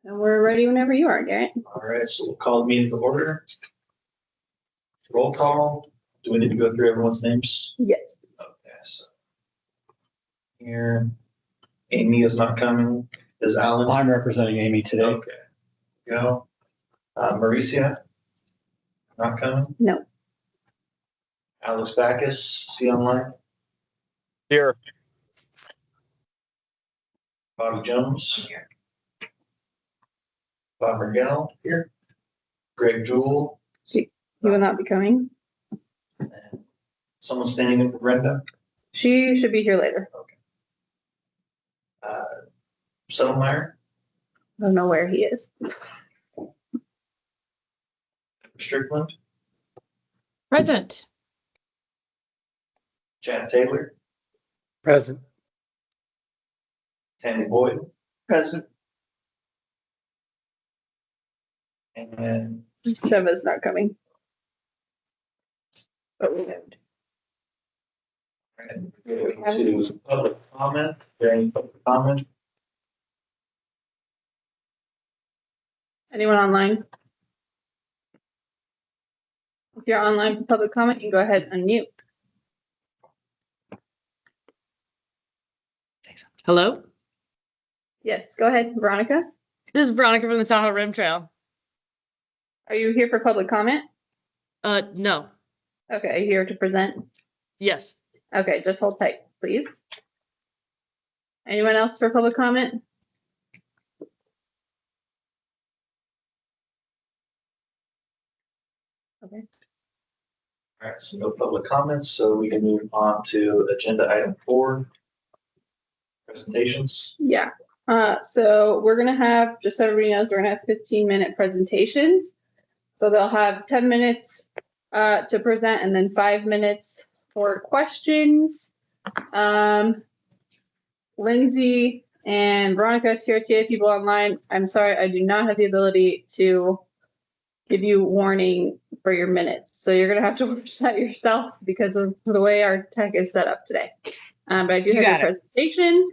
And we're ready whenever you are, Garrett. All right, so we'll call the meeting to order. Roll call. Do we need to go through everyone's names? Yes. Okay, so here, Amy is not coming. Is Alan? I'm representing Amy today. Okay. Go. Mauricia? Not coming? No. Alex Backus, see online? Here. Bobby Jones? Here. Bob Miguel? Here. Greg Jewell? He will not be coming. And someone standing in for Brenda? She should be here later. Okay. Settlemeyer? I don't know where he is. Strickland? Present. Chad Taylor? Present. Tammy Boyd? Present. And Sheva's not coming. But we moved. to public comment. Any public comment? Anyone online? If you're online for public comment, you can go ahead and unmute. Hello, Yes, go ahead, Veronica. this is Veronica from the Tahoe Rim Trail. Are you here for public comment? No. Okay, are you here to present? Yes. Okay, just hold tight, please. Anyone else for public comment? Okay. All right, so no public comments, so we can move on to agenda item 4. Presentations. Yeah, so we're gonna have, just so everybody knows, we're gonna have 15-minute presentations. So they'll have 10 minutes to present and then 5 minutes for questions. Lindsay and Veronica, TRTA people online, I'm sorry, I do not have the ability to give you warning for your minutes. So you're gonna have to watch that yourself because of the way our tech is set up today. But I do have your presentation.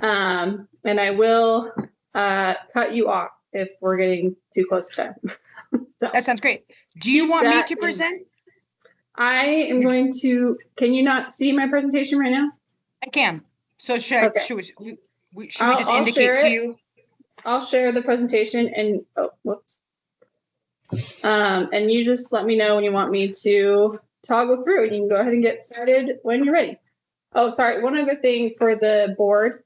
And I will cut you off if we're getting too close to time. So That sounds great. Do you want me to present? I am going to, can you not see my presentation right now? I can. So should Okay. should we just I'll indicate share to it. you? I'll share the presentation and, oh, whoops. And you just let me know when you want me to toggle through and you can go ahead and get started when you're ready. Oh, sorry. One other thing for the board.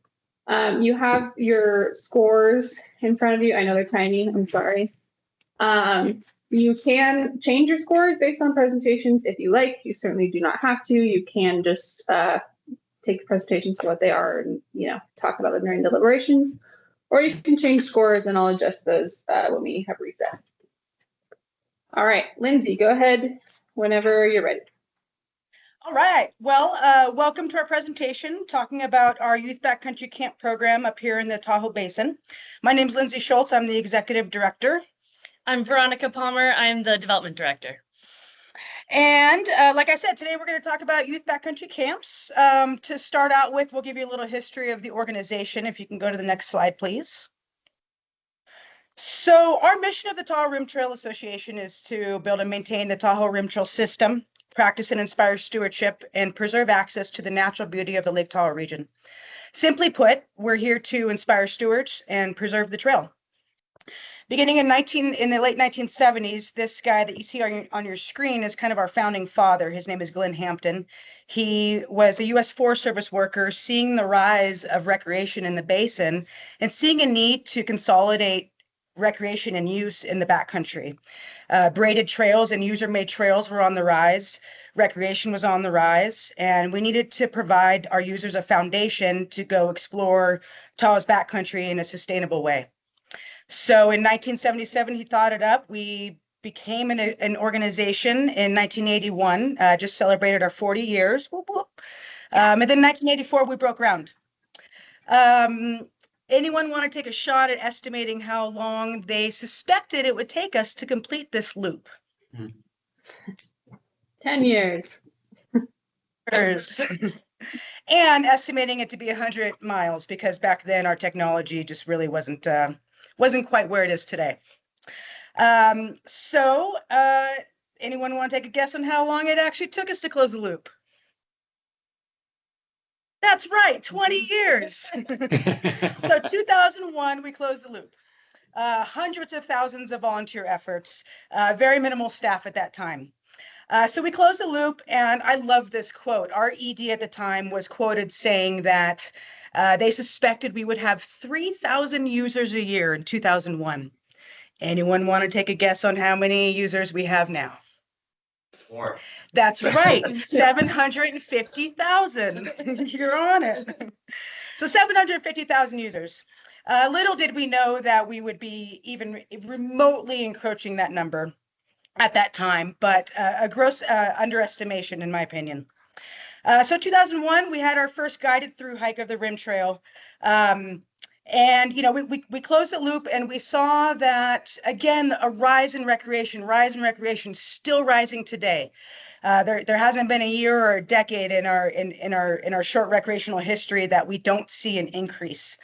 You have your scores in front of you. I know they're tiny. I'm sorry. You can change your scores based on presentations if you like. You certainly do not have to. You can just take the presentations for what they are and, you know, talk about them during deliberations. Or you can change scores and I'll adjust those when we have recess. All right, Lindsay, go ahead whenever you're ready. All right. Well, welcome to our presentation talking about our Youth Backcountry Camp program up here in the Tahoe Basin. My name is Lindsay Schultz. I'm the executive director. I'm Veronica Palmer. I'm the development director. And like I said, today we're going to talk about youth backcountry camps. To start out with, we'll give you a little history of the organization. If you can go to the next slide, please. So our mission of the Tahoe Rim Trail Association is to build and maintain the Tahoe Rim Trail system, practice and inspire stewardship, and preserve access to the natural beauty of the Lake Tahoe region. Simply put, we're here to inspire stewards and preserve the trail. Beginning in the late 1970s, this guy that you see on your screen is kind of our founding father. His name is Glenn Hampton. He was a U.S. Forest Service worker, seeing the rise of recreation in the basin and seeing a need to consolidate recreation and use in the backcountry. Braided trails and user-made trails were on the rise. Recreation was on the rise, and we needed to provide our users a foundation to go explore Tahoe's backcountry in a sustainable way. So in 1977, he thought it up. We became an organization in 1981, just celebrated our 40 years. Whoop, whoop. And then in 1984, we broke ground. Anyone want to take a shot at estimating how long they suspected it would take us to complete this loop? 10 years. And estimating it to be 100 miles because back then our technology just really wasn't wasn't quite where it is today. Anyone want to take a guess on how long it actually took us to close the loop? That's right, 20 years. So 2001, we closed the loop. Hundreds of thousands of volunteer efforts, very minimal staff at that time. So we closed the loop, and I love this quote. Our ED at the time was quoted saying that they suspected we would have 3,000 users a year in 2001. Anyone want to take a guess on how many users we have now? More. That's right, 750,000. You're on it. So 750,000 users. Little did we know that we would be even remotely encroaching that number at that time, but a gross underestimation, in my opinion. So 2001, we had our first guided through hike of the Rim Trail. And, you know, we closed the loop and we saw that, again, a rise in recreation, still rising today. There hasn't been a year or a decade in our short recreational history that we don't see an increase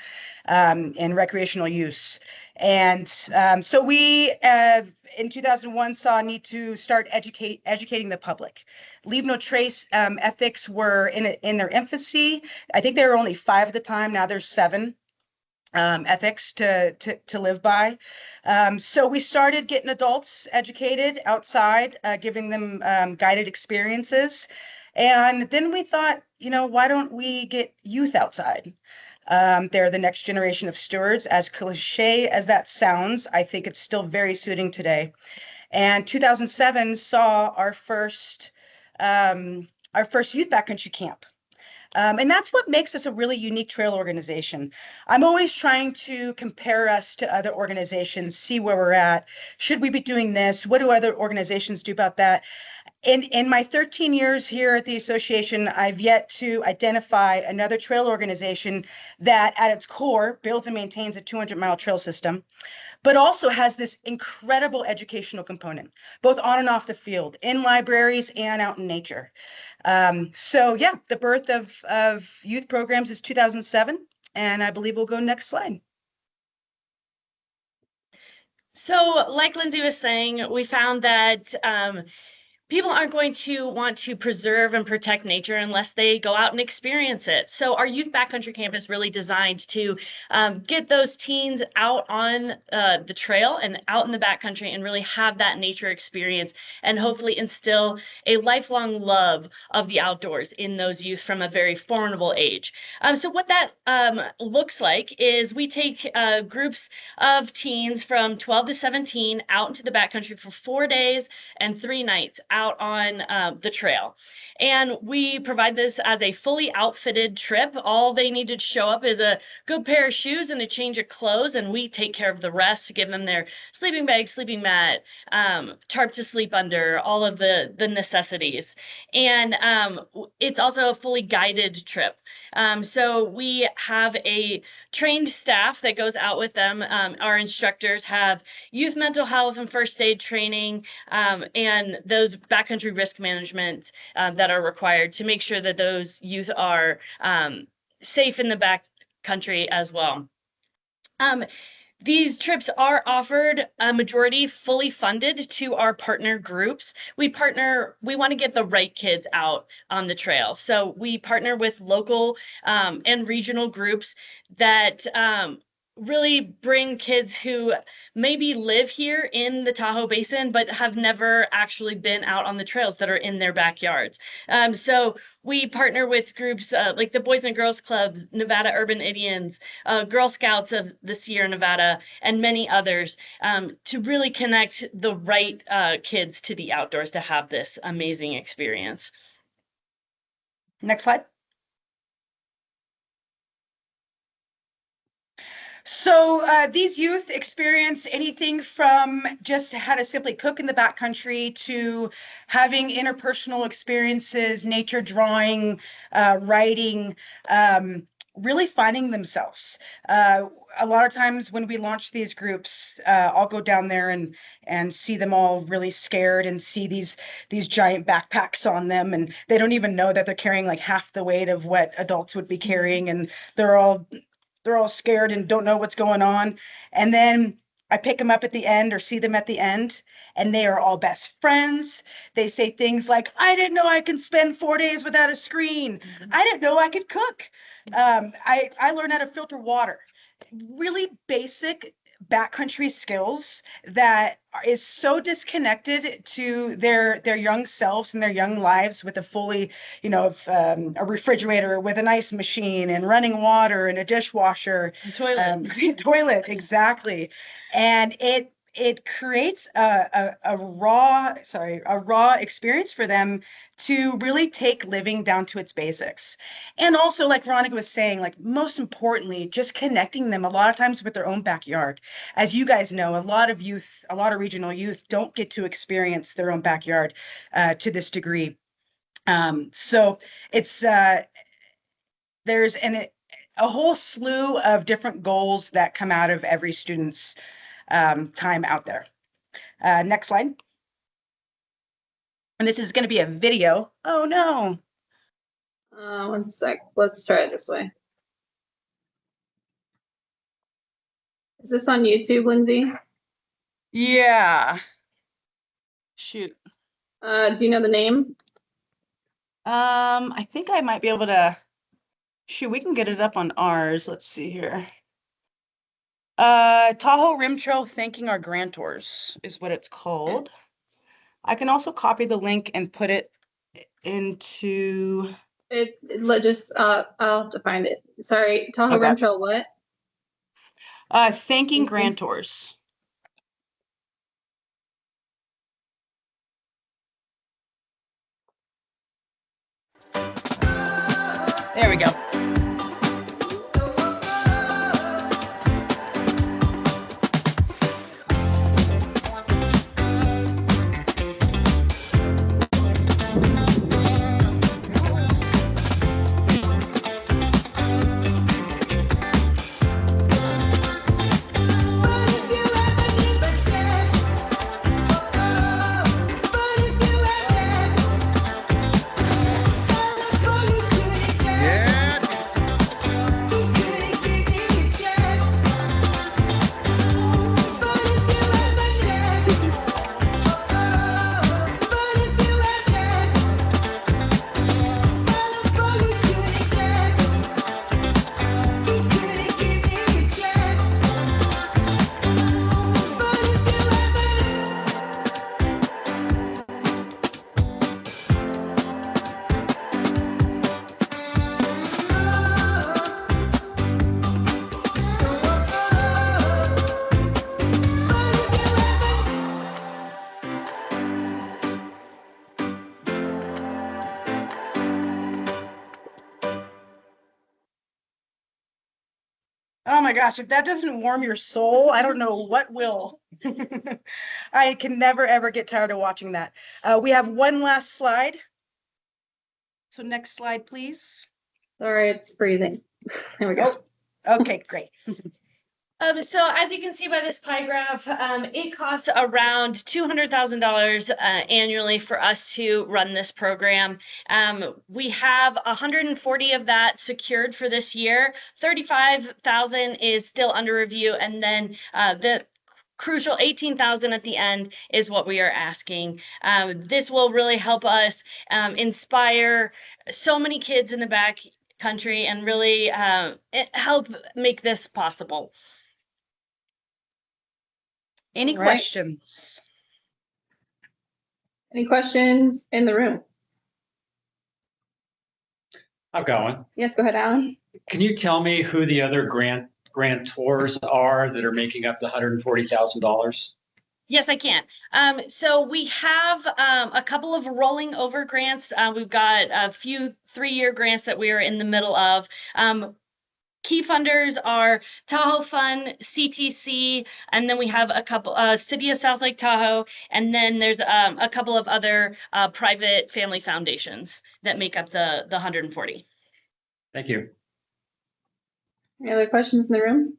in recreational use. And so we, in 2001, saw a need to start educating the public. Leave No Trace ethics were in their infancy. I think there were only 5 at the time. Now there's 7. Ethics to live by. So we started getting adults educated outside, giving them guided experiences. And then we thought, you know, why don't we get youth outside? They're the next generation of stewards. As cliche as that sounds, I think it's still very suiting today. And 2007 saw our first youth backcountry camp. And that's what makes us a really unique trail organization. I'm always trying to compare us to other organizations, see where we're at. Should we be doing this? What do other organizations do about that? In my 13 years here at the association, I've yet to identify another trail organization that at its core builds and maintains a 200-mile trail system, but also has this incredible educational component, both on and off the field, in libraries and out in nature. So yeah, the birth of youth programs is 2007, and I believe we'll go next slide. So like Lindsay was saying, we found that people aren't going to want to preserve and protect nature unless they go out and experience it. So our youth backcountry camp is really designed to get those teens out on the trail and out in the backcountry and really have that nature experience and hopefully instill a lifelong love of the outdoors in those youth from a very formidable age. So what that looks like is we take groups of teens from 12 to 17 out into the backcountry for 4 days and 3 nights out on the trail. And we provide this as a fully outfitted trip. All they need to show up is a good pair of shoes and a change of clothes, and we take care of the rest to give them their sleeping bag, sleeping mat, tarp to sleep under, all of the necessities. And it's also a fully guided trip. So we have a trained staff that goes out with them. Our instructors have youth mental health and first aid training, and those backcountry risk management that are required to make sure that those youth are safe in the backcountry as well. These trips are offered a majority fully funded to our partner groups. We want to get the right kids out on the trail. So we partner with local and regional groups that really bring kids who maybe live here in the Tahoe Basin, but have never actually been out on the trails that are in their backyards. So we partner with groups like the Boys and Girls Clubs, Nevada Urban Indians, Girl Scouts of the Sierra Nevada, and many others to really connect the right kids to the outdoors to have this amazing experience. Next slide. So these youth experience anything from just how to simply cook in the backcountry to having interpersonal experiences, nature drawing, writing, really finding themselves. A lot of times when we launch these groups, I'll go down there and see them all really scared and see these giant backpacks on them, and they don't even know that they're carrying like half the weight of what adults would be carrying, and they're all they're all scared and don't know what's going on. And then I pick them up at the end or see them at the end, and they are all best friends. They say things like, I didn't know I could spend 4 days without a screen. I didn't know I could cook. I learned how to filter water. Really basic backcountry skills that is so disconnected to their young selves and their young lives with a fully, a refrigerator with an ice machine and running water and a dishwasher. Toilet. Toilet, exactly. And it creates a raw experience for them to really take living down to its basics. And also, like Veronica was saying, like most importantly, just connecting them a lot of times with their own backyard. As you guys know, a lot of regional youth don't get to experience their own backyard to this degree. So it's there's a whole slew of different goals that come out of every student's time out there. Next slide. And this is going to be a video. Oh no. 1 sec. Let's try it this way. Is this on YouTube, Lindsay? Yeah. Shoot. Do you know the name? I think I might be able to. Shoot, we can get it up on ours. Let's see here. Tahoe Rim Trail Thanking Our Grantors is what it's called. I can also copy the link and put it into. I'll have to find it. Sorry, Tahoe Okay. Rim Trail what? Thanking Grantors. There we go. Oh my gosh, if that doesn't warm your soul, I don't know what will. I can never ever get tired of watching that. We have one last slide. So next slide, please. Sorry, it's freezing. There we go. Okay, great. So as you can see by this pie graph, it costs around $200,000 annually for us to run this program. We have 140 of that secured for this year. 35,000 is still under review, and then the crucial 18,000 at the end is what we are asking. This will really help us inspire so many kids in the back country and really help make this possible. Any All right. questions? Any questions in the room? I've got one. Yes, go ahead, Alan. Can you tell me who the other grantors are that are making up the $140,000? Yes, I can. So we have a couple of rolling over grants. We've got a few 3-year grants that we are in the middle of. Key funders are Tahoe Fund, CTC, and then we have a couple, City of South Lake Tahoe, and then there's a couple of other private family foundations that make up the 140. Thank you. Any other questions in the room?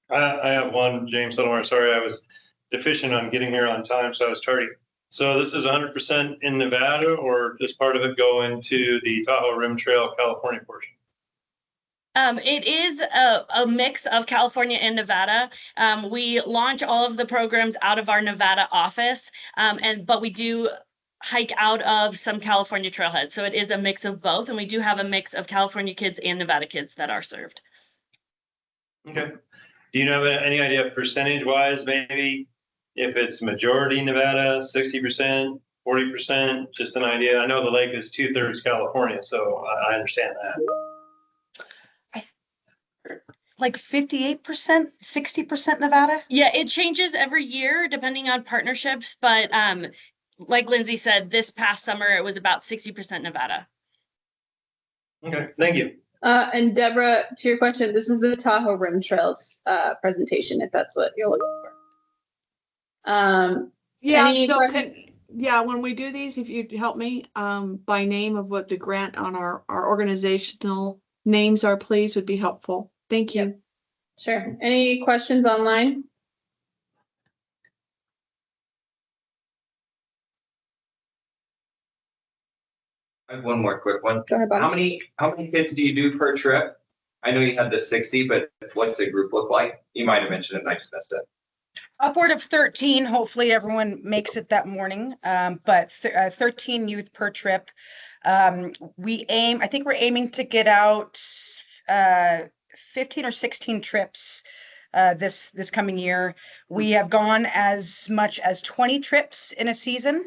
I have one, James Settlemore. Sorry, I was deficient on getting here on time, so I was tardy. So this is 100% in Nevada, or does part of it go into the Tahoe Rim Trail California portion? It is a mix of California and Nevada. We launch all of the programs out of our Nevada office, but we do hike out of some California trailheads. So it is a mix of both, and we do have a mix of California kids and Nevada kids that are served. Okay. Do you have any idea percentage wise, maybe if it's majority Nevada, 60%, 40%, just an idea? I know the lake is 2/3 California, so I understand that. Like 58%, 60% Nevada? Yeah, it changes every year depending on partnerships, but like Lindsay said, this past summer it was about 60% Nevada. Okay, thank you. And Deborah, to your question, this is the Tahoe Rim Trails presentation, if that's what you're looking for. Yeah, any so questions? when we do these, if you'd help me by name of what the grant on our organizational names are, please, would be helpful. Thank you. Yep. Sure. Any questions online? I have one more quick one. Go ahead, Bob. How many kids do you do per trip? I know you had the 60, but what's a group look like? You might have mentioned it and I just missed it. Upward of 13. Hopefully everyone makes it that morning. But 13 youth per trip. I think we're aiming to get out 15 or 16 trips this coming year. We have gone as much as 20 trips in a season.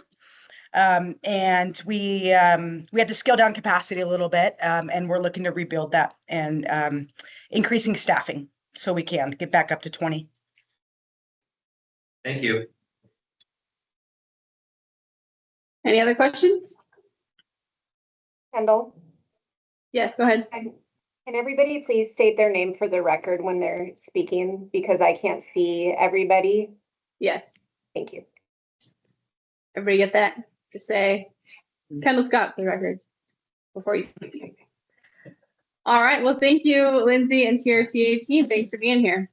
And we had to scale down capacity a little bit, and we're looking to rebuild that and increasing staffing so we can get back up to 20. Thank you. Any other questions? Kendall, Yes, go ahead. can everybody please state their name for the record when they're speaking, because I can't see everybody? Yes. Thank you. Everybody get that? Just say Kendall Scott for the record before you speak. All right. Well, thank you, Lindsay and TRTA team. Thanks for being here.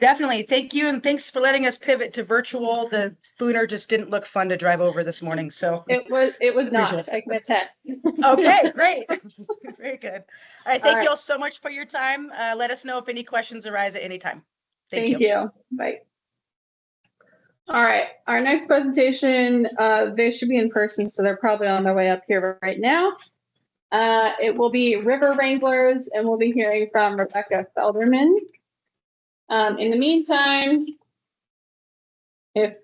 Definitely. Thank you. And thanks for letting us pivot to virtual. The Spooner just didn't look fun to drive over this morning. So It was not. Appreciate it. I can attest. okay, great. Very good. All right. Thank All right. you all so much for your time. Let us know if any questions arise at any time. Thank you. Bye. All right. Our next presentation, they should be in person, so they're probably on their way up here right now. It will be River Wranglers, and we'll be hearing from Rebecca Felderman. In the meantime, if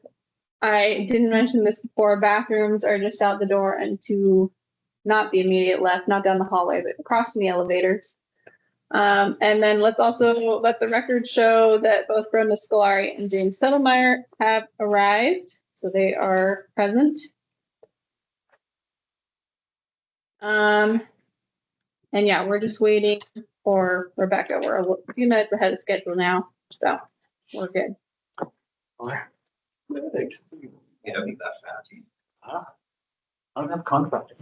I didn't mention this before, bathrooms are just out the door and to not the immediate left, not down the hallway, but across from the elevators. And then let's also let the record show that both Brenda Scolari and James Settlemeyer have arrived. So they are present. And yeah, we're just waiting for Rebecca. We're a few minutes ahead of schedule now, so we're good. You don't need that fast. I don't have contract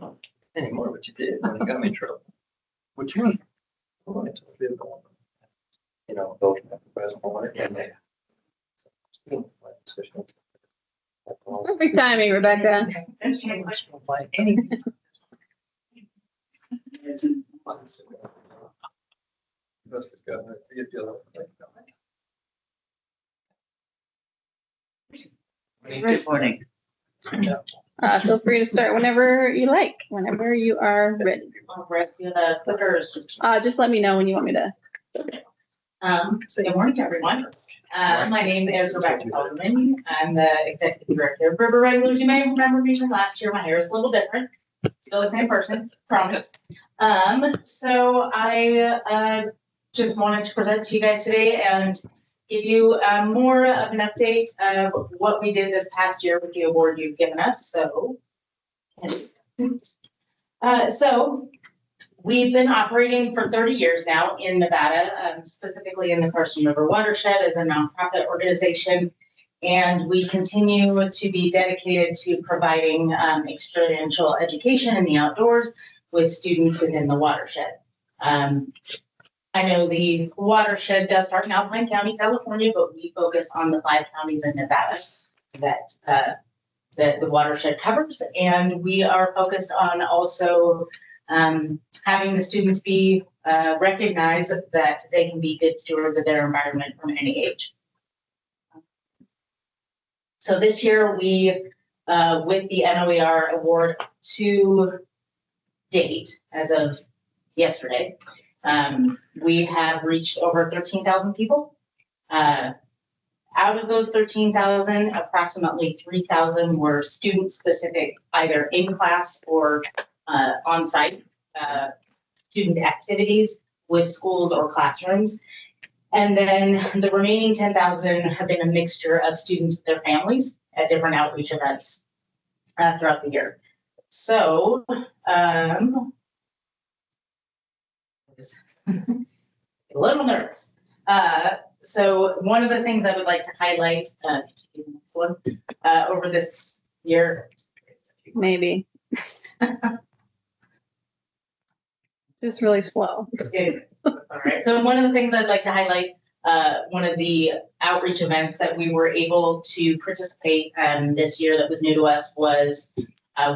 anymore, but you did when you got me in trouble. What you mean? Oh, it's a vehicle. You know, those professional work and they. Perfect timing, Rebecca. Good morning. Feel free to start whenever you like, whenever you are ready. Just let me know when you want me to. Good morning to everyone. My name is Rebecca Feldman. I'm the executive director of River Wranglers. You may remember me from last year. My hair is a little different. Still the same person, promise. So I just wanted to present to you guys today and give you more of an update of what we did this past year with the award you've given us. So we've been operating for 30 years now in Nevada, specifically in the Carson River Watershed as a nonprofit organization. And we continue to be dedicated to providing experiential education in the outdoors with students within the watershed. I know the watershed does start in Alpine County, California, but we focus on the 5 counties in Nevada that the watershed covers. And we are focused on also having the students be recognize that they can be good stewards of their environment from any age. So this year we, with the NOER award to date, as of yesterday, we have reached over 13,000 people. Out of those 13,000, approximately 3,000 were student-specific, either in class or on-site student activities with schools or classrooms. And then the remaining 10,000 have been a mixture of students with their families at different outreach events throughout the year. So, a little nervous. So one of the things I would like to highlight, over this year. Maybe. Just really slow. All right. So one of the things I'd like to highlight, one of the outreach events that we were able to participate this year that was new to us was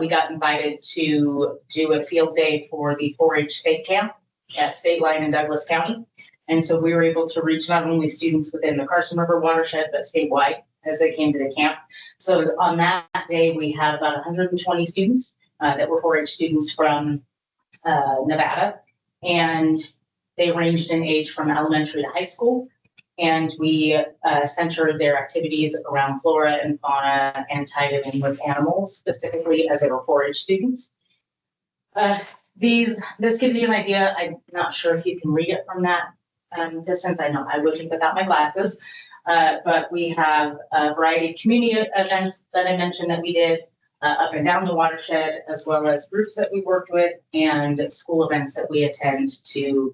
we got invited to do a field day for the 4-H state camp at State Line in Douglas County. And so we were able to reach not only students within the Carson River watershed, but statewide as they came to the camp. So on that day, we had about 120 students that were 4-H students from Nevada, and they ranged in age from elementary to high school. And we centered their activities around flora and fauna and tied it in with animals, specifically as they were 4-H students. This gives you an idea. I'm not sure if you can read it from that distance. I know I wouldn't without my glasses, but we have a variety of community events that I mentioned that we did up and down the watershed, as well as groups that we worked with and school events that we attend to,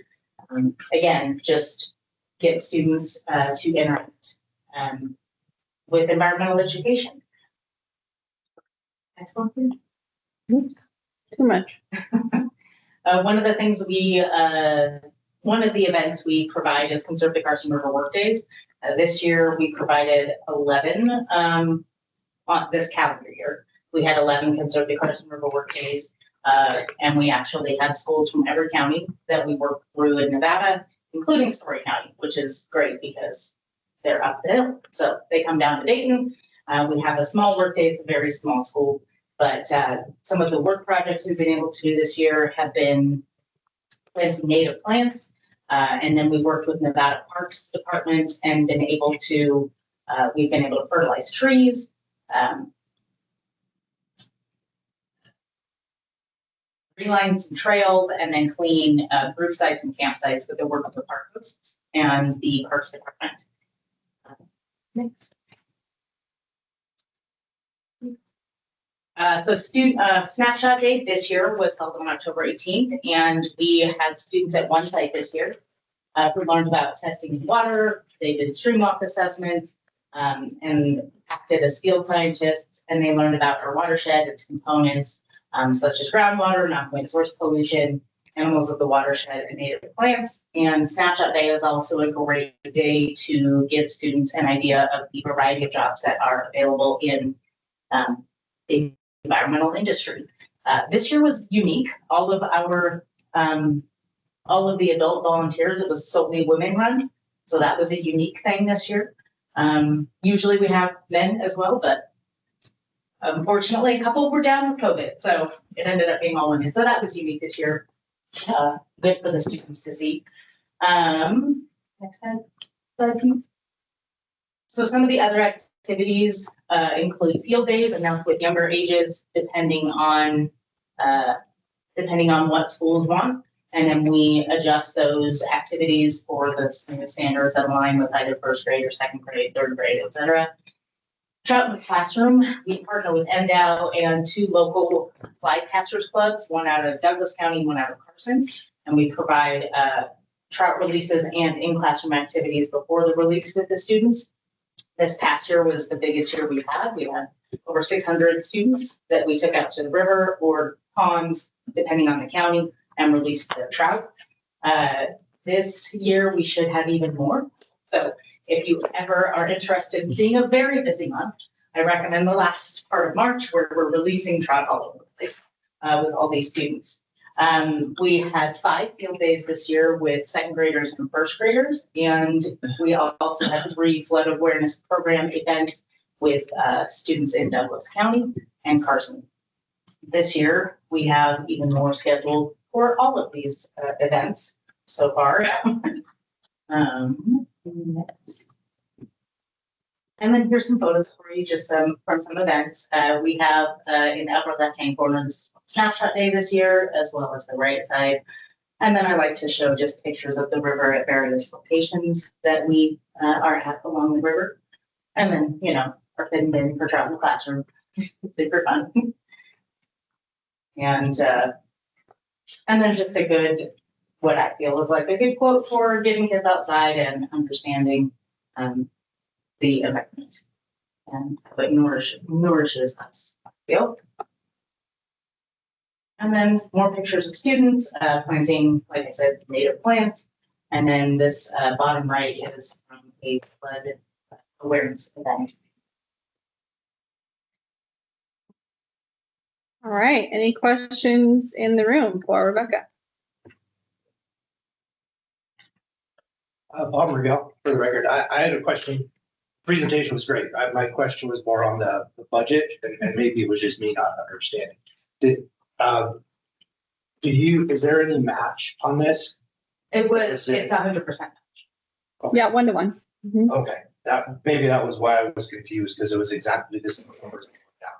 again, just get students to interact with environmental education. Next one, please. Oops, too much. One of the things one of the events we provide is Conserve the Carson River Work Days. This year we provided 11 on this calendar year. We had 11 Conserve the Carson River Work Days, and we actually had schools from every county that we worked through in Nevada, including Story County, which is great because they're up the hill. So they come down to Dayton. We have a small work day. It's a very small school, but some of the work projects we've been able to do this year have been planting native plants. And then we worked with Nevada Parks Department and been able to, we've been able to fertilize trees. Reline some trails and then clean group sites and campsites with the work of the park hosts and the Parks Department. Next. So student snapshot day this year was held on October 18th, and we had students at one site this year who learned about testing water. They did stream walk assessments and acted as field scientists, and they learned about our watershed, its components, such as groundwater, non-point source pollution, animals of the watershed, and native plants. And Snapshot Day is also a great day to give students an idea of the variety of jobs that are available in the environmental industry. This year was unique. All of the adult volunteers, it was solely women run. So that was a unique thing this year. Usually we have men as well, but unfortunately a couple were down with COVID. So it ended up being all women. So that was unique this year. Good for the students to see. Next slide, please. So some of the other activities include field days, and that's with younger ages, depending on what schools want. And then we adjust those activities for the standards that align with either first grade or second grade, third grade, et cetera. Throughout the classroom, we partner with NDOW and 2 local flag casters clubs, one out of Douglas County, one out of Carson. And we provide trout releases and in-classroom activities before the release with the students. This past year was the biggest year we had. We had over 600 students that we took out to the river or ponds, depending on the county, and released their trout. This year we should have even more. So if you ever are interested in seeing a very busy month, I recommend the last part of March where we're releasing trout all over the place with all these students. We had 5 field days this year with second graders and first graders, and we also had 3 flood awareness program events with students in Douglas County and Carson. This year, we have even more scheduled for all of these events so far. And then here's some photos for you, just from some events. We have in the upper left-hand corner, this snapshot day this year, as well as the right side. And then I like to show just pictures of the river at various locations that we are at along the river. And then, you know, our fit and bin for trout in the classroom. Super fun. And then just a good, what I feel is like a good quote for getting kids outside and understanding the environment and how it nourishes us, I feel. And then more pictures of students planting, like I said, native plants. And then this bottom right is from a flood awareness event. All right, any questions in the room for Rebecca? Bob Miguel, for the record, I had a question. Presentation was great. My question was more on the budget, and maybe it was just me not understanding. Is there any match on this? It's 100% match. Yeah, 1-to-1. Mhm. Okay, maybe that was why I was confused, because it was exactly this.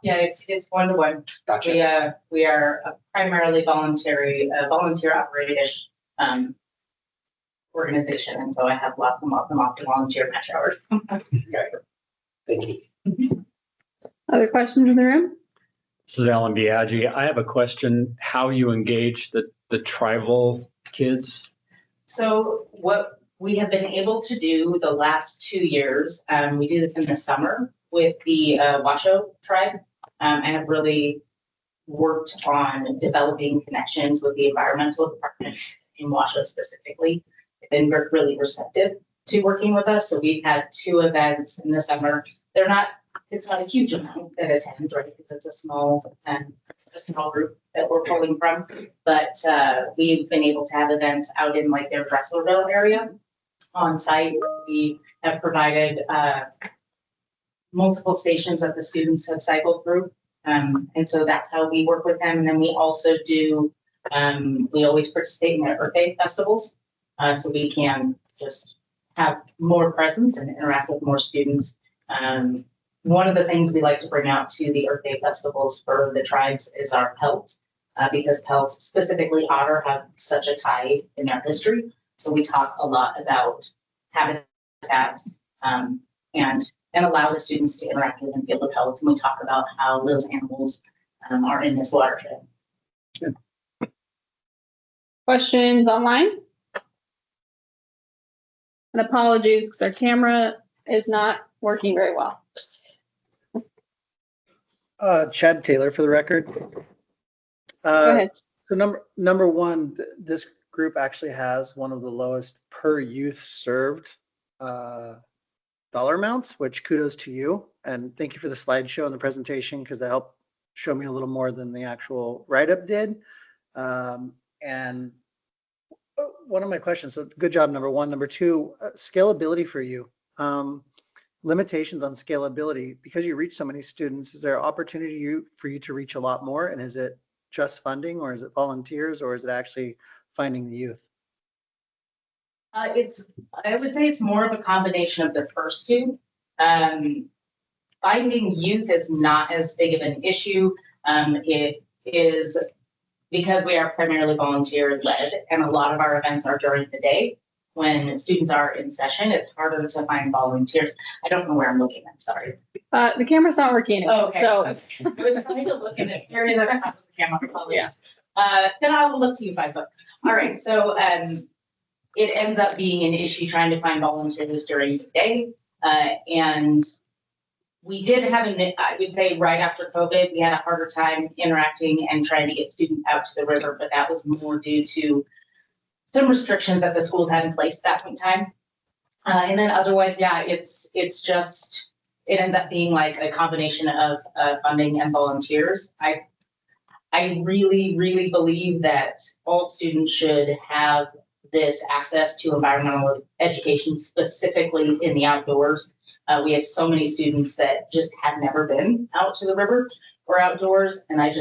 Yeah, it's 1-to-1. Gotcha. We are a primarily volunteer operated organization, and so I have lots and lots and lots of volunteer match hours. Okay. Thank you. Other questions in the room? This is Alan Biaggi. I have a question, how you engage the tribal kids? So what we have been able to do the last 2 years, we do this in the summer with the Washoe tribe. I have really worked on developing connections with the environmental department in Washoe specifically. They've been really receptive to working with us. So we've had 2 events in the summer. It's not a huge amount that attend, right? Because it's a small group that we're pulling from. But we've been able to have events out in like their Dresslerville area on site. We have provided multiple stations that the students have cycled through. And so that's how we work with them. And then we also do, we always participate in their Earth Day festivals. So we can just have more presence and interact with more students. One of the things we like to bring out to the Earth Day festivals for the tribes is our pelts, because pelts, specifically otter, have such a tie in their history. So we talk a lot about habitat and allow the students to interact with and feel the pelts. And we talk about how those animals are in this watershed. Good. Questions online? And apologies because our camera is not working very well. Chad Taylor for the record. Go ahead. So number one, this group actually has one of the lowest per youth served dollar amounts, which kudos to you. And thank you for the slideshow and the presentation, because that helped show me a little more than the actual write-up did. And one of my questions, so good job, number one. Number two, scalability for you. Limitations on scalability, because you reach so many students, is there opportunity for you to reach a lot more? And is it just funding, or is it volunteers, or is it actually finding the youth? I would say it's more of a combination of the first two. Finding youth is not as big of an issue. It is because we are primarily volunteer led, and a lot of our events are during the day. When students are in session, it's harder to find volunteers. I don't know where I'm looking. I'm sorry. The camera's not working. Oh, okay. So I was trying to look in an area that I thought was the camera. Apologies. Then I will look to you, 5 foot. All right. So it ends up being an issue trying to find volunteers during the day. And we did have I would say right after COVID, we had a harder time interacting and trying to get students out to the river, but that was more due to some restrictions that the schools had in place at that point in time. And then otherwise, yeah, it's just, it ends up being like a combination of funding and volunteers. I really, really believe that all students should have this access to environmental education, specifically in the outdoors. We have so many students that just have never been out to the river or outdoors, and I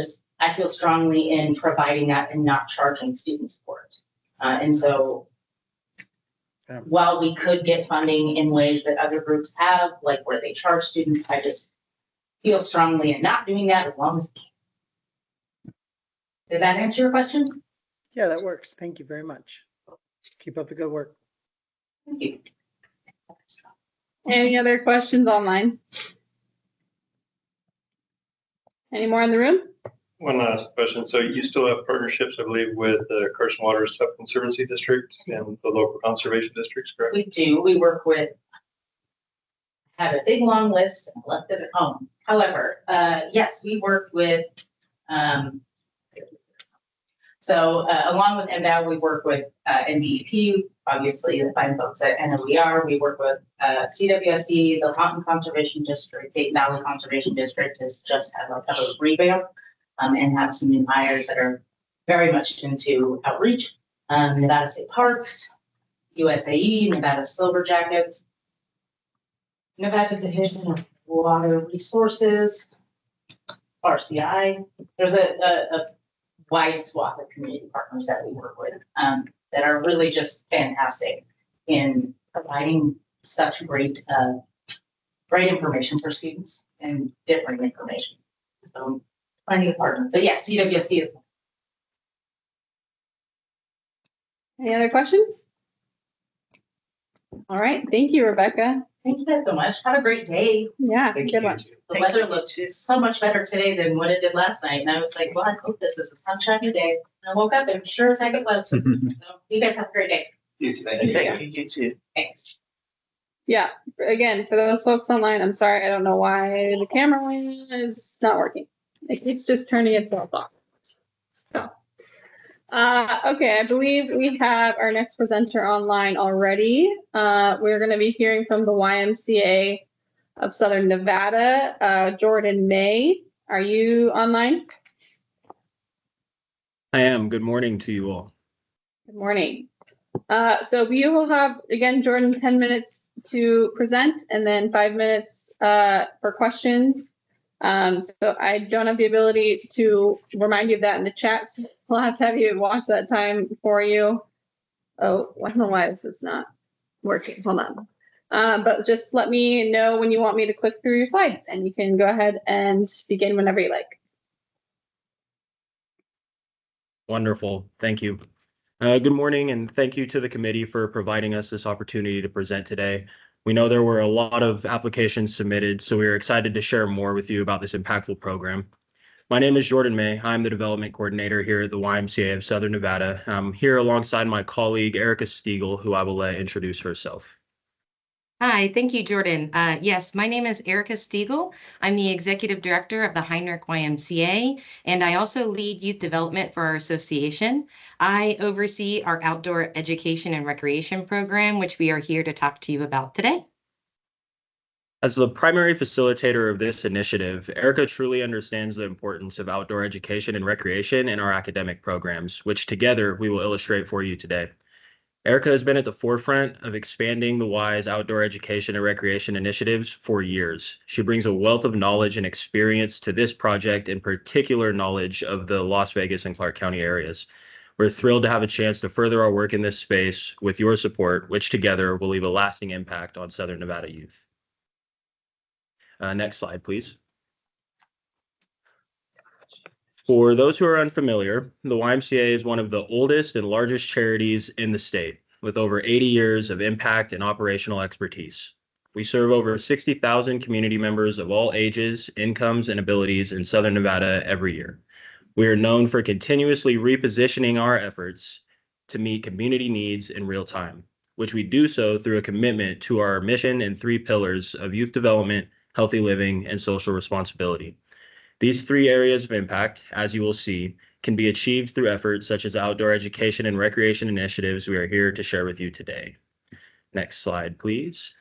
feel strongly in providing that and not charging students for it. And so while we could get funding in ways that other groups have, like where they charge students, I just feel strongly in not doing that as long as we can. Did that answer your question? Yeah, that works. Thank you very much. Keep up the good work. Thank you. Any other questions online? Any more in the room? One last question. So you still have partnerships, I believe, with the Carson Water Sub-Conservancy District and the local conservation districts, correct? We do. We work with, have a big long list and left it at home. However, yes, we work with, along with NDOW, we work with NDEP, obviously the fine folks at NOER. We work with CWSD, the Houghton Conservation District, Dayton Valley Conservation District has just had like a revamp and have some new hires that are very much into outreach. Nevada State Parks, USAE, Nevada Silver Jackets, Nevada Division of Water Resources, RCI. There's a wide swath of community partners that we work with that are really just fantastic in providing such great information for students and different information. So plenty of partners. But yeah, CWSD is. Any other questions? All right. Thank you, Rebecca. Thank you guys so much. Have a great day. Yeah, Thank good you. one. The weather looked so much better today than what it did last night. And I was like, well, I hope this is a sunshiny day. And I woke up and sure as heck it was. So you guys have a great day. You too. Thank you. Thank you. You too. Thanks. Yeah, again, for those folks online, I'm sorry, I don't know why the camera is not working. It keeps just turning itself off. So, okay, I believe we have our next presenter online already. We're going to be hearing from the YMCA of Southern Nevada, Jordan May. Are you online? I am. Good morning to you all. Good morning. So we will have, again, Jordan, 10 minutes to present and then 5 minutes for questions. So I don't have the ability to remind you of that in the chat. So I'll have to have you watch that time for you. Oh, I don't know why this is not working. Hold on. But just let me know when you want me to click through your slides and you can go ahead and begin whenever you like. Wonderful. Thank you. Good morning, and thank you to the committee for providing us this opportunity to present today. We know there were a lot of applications submitted, so we are excited to share more with you about this impactful program. My name is Jordan May. I'm the development coordinator here at the YMCA of Southern Nevada. I'm here alongside my colleague, Erica Stiegel, who I will let introduce herself. Hi, thank you, Jordan. Yes, my name is Erica Stiegel. I'm the executive director of the Heinrich YMCA, and I also lead youth development for our association. I oversee our outdoor education and recreation program, which we are here to talk to you about today. As the primary facilitator of this initiative, Erica truly understands the importance of outdoor education and recreation in our academic programs, which together we will illustrate for you today. Erica has been at the forefront of expanding the Y's outdoor education and recreation initiatives for years. She brings a wealth of knowledge and experience to this project, in particular knowledge of the Las Vegas and Clark County areas. We're thrilled to have a chance to further our work in this space with your support, which together will leave a lasting impact on Southern Nevada youth. Next slide, please. For those who are unfamiliar, the YMCA is one of the oldest and largest charities in the state, with over 80 years of impact and operational expertise. We serve over 60,000 community members of all ages, incomes, and abilities in Southern Nevada every year. We are known for continuously repositioning our efforts to meet community needs in real time, which we do so through a commitment to our mission and 3 pillars of youth development, healthy living, and social responsibility. These 3 areas of impact, as you will see, can be achieved through efforts such as outdoor education and recreation initiatives we are here to share with you today. Next slide, please.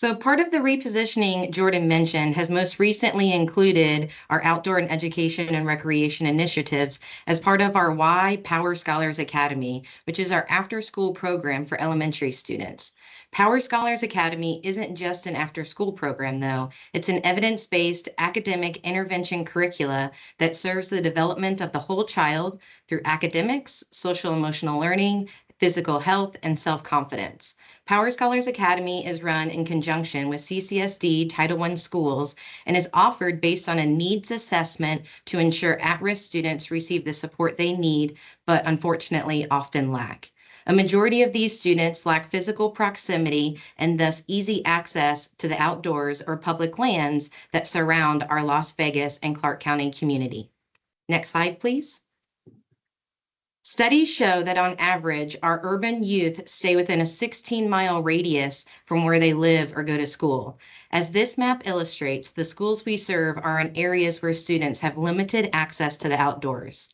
So part of the repositioning Jordan mentioned has most recently included our outdoor and education and recreation initiatives as part of our Y Power Scholars Academy, which is our after-school program for elementary students. Power Scholars Academy isn't just an after-school program, though. It's an evidence-based academic intervention curricula that serves the development of the whole child through academics, social emotional learning, physical health, and self-confidence. Power Scholars Academy is run in conjunction with CCSD Title I schools and is offered based on a needs assessment to ensure at-risk students receive the support they need, but unfortunately often lack. A majority of these students lack physical proximity and thus easy access to the outdoors or public lands that surround our Las Vegas and Clark County community. Next slide, please. Studies show that on average, our urban youth stay within a 16-mile radius from where they live or go to school. As this map illustrates, the schools we serve are in areas where students have limited access to the outdoors.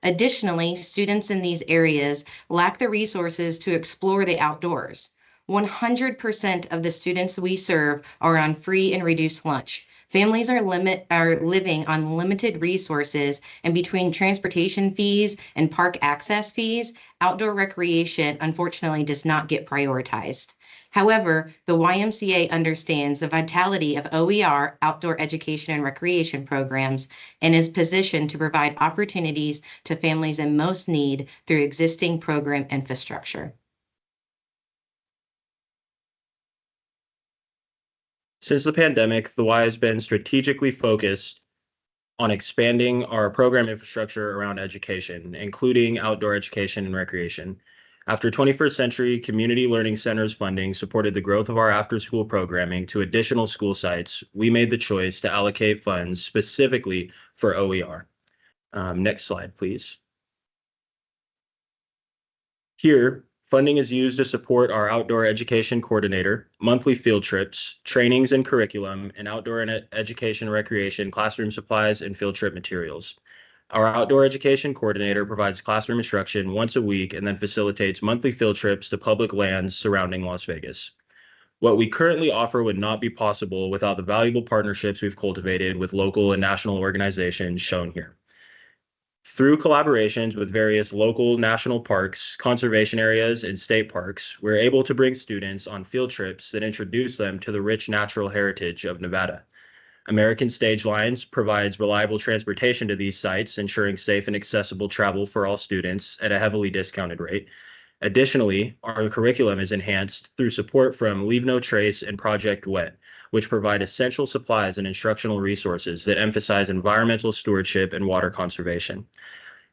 Additionally, students in these areas lack the resources to explore the outdoors. 100% of the students we serve are on free and reduced lunch. Families are living on limited resources, and between transportation fees and park access fees, outdoor recreation unfortunately does not get prioritized. However, the YMCA understands the vitality of OER, outdoor education and recreation programs, and is positioned to provide opportunities to families in most need through existing program infrastructure. Since the pandemic, the Y has been strategically focused on expanding our program infrastructure around education, including outdoor education and recreation. After 21st Century Community Learning Centers funding supported the growth of our after-school programming to additional school sites, we made the choice to allocate funds specifically for OER. Next slide, please. Here, funding is used to support our outdoor education coordinator, monthly field trips, trainings and curriculum, and outdoor and education recreation, classroom supplies, and field trip materials. Our outdoor education coordinator provides classroom instruction once a week and then facilitates monthly field trips to public lands surrounding Las Vegas. What we currently offer would not be possible without the valuable partnerships we've cultivated with local and national organizations shown here. Through collaborations with various local national parks, conservation areas, and state parks, we're able to bring students on field trips that introduce them to the rich natural heritage of Nevada. American Stage Lines provides reliable transportation to these sites, ensuring safe and accessible travel for all students at a heavily discounted rate. Additionally, our curriculum is enhanced through support from Leave No Trace and Project WET, which provide essential supplies and instructional resources that emphasize environmental stewardship and water conservation.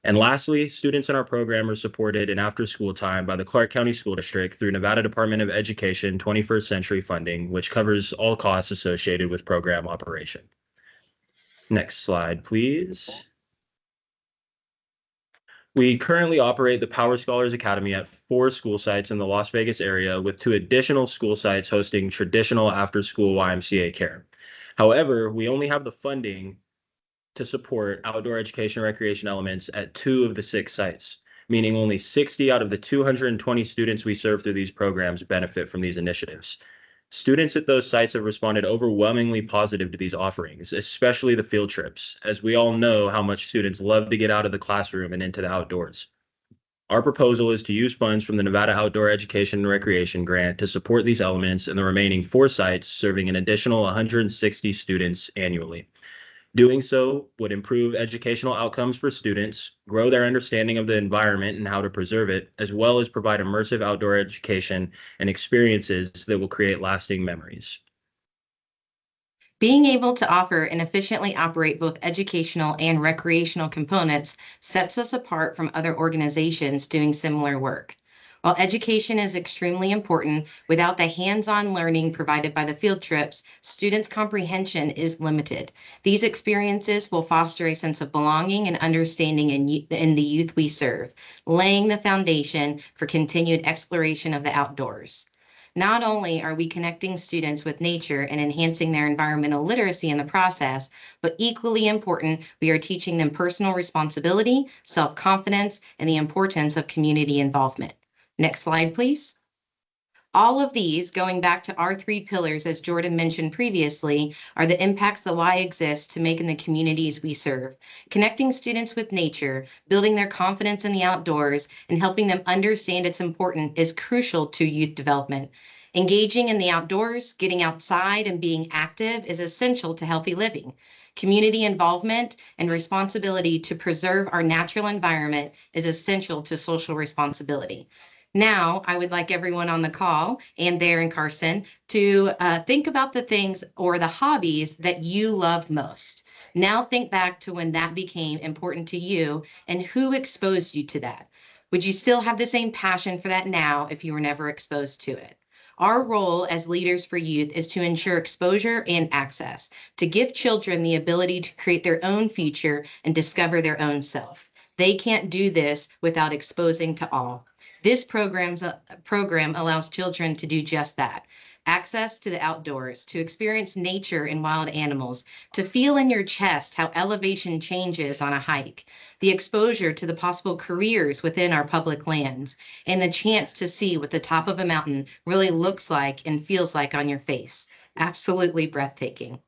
And lastly, students in our program are supported in after-school time by the Clark County School District through Nevada Department of Education 21st Century funding, which covers all costs associated with program operation. Next slide, please. We currently operate the Power Scholars Academy at 4 school sites in the Las Vegas area, with 2 additional school sites hosting traditional after-school YMCA care. However, we only have the funding to support outdoor education and recreation elements at 2 of the 6 sites, meaning only 60 out of the 220 students we serve through these programs benefit from these initiatives. Students at those sites have responded overwhelmingly positive to these offerings, especially the field trips, as we all know how much students love to get out of the classroom and into the outdoors. Our proposal is to use funds from the Nevada Outdoor Education and Recreation Grant to support these elements in the remaining 4 sites, serving an additional 160 students annually. Doing so would improve educational outcomes for students, grow their understanding of the environment and how to preserve it, as well as provide immersive outdoor education and experiences that will create lasting memories. Being able to offer and efficiently operate both educational and recreational components sets us apart from other organizations doing similar work. While education is extremely important, without the hands-on learning provided by the field trips, students' comprehension is limited. These experiences will foster a sense of belonging and understanding in the youth we serve, laying the foundation for continued exploration of the outdoors. Not only are we connecting students with nature and enhancing their environmental literacy in the process, but equally important, we are teaching them personal responsibility, self-confidence, and the importance of community involvement. Next slide, please. All of these, going back to our 3 pillars, as Jordan mentioned previously, are the impacts the Y exists to make in the communities we serve. Connecting students with nature, building their confidence in the outdoors, and helping them understand its importance is crucial to youth development. Engaging in the outdoors, getting outside, and being active is essential to healthy living. Community involvement and responsibility to preserve our natural environment is essential to social responsibility. Now, I would like everyone on the call and there in Carson to think about the things or the hobbies that you love most. Now think back to when that became important to you and who exposed you to that. Would you still have the same passion for that now if you were never exposed to it? Our role as leaders for youth is to ensure exposure and access, to give children the ability to create their own future and discover their own self. They can't do this without exposing to all. This program allows children to do just that. Access to the outdoors, to experience nature and wild animals, to feel in your chest how elevation changes on a hike, the exposure to the possible careers within our public lands, and the chance to see what the top of a mountain really looks like and feels like on your face. Absolutely breathtaking.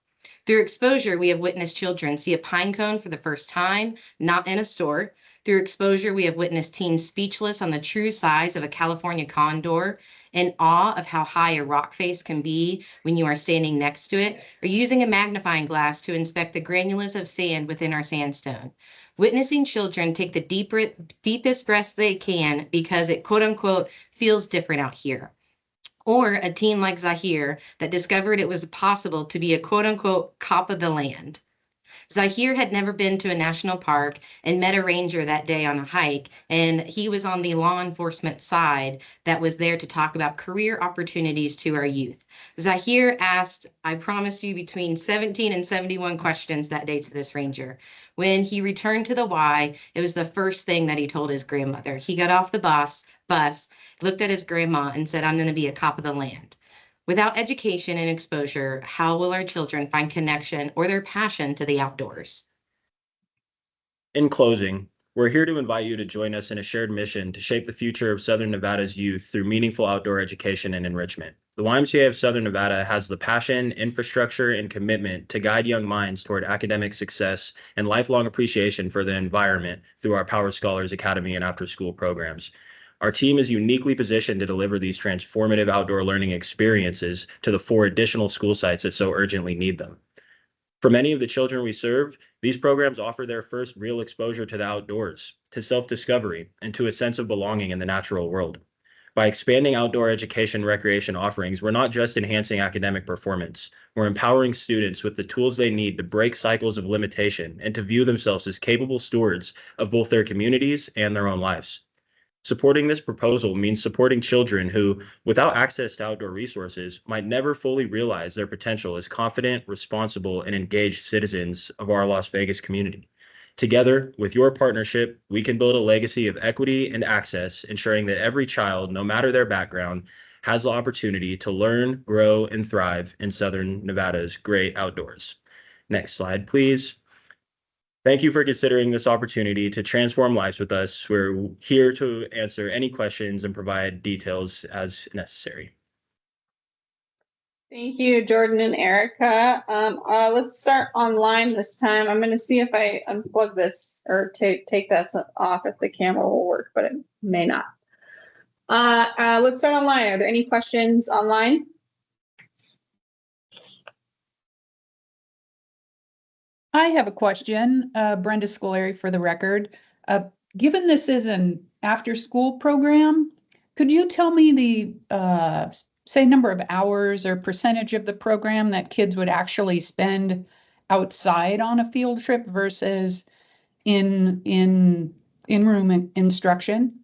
Through exposure, we have witnessed children see a pine cone for the first time, not in a store. Through exposure, we have witnessed teens speechless on the true size of a California condor, in awe of how high a rock face can be when you are standing next to it, or using a magnifying glass to inspect the granules of sand within our sandstone. Witnessing children take the deepest breaths they can because it quote unquote feels different out here. Or a teen like Zahir that discovered it was possible to be a quote unquote cop of the land. Zahir had never been to a national park and met a ranger that day on a hike, and he was on the law enforcement side that was there to talk about career opportunities to our youth. Zahir asked, I promise you, between 17 and 71 questions that day to this ranger. When he returned to the Y, it was the first thing that he told his grandmother. He got off the bus, looked at his grandma, and said, I'm going to be a cop of the land. Without education and exposure, how will our children find connection or their passion to the outdoors? In closing, we're here to invite you to join us in a shared mission to shape the future of Southern Nevada's youth through meaningful outdoor education and enrichment. The YMCA of Southern Nevada has the passion, infrastructure, and commitment to guide young minds toward academic success and lifelong appreciation for the environment through our Power Scholars Academy and after-school programs. Our team is uniquely positioned to deliver these transformative outdoor learning experiences to the 4 additional school sites that so urgently need them. For many of the children we serve, these programs offer their first real exposure to the outdoors, to self-discovery, and to a sense of belonging in the natural world. By expanding outdoor education recreation offerings, we're not just enhancing academic performance, we're empowering students with the tools they need to break cycles of limitation and to view themselves as capable stewards of both their communities and their own lives. Supporting this proposal means supporting children who, without access to outdoor resources, might never fully realize their potential as confident, responsible, and engaged citizens of our Las Vegas community. Together, with your partnership, we can build a legacy of equity and access, ensuring that every child, no matter their background, has the opportunity to learn, grow, and thrive in Southern Nevada's great outdoors. Next slide, please. Thank you for considering this opportunity to transform lives with us. We're here to answer any questions and provide details as necessary. Thank you, Jordan and Erica. Let's start online this time. I'm going to see if I unplug this or take this off if the camera will work, but it may not. Let's start online. Are there any questions online? I have a question, Brenda Scolari for the record. Given this is an after-school program, could you tell me the, say, number of hours or percentage of the program that kids would actually spend outside on a field trip versus in-room instruction?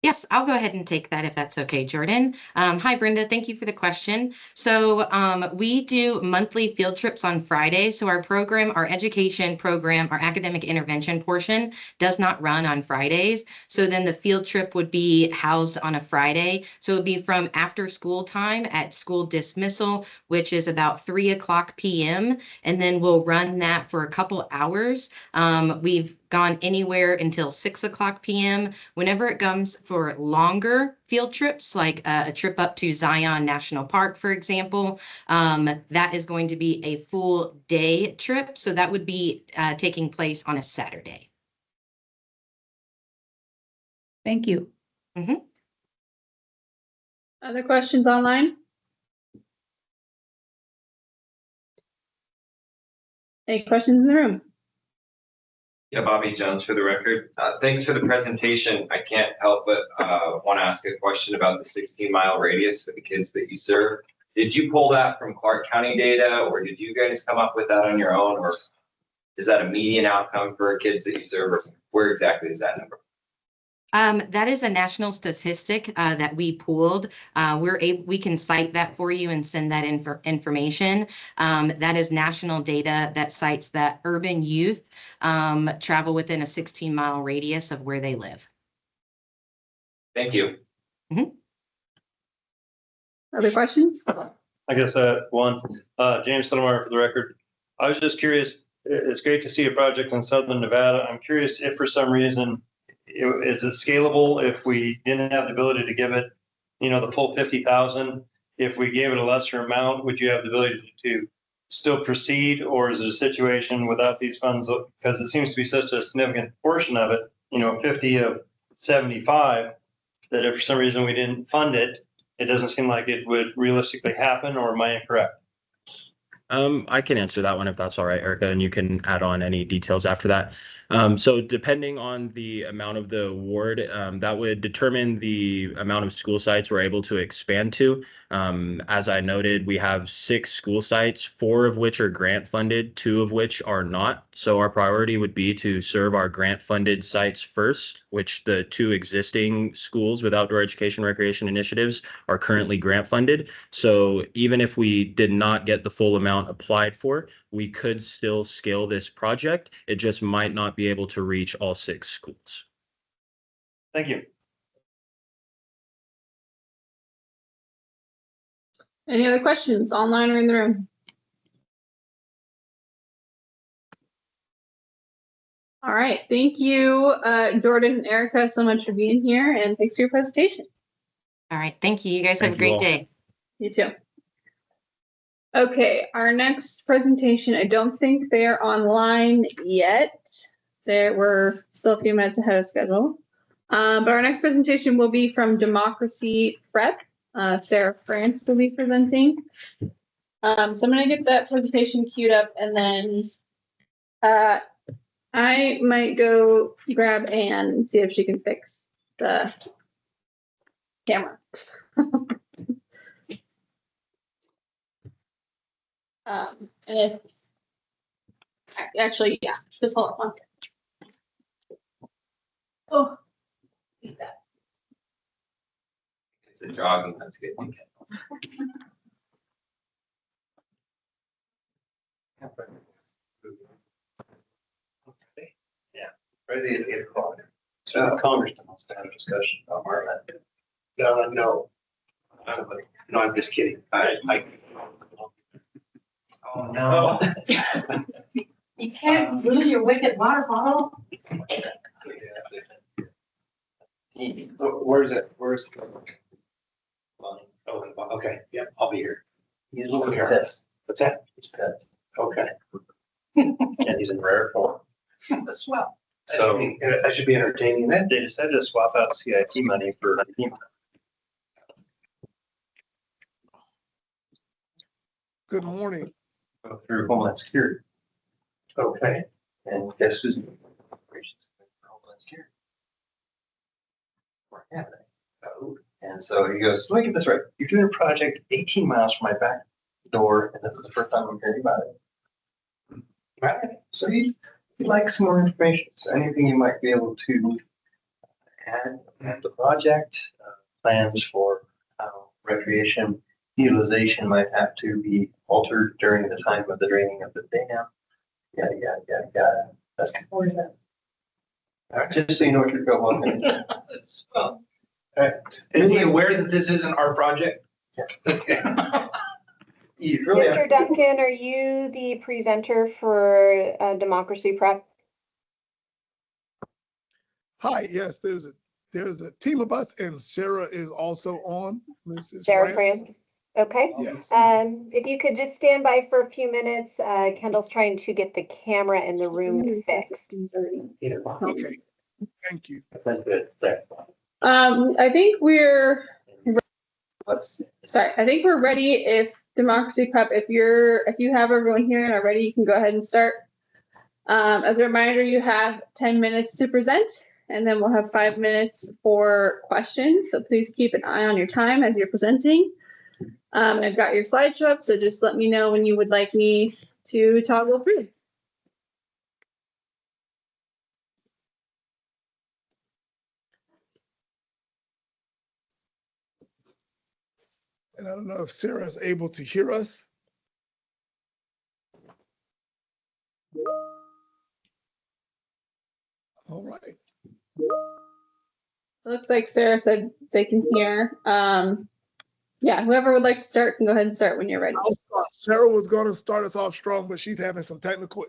Yes, I'll go ahead and take that if that's okay, Jordan. Hi, Brenda. Thank you for the question. So we do monthly field trips on Friday. So our program, our education program, our academic intervention portion does not run on Fridays. So then the field trip would be housed on a Friday. So it would be from after school time at school dismissal, which is about 3 o'clock p.m. And then we'll run that for a couple hours. We've gone anywhere until 6 o'clock PM. Whenever it comes for longer field trips, like a trip up to Zion National Park, for example, that is going to be a full day trip. So that would be taking place on a Saturday. Thank you. Other questions online? Any questions in the room? Yeah, Bobby Jones for the record. Thanks for the presentation. I can't help but want to ask a question about the 16-mile radius for the kids that you serve. Did you pull that from Clark County data, or did you guys come up with that on your own, or is that a median outcome for kids that you serve, or where exactly is that number? That is a national statistic that we pooled. We can cite that for you and send that information. That is national data that cites that urban youth travel within a 16-mile radius of where they live. Thank you. Other questions? I guess one, James Settlemyer for the record. I was just curious, it's great to see a project in Southern Nevada. I'm curious if for some reason, is it scalable if we didn't have the ability to give it, the full 50,000? If we gave it a lesser amount, would you have the ability to still proceed, or is it a situation without these funds? Because it seems to be such a significant portion of it, 50 of 75, that if for some reason we didn't fund it, it doesn't seem like it would realistically happen, or am I incorrect? I can answer that one if that's all right, Erica, and you can add on any details after that. So depending on the amount of the award, that would determine the amount of school sites we're able to expand to. As I noted, we have 6 school sites, 4 of which are grant funded, 2 of which are not. So our priority would be to serve our grant funded sites first, which the 2 existing schools with outdoor education recreation initiatives are currently grant funded. So even if we did not get the full amount applied for, we could still scale this project. It just might not be able to reach all 6 schools. Thank you. Any other questions online or in the room? All right, thank you, Jordan and Erica, so much for being here, and thanks for your presentation. All right, thank you. You guys have a great day. You too. Okay, our next presentation, I don't think they're online yet. We're still a few minutes ahead of schedule. But our next presentation will be from Democracy Prep. Sarah France will be presenting. So I'm gonna get that presentation queued up, and then I might go grab Anne and see if she can fix the camera. And if actually, yeah, just hold on. Oh, need that. It's a jogging, that's good. Yeah, ready at 8 o'clock. So Congressman wants to have a discussion about Marvin. No. No, I'm just kidding. Oh, no. You can't lose your wicked water bottle. Where's it? Oh, okay. Yep, I'll be here. He's looking at this. What's that? He's pissed. Okay. And he's in rare form. Swell. So I should be entertaining that. They decided to swap out CIP money for FEMA. Good morning. Go through Homeland Security. Okay. And guess who's in operations for Homeland Security? We're having it. Oh. And so he goes, let me get this right. You're doing a project 18 miles from my back door, and this is the first time I'm hearing about it. All right. So he'd like some more information. So anything you might be able to add at the project, plans for how recreation utilization might have to be altered during the time of the draining of the dam. Yeah. That's good for that. All right, just so you know what you're going into. All right. Is he aware that this isn't our project? Yeah. You really Mr. Duncan, are you the presenter for Democracy Prep? Hi, yes, there's a team of us and Sarah is also on. Mrs. Sarah France. France. Okay. Yes. If you could just stand by for a few minutes, Kendall's trying to get the camera in the room fixed. Okay, thank you. I think we're, whoops, sorry. I think we're ready. If Democracy Prep, if you have everyone here and are ready, you can go ahead and start. As a reminder, you have 10 minutes to present, and then we'll have 5 minutes for questions. So please keep an eye on your time as you're presenting. I've got your slideshow up, so just let me know when you would like me to toggle through. And I don't know if Sarah is able to hear us. All right. It looks like Sarah said they can hear. Yeah, whoever would like to start can go ahead and start when you're ready. Sarah was going to start us off strong, but she's having some technical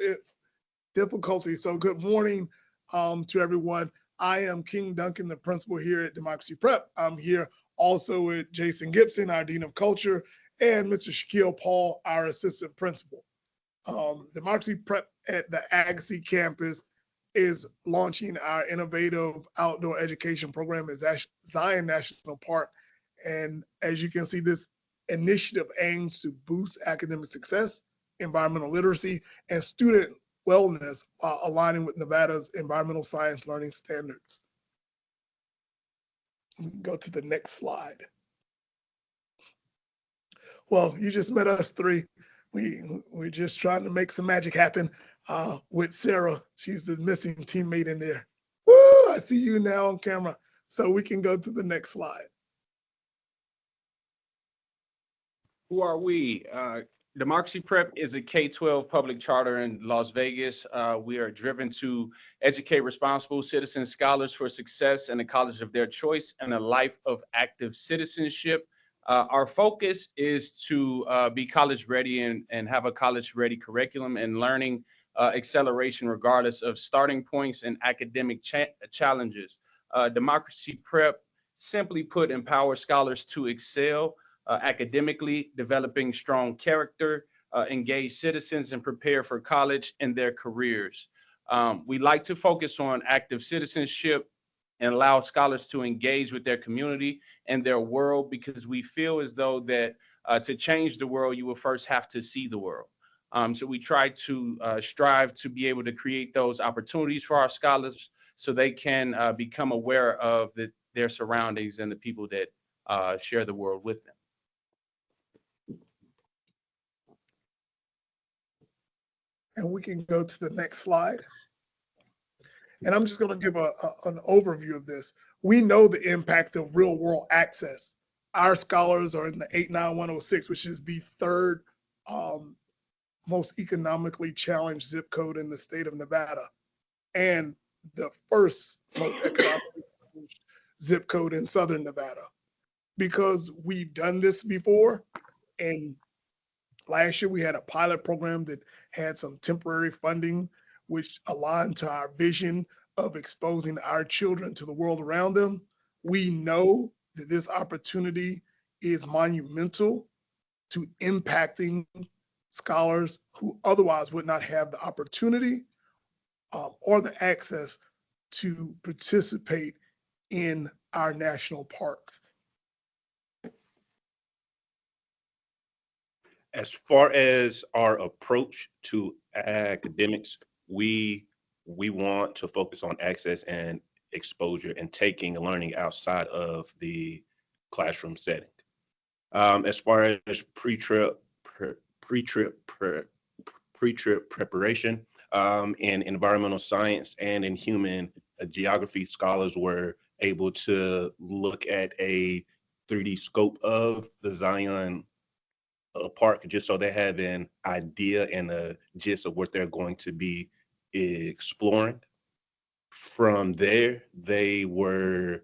difficulties. So good morning to everyone. I am King Duncan, the principal here at Democracy Prep. I'm here also with Jason Gibson, our Dean of Culture, and Mr. Shaquille Paul, our assistant principal. Democracy Prep at the Agassiz campus is launching our innovative outdoor education program at Zion National Park. And as you can see, this initiative aims to boost academic success, environmental literacy, and student wellness while aligning with Nevada's environmental science learning standards. Go to the next slide. Well, you just met us three. We're just trying to make some magic happen with Sarah. She's the missing teammate in there. Woo, I see you now on camera. So we can go to the next slide. Who are we? Democracy Prep is a K-12 public charter in Las Vegas. We are driven to educate responsible citizen scholars for success in a college of their choice and a life of active citizenship. Our focus is to be college ready and have a college ready curriculum and learning acceleration regardless of starting points and academic challenges. Democracy Prep, simply put, empowers scholars to excel academically, developing strong character, engaged citizens, and prepare for college and their careers. We like to focus on active citizenship and allow scholars to engage with their community and their world, because we feel as though that to change the world, you will first have to see the world. So we try to strive to be able to create those opportunities for our scholars so they can become aware of their surroundings and the people that share the world with them. And we can go to the next slide. And I'm just going to give an overview of this. We know the impact of real world access. Our scholars are in the 89106, which is the third most economically challenged zip code in the state of Nevada, and the first most economically challenged zip code in Southern Nevada. Because we've done this before, and last year we had a pilot program that had some temporary funding, which aligned to our vision of exposing our children to the world around them. We know that this opportunity is monumental to impacting scholars who otherwise would not have the opportunity or the access to participate in our national parks. As far as our approach to academics, we want to focus on access and exposure and taking learning outside of the classroom setting. As far as pre-trip preparation in environmental science and in human geography, scholars were able to look at a 3D scope of the Zion park, just so they have an idea and a gist of what they're going to be exploring. From there, they were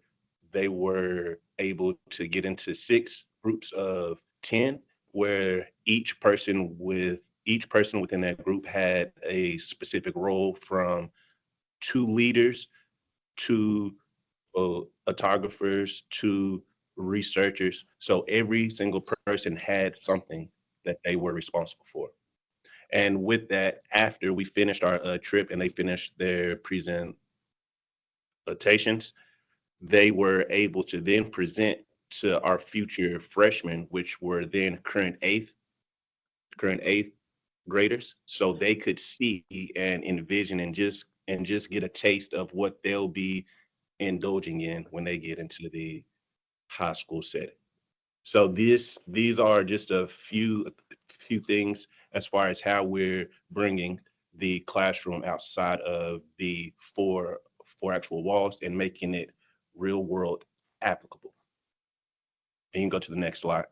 able to get into 6 groups of 10, where each person within that group had a specific role, from 2 leaders to photographers to researchers. So every single person had something that they were responsible for. And with that, after we finished our trip and they finished their presentations, they were able to then present to our future freshmen, which were then current eighth graders, so they could see and envision and just get a taste of what they'll be indulging in when they get into the high school setting. So these are just a few things as far as how we're bringing the classroom outside of the four actual walls and making it real world applicable. And you can go to the next slide.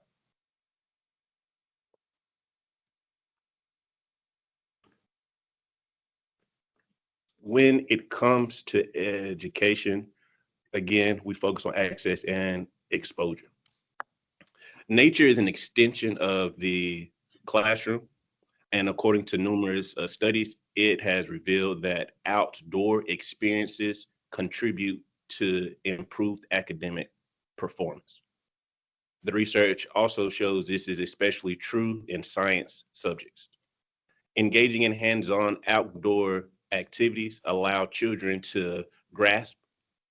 When it comes to education, again, we focus on access and exposure. Nature is an extension of the classroom, and according to numerous studies, it has revealed that outdoor experiences contribute to improved academic performance. The research also shows this is especially true in science subjects. Engaging in hands-on outdoor activities allow children to grasp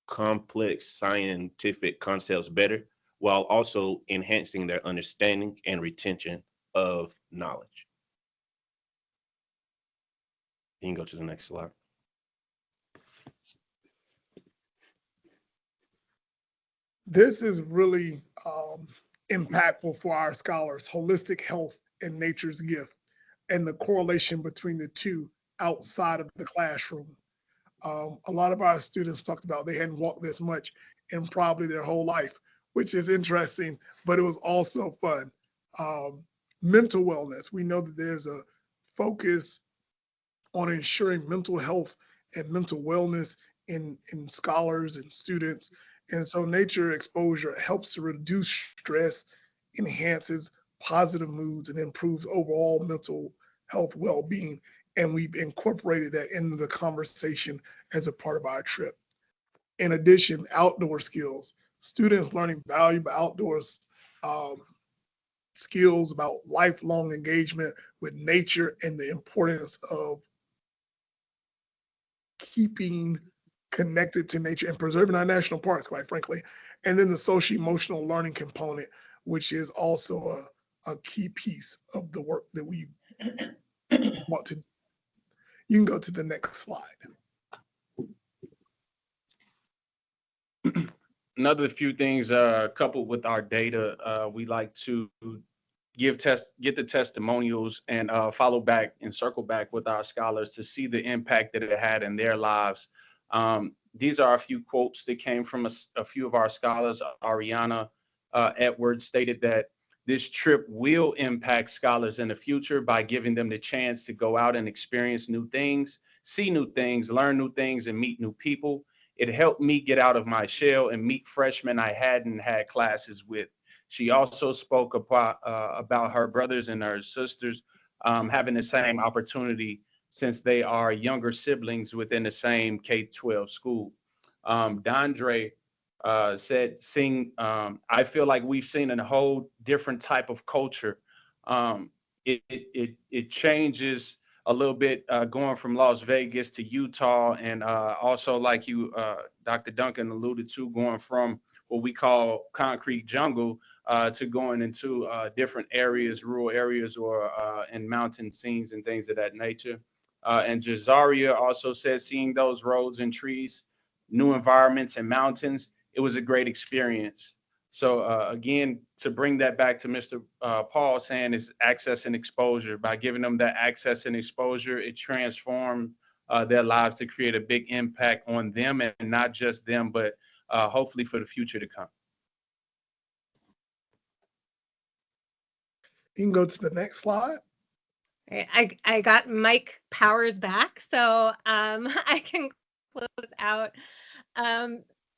complex scientific concepts better, while also enhancing their understanding and retention of knowledge. You can go to the next slide. This is really impactful for our scholars, holistic health and nature's gift, and the correlation between the two outside of the classroom. A lot of our students talked about they hadn't walked this much in probably their whole life, which is interesting, but it was also fun. Mental wellness. We know that there's a focus on ensuring mental health and mental wellness in scholars and students. And so nature exposure helps to reduce stress, enhances positive moods, and improves overall mental health well-being. And we've incorporated that into the conversation as a part of our trip. In addition, outdoor skills, students learning valuable outdoors skills about lifelong engagement with nature and the importance of keeping connected to nature and preserving our national parks, quite frankly. And then the social emotional learning component, which is also a key piece of the work that we want to do. You can go to the next slide. Another few things coupled with our data, we like to get the testimonials and follow back and circle back with our scholars to see the impact that it had in their lives. These are a few quotes that came from a few of our scholars. Ariana Edwards stated that this trip will impact scholars in the future by giving them the chance to go out and experience new things, see new things, learn new things, and meet new people. It helped me get out of my shell and meet freshmen I hadn't had classes with. She also spoke about her brothers and her sisters having the same opportunity since they are younger siblings within the same K-12 school. Dondre said, I feel like we've seen a whole different type of culture. It changes a little bit going from Las Vegas to Utah, and also like you, Dr. Duncan alluded to, going from what we call concrete jungle to going into different areas, rural areas, or in mountain scenes and things of that nature. And Jazaria also said, seeing those roads and trees, new environments and mountains, it was a great experience. So again, to bring that back to Mr. Paul saying is access and exposure. By giving them that access and exposure, it transformed their lives to create a big impact on them, and not just them, but hopefully for the future to come. You can go to the next slide. I got Mike Powers back, so I can close out.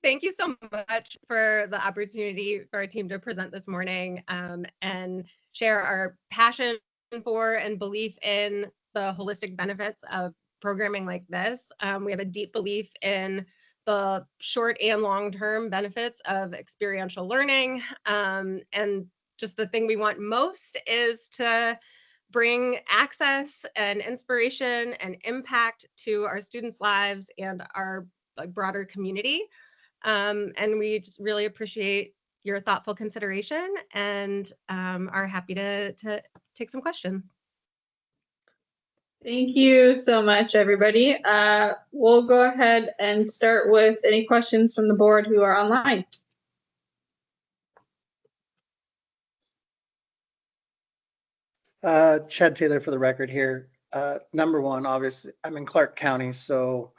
Thank you so much for the opportunity for our team to present this morning and share our passion for and belief in the holistic benefits of programming like this. We have a deep belief in the short and long-term benefits of experiential learning. And just the thing we want most is to bring access and inspiration and impact to our students' lives and our broader community. And we just really appreciate your thoughtful consideration and are happy to take some questions. Thank you so much, everybody. We'll go ahead and start with any questions from the board who are online. Chad Taylor for the record here. Number one, obviously, I'm in Clark County, so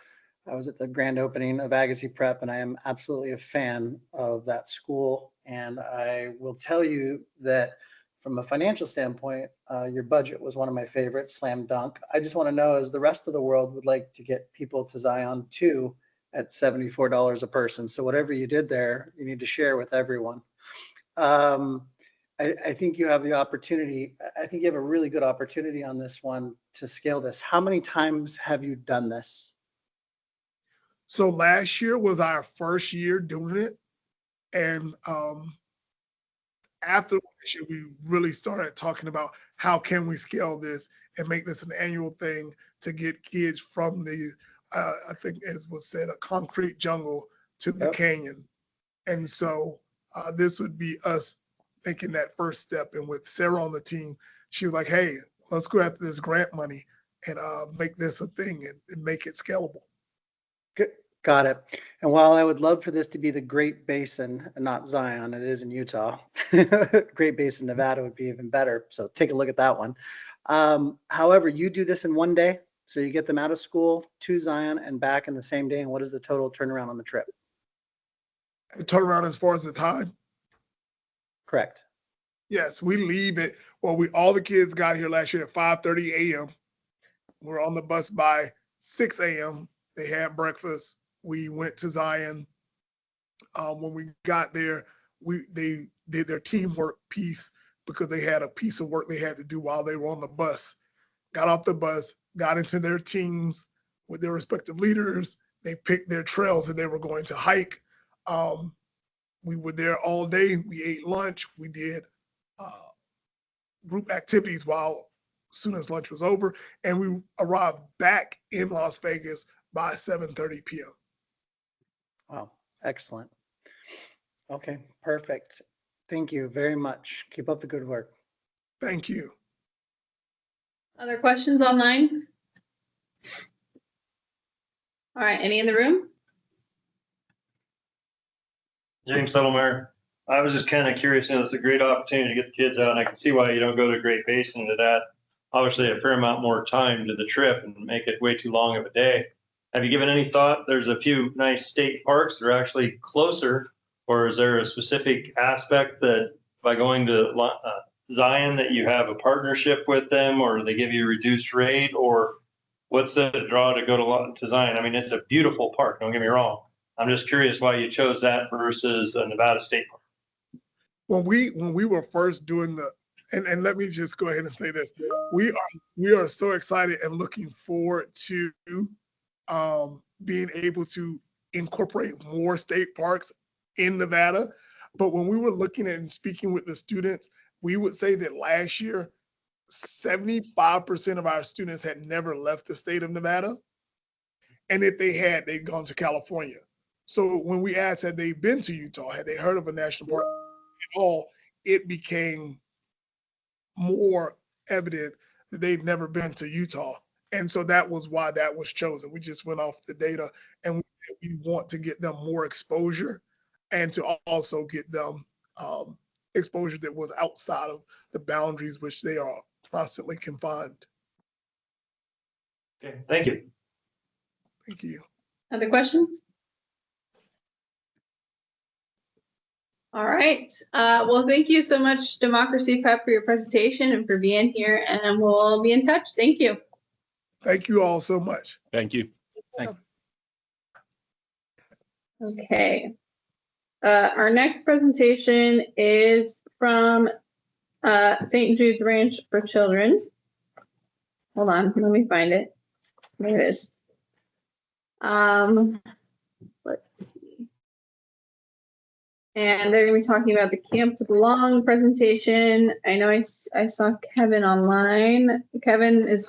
I was at the grand opening of Agassiz Prep, and I am absolutely a fan of that school. And I will tell you that from a financial standpoint, your budget was one of my favorites, slam dunk. I just want to know, as the rest of the world would like to get people to Zion too at $74 a person. So whatever you did there, you need to share with everyone. I think you have the opportunity. I think you have a really good opportunity on this one to scale this. How many times have you done this? So last year was our first year doing it. And after last year, we really started talking about how can we scale this and make this an annual thing to get kids from the, I think as was said, a concrete jungle to the canyon. And so this would be us making that first step. And with Sarah on the team, she was like, hey, let's go after this grant money and make this a thing and make it scalable. Good. Got it. And while I would love for this to be the Great Basin and not Zion, it is in Utah. Great Basin, Nevada would be even better. So take a look at that one. However, you do this in one day. So you get them out of school to Zion and back in the same day. And what is the total turnaround on the trip? Turnaround as far as the time? Correct. Yes, we leave it. Well, all the kids got here last year at 5:30 a.m. We're on the bus by 6 a.m. They had breakfast. We went to Zion. When we got there, they did their teamwork piece because they had a piece of work they had to do while they were on the bus. Got off the bus, got into their teams with their respective leaders. They picked their trails that they were going to hike. We were there all day. We ate lunch. We did group activities as soon as lunch was over, and we arrived back in Las Vegas by 7:30 p.m. Wow, excellent. Okay, perfect. Thank you very much. Keep up the good work. Thank you. Other questions online? All right, any in the room? James Settlemeyer. I was just kind of curious, it's a great opportunity to get the kids out, and I can see why you don't go to Great Basin to that. Obviously, a fair amount more time to the trip and make it way too long of a day. Have you given any thought? There's a few nice state parks that are actually closer, or is there a specific aspect that by going to Zion that you have a partnership with them, or they give you a reduced rate, or what's the draw to go to Zion? I mean, it's a beautiful park, don't get me wrong. I'm just curious why you chose that versus a Nevada State Park. When we were first doing and let me just go ahead and say this, we are so excited and looking forward to being able to incorporate more state parks in Nevada. But when we were looking at and speaking with the students, we would say that last year, 75% of our students had never left the state of Nevada. And if they had, they'd gone to California. So when we asked, had they been to Utah, had they heard of a national park at all, it became more evident that they'd never been to Utah. And so that was why that was chosen. We just went off the data, and we want to get them more exposure and to also get them exposure that was outside of the boundaries which they are constantly confined. Okay, thank you. Thank you. Other questions? All right. Well, thank you so much, Democracy Prep, for your presentation and for being here, and we'll be in touch. Thank you. Thank you all so much. Thank you. Okay. Our next presentation is from St. Jude's Ranch for Children. Hold on, let me find it. There it is. Let's And they're going to be talking about the Camp to Belong presentation. I know I saw Kevin online. Kevin, is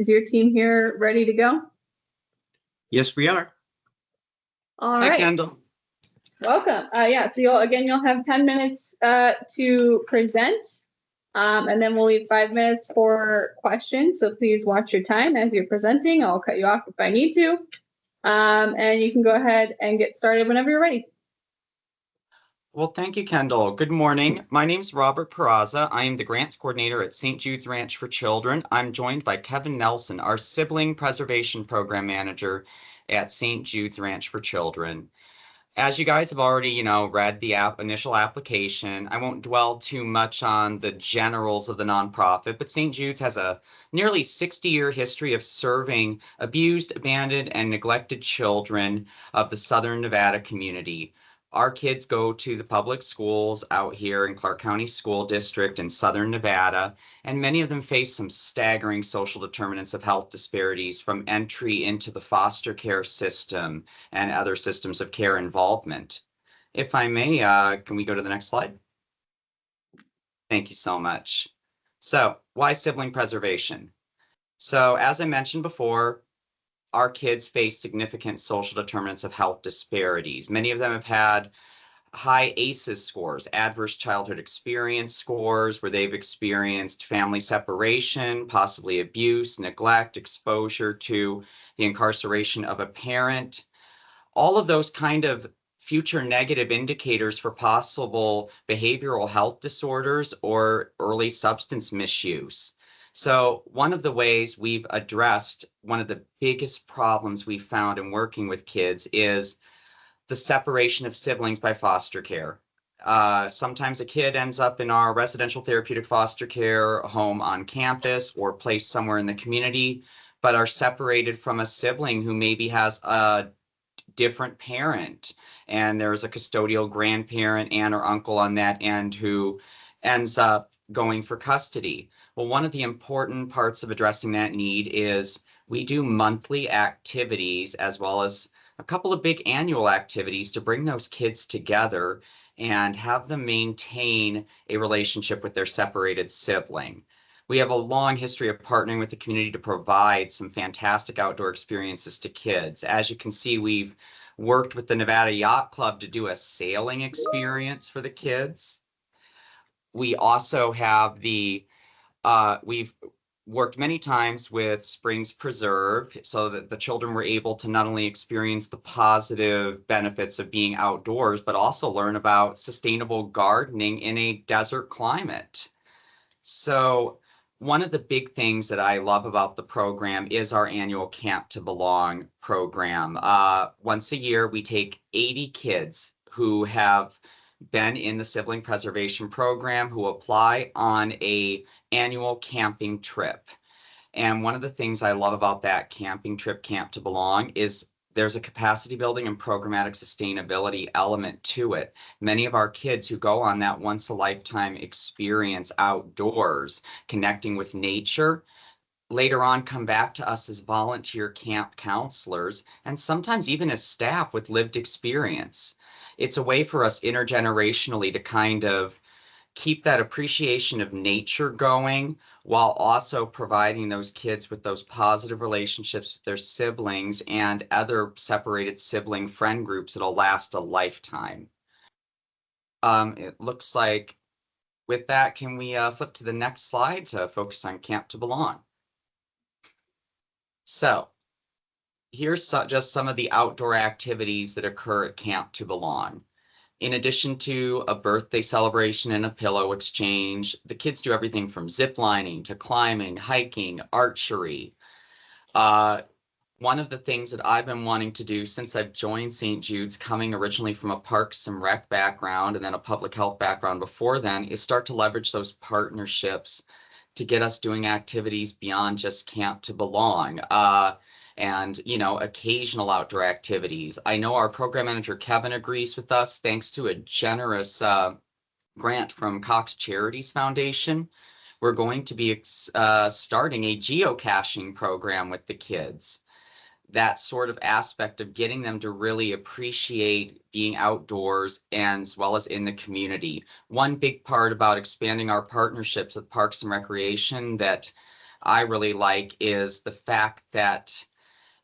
your team here ready to go? Yes, we are. All Hi, right. Kendall. Welcome. Yeah, so you'll have 10 minutes to present. And then we'll leave 5 minutes for questions. So please watch your time as you're presenting. I'll cut you off if I need to. And you can go ahead and get started whenever you're ready. Well, thank you, Kendall. Good morning. My name's Robert Peraza. I am the grants coordinator at St. Jude's Ranch for Children. I'm joined by Kevin Nelson, our sibling preservation program manager at St. Jude's Ranch for Children. As you guys have already, read the initial application, I won't dwell too much on the generals of the nonprofit, but St. Jude's has a nearly 60-year history of serving abused, abandoned, and neglected children of the Southern Nevada community. Our kids go to the public schools out here in Clark County School District in Southern Nevada, and many of them face some staggering social determinants of health disparities from entry into the foster care system and other systems of care involvement. If I may, can we go to the next slide? Thank you so much. So, why sibling preservation? So, as I mentioned before, our kids face significant social determinants of health disparities. Many of them have had high ACEs scores, adverse childhood experience scores, where they've experienced family separation, possibly abuse, neglect, exposure to the incarceration of a parent. All of those kind of future negative indicators for possible behavioral health disorders or early substance misuse. So one of the ways we've addressed one of the biggest problems we found in working with kids is the separation of siblings by foster care. Sometimes a kid ends up in our residential therapeutic foster care home on campus or placed somewhere in the community, but are separated from a sibling who maybe has a different parent, and there's a custodial grandparent, aunt or uncle on that end who ends up going for custody. Well, one of the important parts of addressing that need is we do monthly activities as well as a couple of big annual activities to bring those kids together and have them maintain a relationship with their separated sibling. We have a long history of partnering with the community to provide some fantastic outdoor experiences to kids. As you can see, we've worked with the Nevada Yacht Club to do a sailing experience for the kids. We also have we've worked many times with Springs Preserve so that the children were able to not only experience the positive benefits of being outdoors, but also learn about sustainable gardening in a desert climate. So one of the big things that I love about the program is our annual Camp to Belong program. Once a year, we take 80 kids who have been in the sibling preservation program who apply on a annual camping trip. And one of the things I love about that camping trip, Camp to Belong, is there's a capacity building and programmatic sustainability element to it. Many of our kids who go on that once a lifetime experience outdoors, connecting with nature, later on come back to us as volunteer camp counselors and sometimes even as staff with lived experience. It's a way for us intergenerationally to kind of keep that appreciation of nature going while also providing those kids with those positive relationships with their siblings and other separated sibling friend groups that'll last a lifetime. It looks like with that, can we flip to the next slide to focus on Camp to Belong? So here's just some of the outdoor activities that occur at Camp to Belong. In addition to a birthday celebration and a pillow exchange, the kids do everything from zip lining to climbing, hiking, archery. One of the things that I've been wanting to do since I've joined St. Jude's, coming originally from a Parks and Rec background and then a public health background before then, is start to leverage those partnerships to get us doing activities beyond just Camp to Belong. And occasional outdoor activities. I know our program manager, Kevin, agrees with us, thanks to a generous grant from Cox Charities Foundation. We're going to be starting a geocaching program with the kids. that sort of aspect of getting them to really appreciate being outdoors and as well as in the community. One big part about expanding our partnerships with Parks and Recreation that I really like is the fact that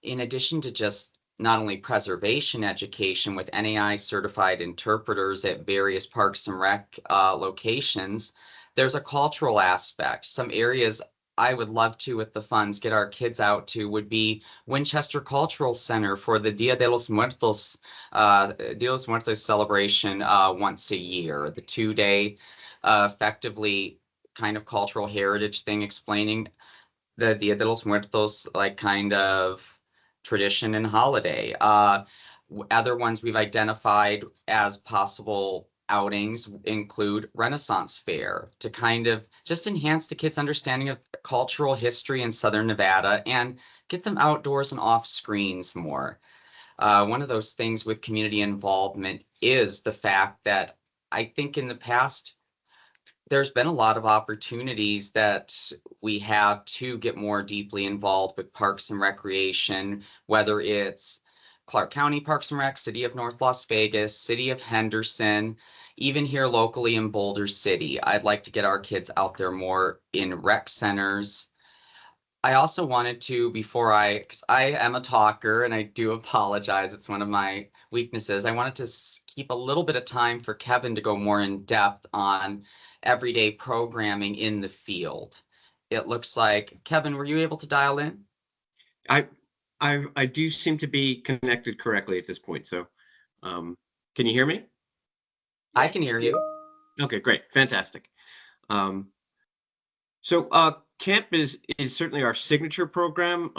in addition to just not only preservation education with NAI certified interpreters at various Parks and Rec locations, there's a cultural aspect. Some areas I would love to, with the funds, get our kids out to would be Winchester Cultural Center for the Dia de los Muertos, celebration once a year, the 2-day effectively kind of cultural heritage thing explaining the Dia de los Muertos, like kind of tradition and holiday. Other ones we've identified as possible outings include Renaissance Fair to kind of just enhance the kids' understanding of cultural history in Southern Nevada and get them outdoors and off screens more. One of those things with community involvement is the fact that I think in the past, there's been a lot of opportunities that we have to get more deeply involved with Parks and Recreation, whether it's Clark County Parks and Rec, City of North Las Vegas, City of Henderson, even here locally in Boulder City. I'd like to get our kids out there more in rec centers. I also wanted to, because I am a talker and I do apologize, it's one of my weaknesses. I wanted to keep a little bit of time for Kevin to go more in depth on everyday programming in the field. It looks like, Kevin, were you able to dial in? I do seem to be connected correctly at this point. So, can you hear me? I can hear you. Okay, great. Fantastic. Camp is certainly our signature program.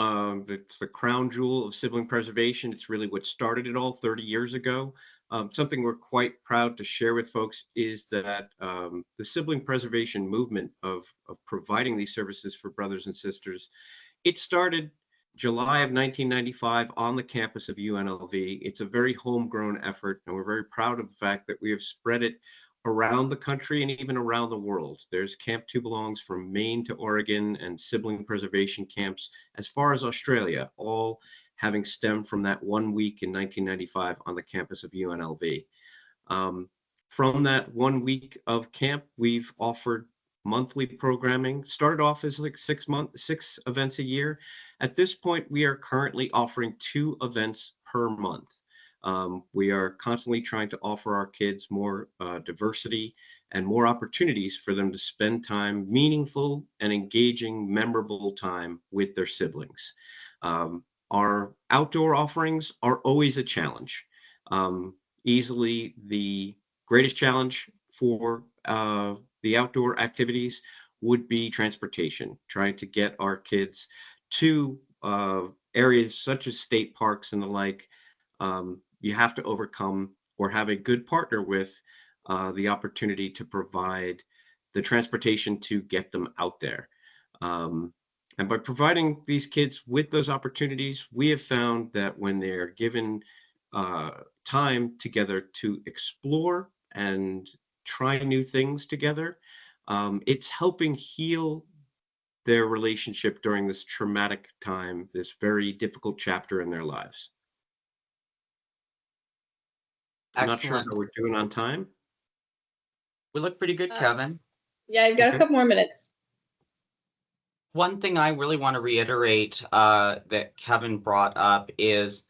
It's the crown jewel of sibling preservation. It's really what started it all 30 years ago. Something we're quite proud to share with folks is that the sibling preservation movement of providing these services for brothers and sisters, it started July of 1995 on the campus of UNLV. It's a very homegrown effort, and we're very proud of the fact that we have spread it around the country and even around the world. There's Camp Two Belongs from Maine to Oregon and sibling preservation camps as far as Australia, all having stemmed from that 1 week in 1995 on the campus of UNLV. From that 1 week of camp, we've offered monthly programming. Started off as like 6 events a year. At this point, we are currently offering 2 events per month. We are constantly trying to offer our kids more diversity and more opportunities for them to spend time, meaningful and engaging, memorable time with their siblings. Our outdoor offerings are always a challenge. Easily the greatest challenge for the outdoor activities would be transportation, trying to get our kids to areas such as state parks and the like. You have to overcome or have a good partner with the opportunity to provide the transportation to get them out there. And by providing these kids with those opportunities, we have found that when they're given time together to explore and try new things together, it's helping heal their relationship during this traumatic time, this very difficult chapter in their lives. I'm not sure how we're doing on time. We look pretty good, Kevin. Yeah, you've got a couple more minutes. One thing I really want to reiterate that Kevin brought up is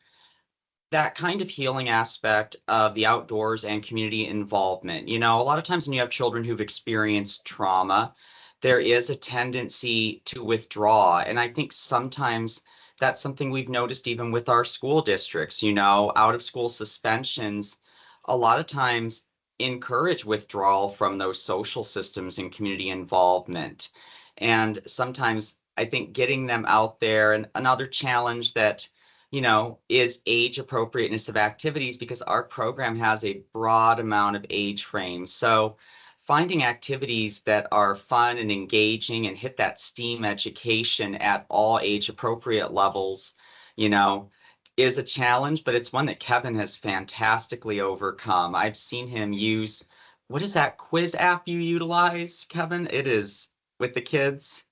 that kind of healing aspect of the outdoors and community involvement. You know, a lot of times when you have children who've experienced trauma, there is a tendency to withdraw. And I think sometimes that's something we've noticed even with our school districts, you know, out of school suspensions, a lot of times encourage withdrawal from those social systems and community involvement. And sometimes I think getting them out there, and another challenge that, you know, is age appropriateness of activities, because our program has a broad amount of age frames. So finding activities that are fun and engaging and hit that STEAM education at all age appropriate levels, you know, is a challenge, but it's one that Kevin has fantastically overcome. I've seen him use, what is that quiz app you utilize, Kevin? It is with the kids.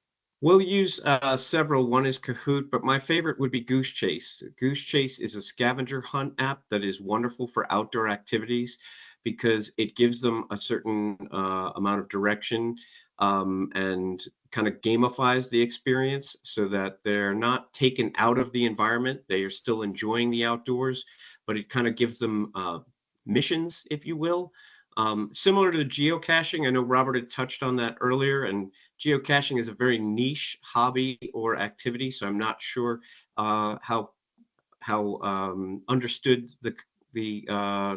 We'll use several. One is Kahoot, but my favorite would be Goose Chase. Goose Chase is a scavenger hunt app that is wonderful for outdoor activities because it gives them a certain amount of direction and kind of gamifies the experience so that they're not taken out of the environment. They are still enjoying the outdoors, but it kind of gives them missions, if you will. Similar to the geocaching, I know Robert had touched on that earlier, and geocaching is a very niche hobby or activity, so I'm not sure how understood the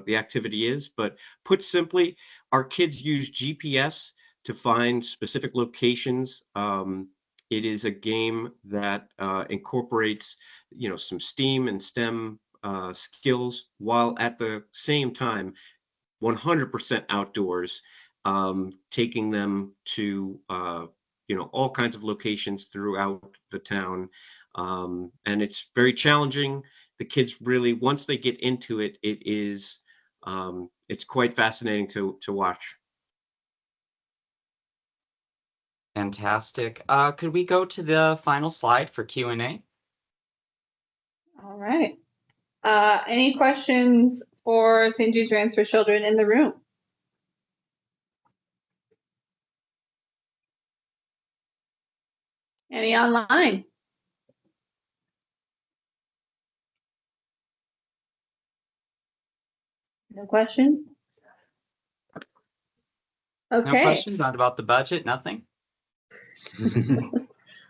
activity is. But put simply, our kids use GPS to find specific locations. It is a game that incorporates, some STEAM and STEM skills, while at the same time 100% outdoors, taking them to all kinds of locations throughout the town. And it's very challenging. The kids really, once they get into it, it's quite fascinating to watch. Fantastic. Could we go to the final slide for Q&A? All right. Any questions for St. Jude's Ranch for Children in the room? Any online? No question? No Okay. questions? Not about the budget? Nothing?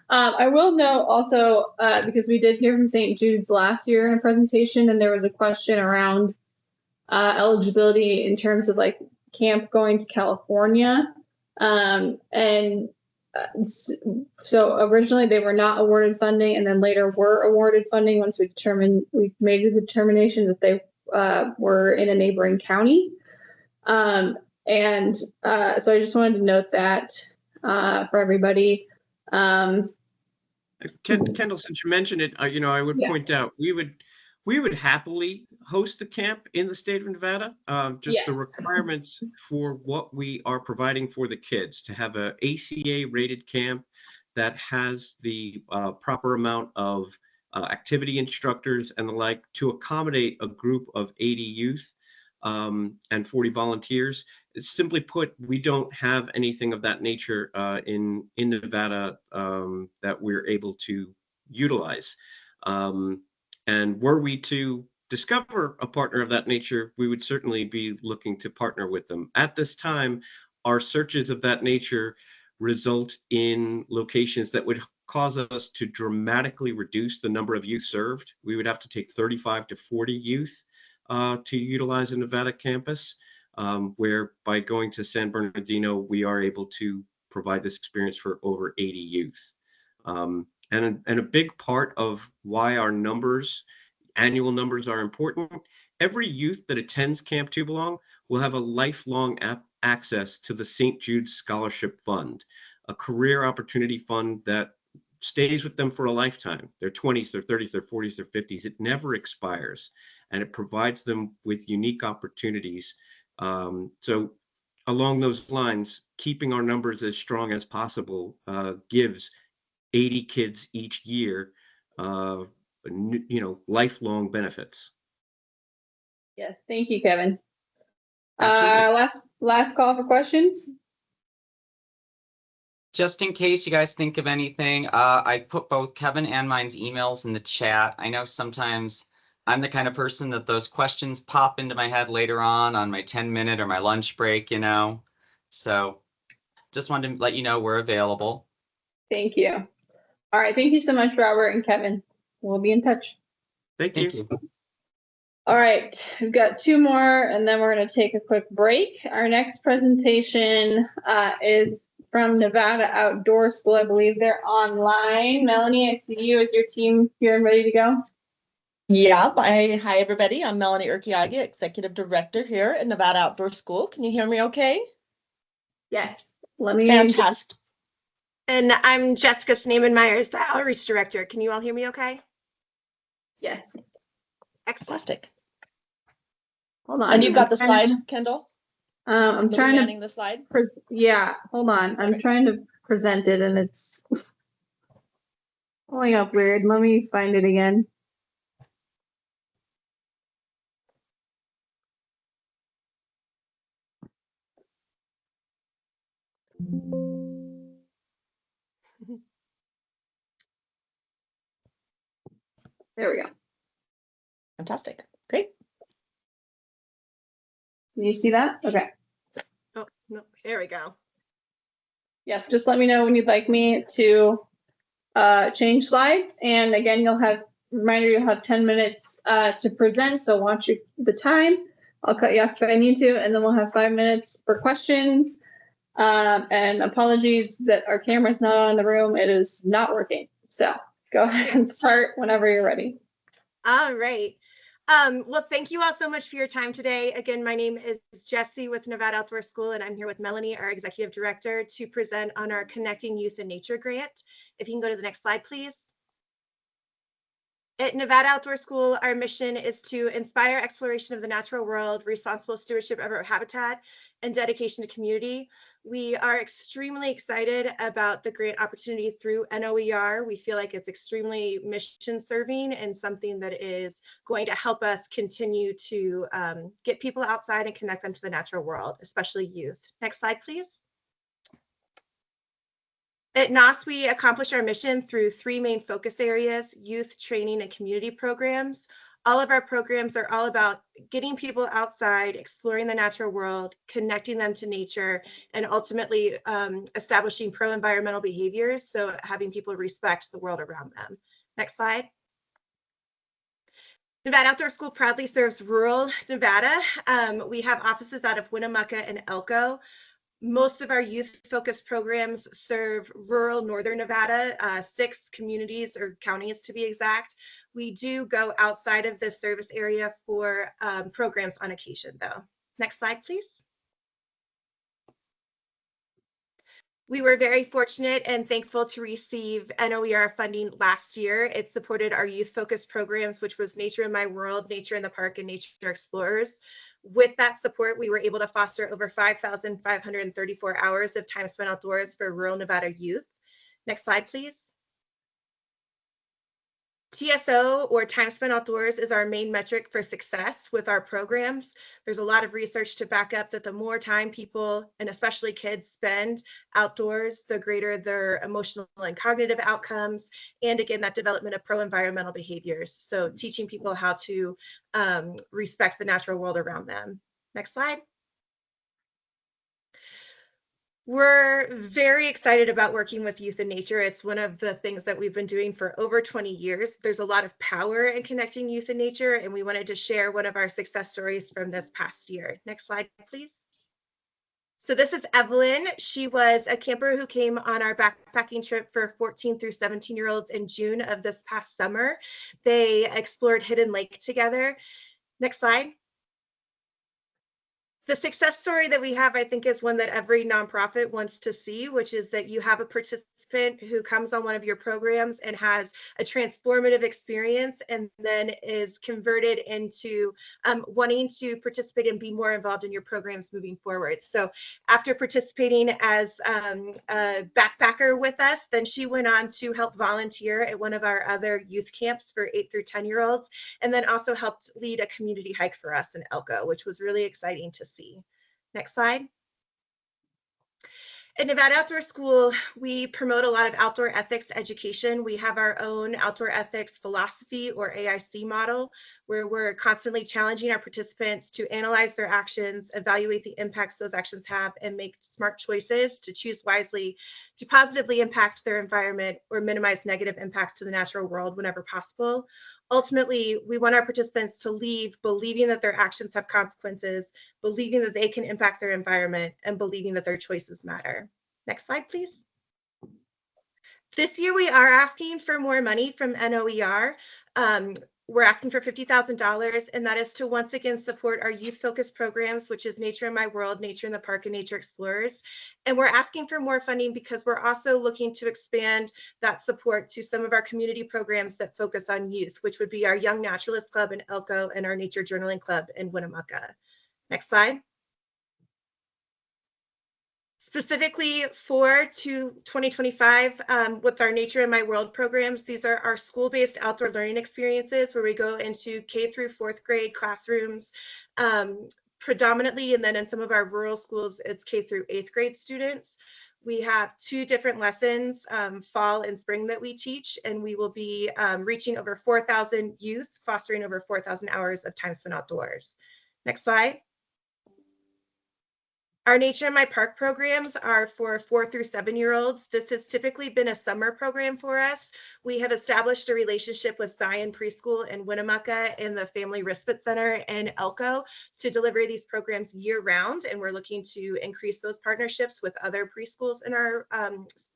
I will note also, because we did hear from St. Jude's last year in a presentation, and there was a question around eligibility in terms of like camp going to California. So originally they were not awarded funding, and then later were awarded funding once we made the determination that they were in a neighboring county. So I just wanted to note that for everybody. Kendall, since you mentioned it, I would point out we would happily host the camp in the state of Nevada. Just the requirements for what we are providing for the kids to have a ACA rated camp that has the proper amount of activity instructors and the like to accommodate a group of 80 youth and 40 volunteers. Simply put, we don't have anything of that nature in Nevada that we're able to utilize. And were we to discover a partner of that nature, we would certainly be looking to partner with them. At this time, our searches of that nature result in locations that would cause us to dramatically reduce the number of youth served. We would have to take 35 to 40 youth to utilize a Nevada campus, where by going to San Bernardino, we are able to provide this experience for over 80 youth. And a big part of why our annual numbers are important, every youth that attends Camp Tubelong will have a lifelong access to the St. Jude's Scholarship Fund, a career opportunity fund that stays with them for a lifetime, their 20s, their 30s, their 40s, their 50s. It never expires, and it provides them with unique opportunities. So along those lines, keeping our numbers as strong as possible gives 80 kids each year, lifelong benefits. Yes, thank you, Kevin. Last call for questions. Just in case you guys think of anything, I put both Kevin and mine's emails in the chat. I know sometimes I'm the kind of person that those questions pop into my head later on my 10-minute or my lunch break, So just wanted to let you know we're available. Thank you. All right. Thank you so much, Robert and Kevin. We'll be in touch. Thank you. All right. We've got two more, and then we're going to take a quick break. Our next presentation is from Nevada Outdoor School. I believe they're online. Melanie, I see you. Is your team here and ready to go? Yeah. Hi, everybody. I'm Melanie Urquiaga, Executive Director here at Nevada Outdoor School. Can you hear me okay? Yes. Let me. Fantastic. And I'm Jessica Sneeman-Myers, the Outreach Director. Can you all hear me okay? Yes. Excellent. Hold on. And you've got the slide, Kendall? I'm trying to the slide. Yeah, hold on. I'm trying to present it, and it's Pulling up weird. Let me find it again. There we go. Fantastic. Great. Can you see that? Okay. Oh, no, there we go. Yes, just let me know when you'd like me to change slides. And again, you'll have, you'll have 10 minutes to present. So watch the time. I'll cut you off if I need to, and then we'll have 5 minutes for questions. And apologies that our camera's not on in the room. It is not working. So go ahead and start whenever you're ready. All right. Well, thank you all so much for your time today. Again, my name is Jessie with Nevada Outdoor School, and I'm here with Melanie, our Executive Director, to present on our Connecting Youth and Nature grant. If you can go to the next slide, please. At Nevada Outdoor School, our mission is to inspire exploration of the natural world, responsible stewardship of our habitat, and dedication to community. We are extremely excited about the grant opportunity through NOER. We feel like it's extremely mission serving and something that is going to help us continue to get people outside and connect them to the natural world, especially youth. Next slide, please. At NOS, we accomplish our mission through 3 main focus areas: youth, training, and community programs. All of our programs are all about getting people outside, exploring the natural world, connecting them to nature, and ultimately establishing pro-environmental behaviors, so having people respect the world around them. Next slide. Nevada Outdoor School proudly serves rural Nevada. We have offices out of Winnemucca and Elko. Most of our youth-focused programs serve rural northern Nevada, 6 communities or counties to be exact. We do go outside of this service area for programs on occasion, though. Next slide, please. We were very fortunate and thankful to receive NOER funding last year. It supported our youth-focused programs, which was Nature in My World, Nature in the Park, and Nature Explorers. With that support, we were able to foster over 5,534 hours of time spent outdoors for rural Nevada youth. Next slide, please. TSO, or time spent outdoors, is our main metric for success with our programs. There's a lot of research to back up that the more time people, and especially kids, spend outdoors, the greater their emotional and cognitive outcomes, and again, that development of pro-environmental behaviors. So teaching people how to respect the natural world around them. Next slide. We're very excited about working with youth and nature. It's one of the things that we've been doing for over 20 years. There's a lot of power in connecting youth and nature, and we wanted to share one of our success stories from this past year. Next slide, please. So this is Evelyn. She was a camper who came on our backpacking trip for 14 through 17-year-olds in June of this past summer. They explored Hidden Lake together. Next slide. The success story that we have, I think, is one that every nonprofit wants to see, which is that you have a participant who comes on one of your programs and has a transformative experience and then is converted into wanting to participate and be more involved in your programs moving forward. So after participating as a backpacker with us, then she went on to help volunteer at one of our other youth camps for 8 through 10-year-olds, and then also helped lead a community hike for us in Elko, which was really exciting to see. Next slide. At Nevada Outdoor School, we promote a lot of outdoor ethics education. We have our own outdoor ethics philosophy, or AIC model, where we're constantly challenging our participants to analyze their actions, evaluate the impacts those actions have, and make smart choices to choose wisely to positively impact their environment or minimize negative impacts to the natural world whenever possible. Ultimately, we want our participants to leave believing that their actions have consequences, believing that they can impact their environment, and believing that their choices matter. Next slide, please. This year, we are asking for more money from NOER. We're asking for $50,000, and that is to once again support our youth-focused programs, which is Nature in My World, Nature in the Park, and Nature Explorers. And we're asking for more funding because we're also looking to expand that support to some of our community programs that focus on youth, which would be our Young Naturalist Club in Elko and our Nature Journaling Club in Winnemucca. Next slide. Specifically for 2025, with our Nature in My World programs, these are our school-based outdoor learning experiences where we go into K through 4th grade classrooms predominantly, and then in some of our rural schools, it's K through 8th grade students. We have 2 different lessons, fall and spring, that we teach, and we will be reaching over 4,000 youth, fostering over 4,000 hours of time spent outdoors. Next slide. Our Nature in My Park programs are for 4 through 7-year-olds. This has typically been a summer program for us. We have established a relationship with Zion Preschool in Winnemucca and the Family Respite Center in Elko to deliver these programs year round. And we're looking to increase those partnerships with other preschools in our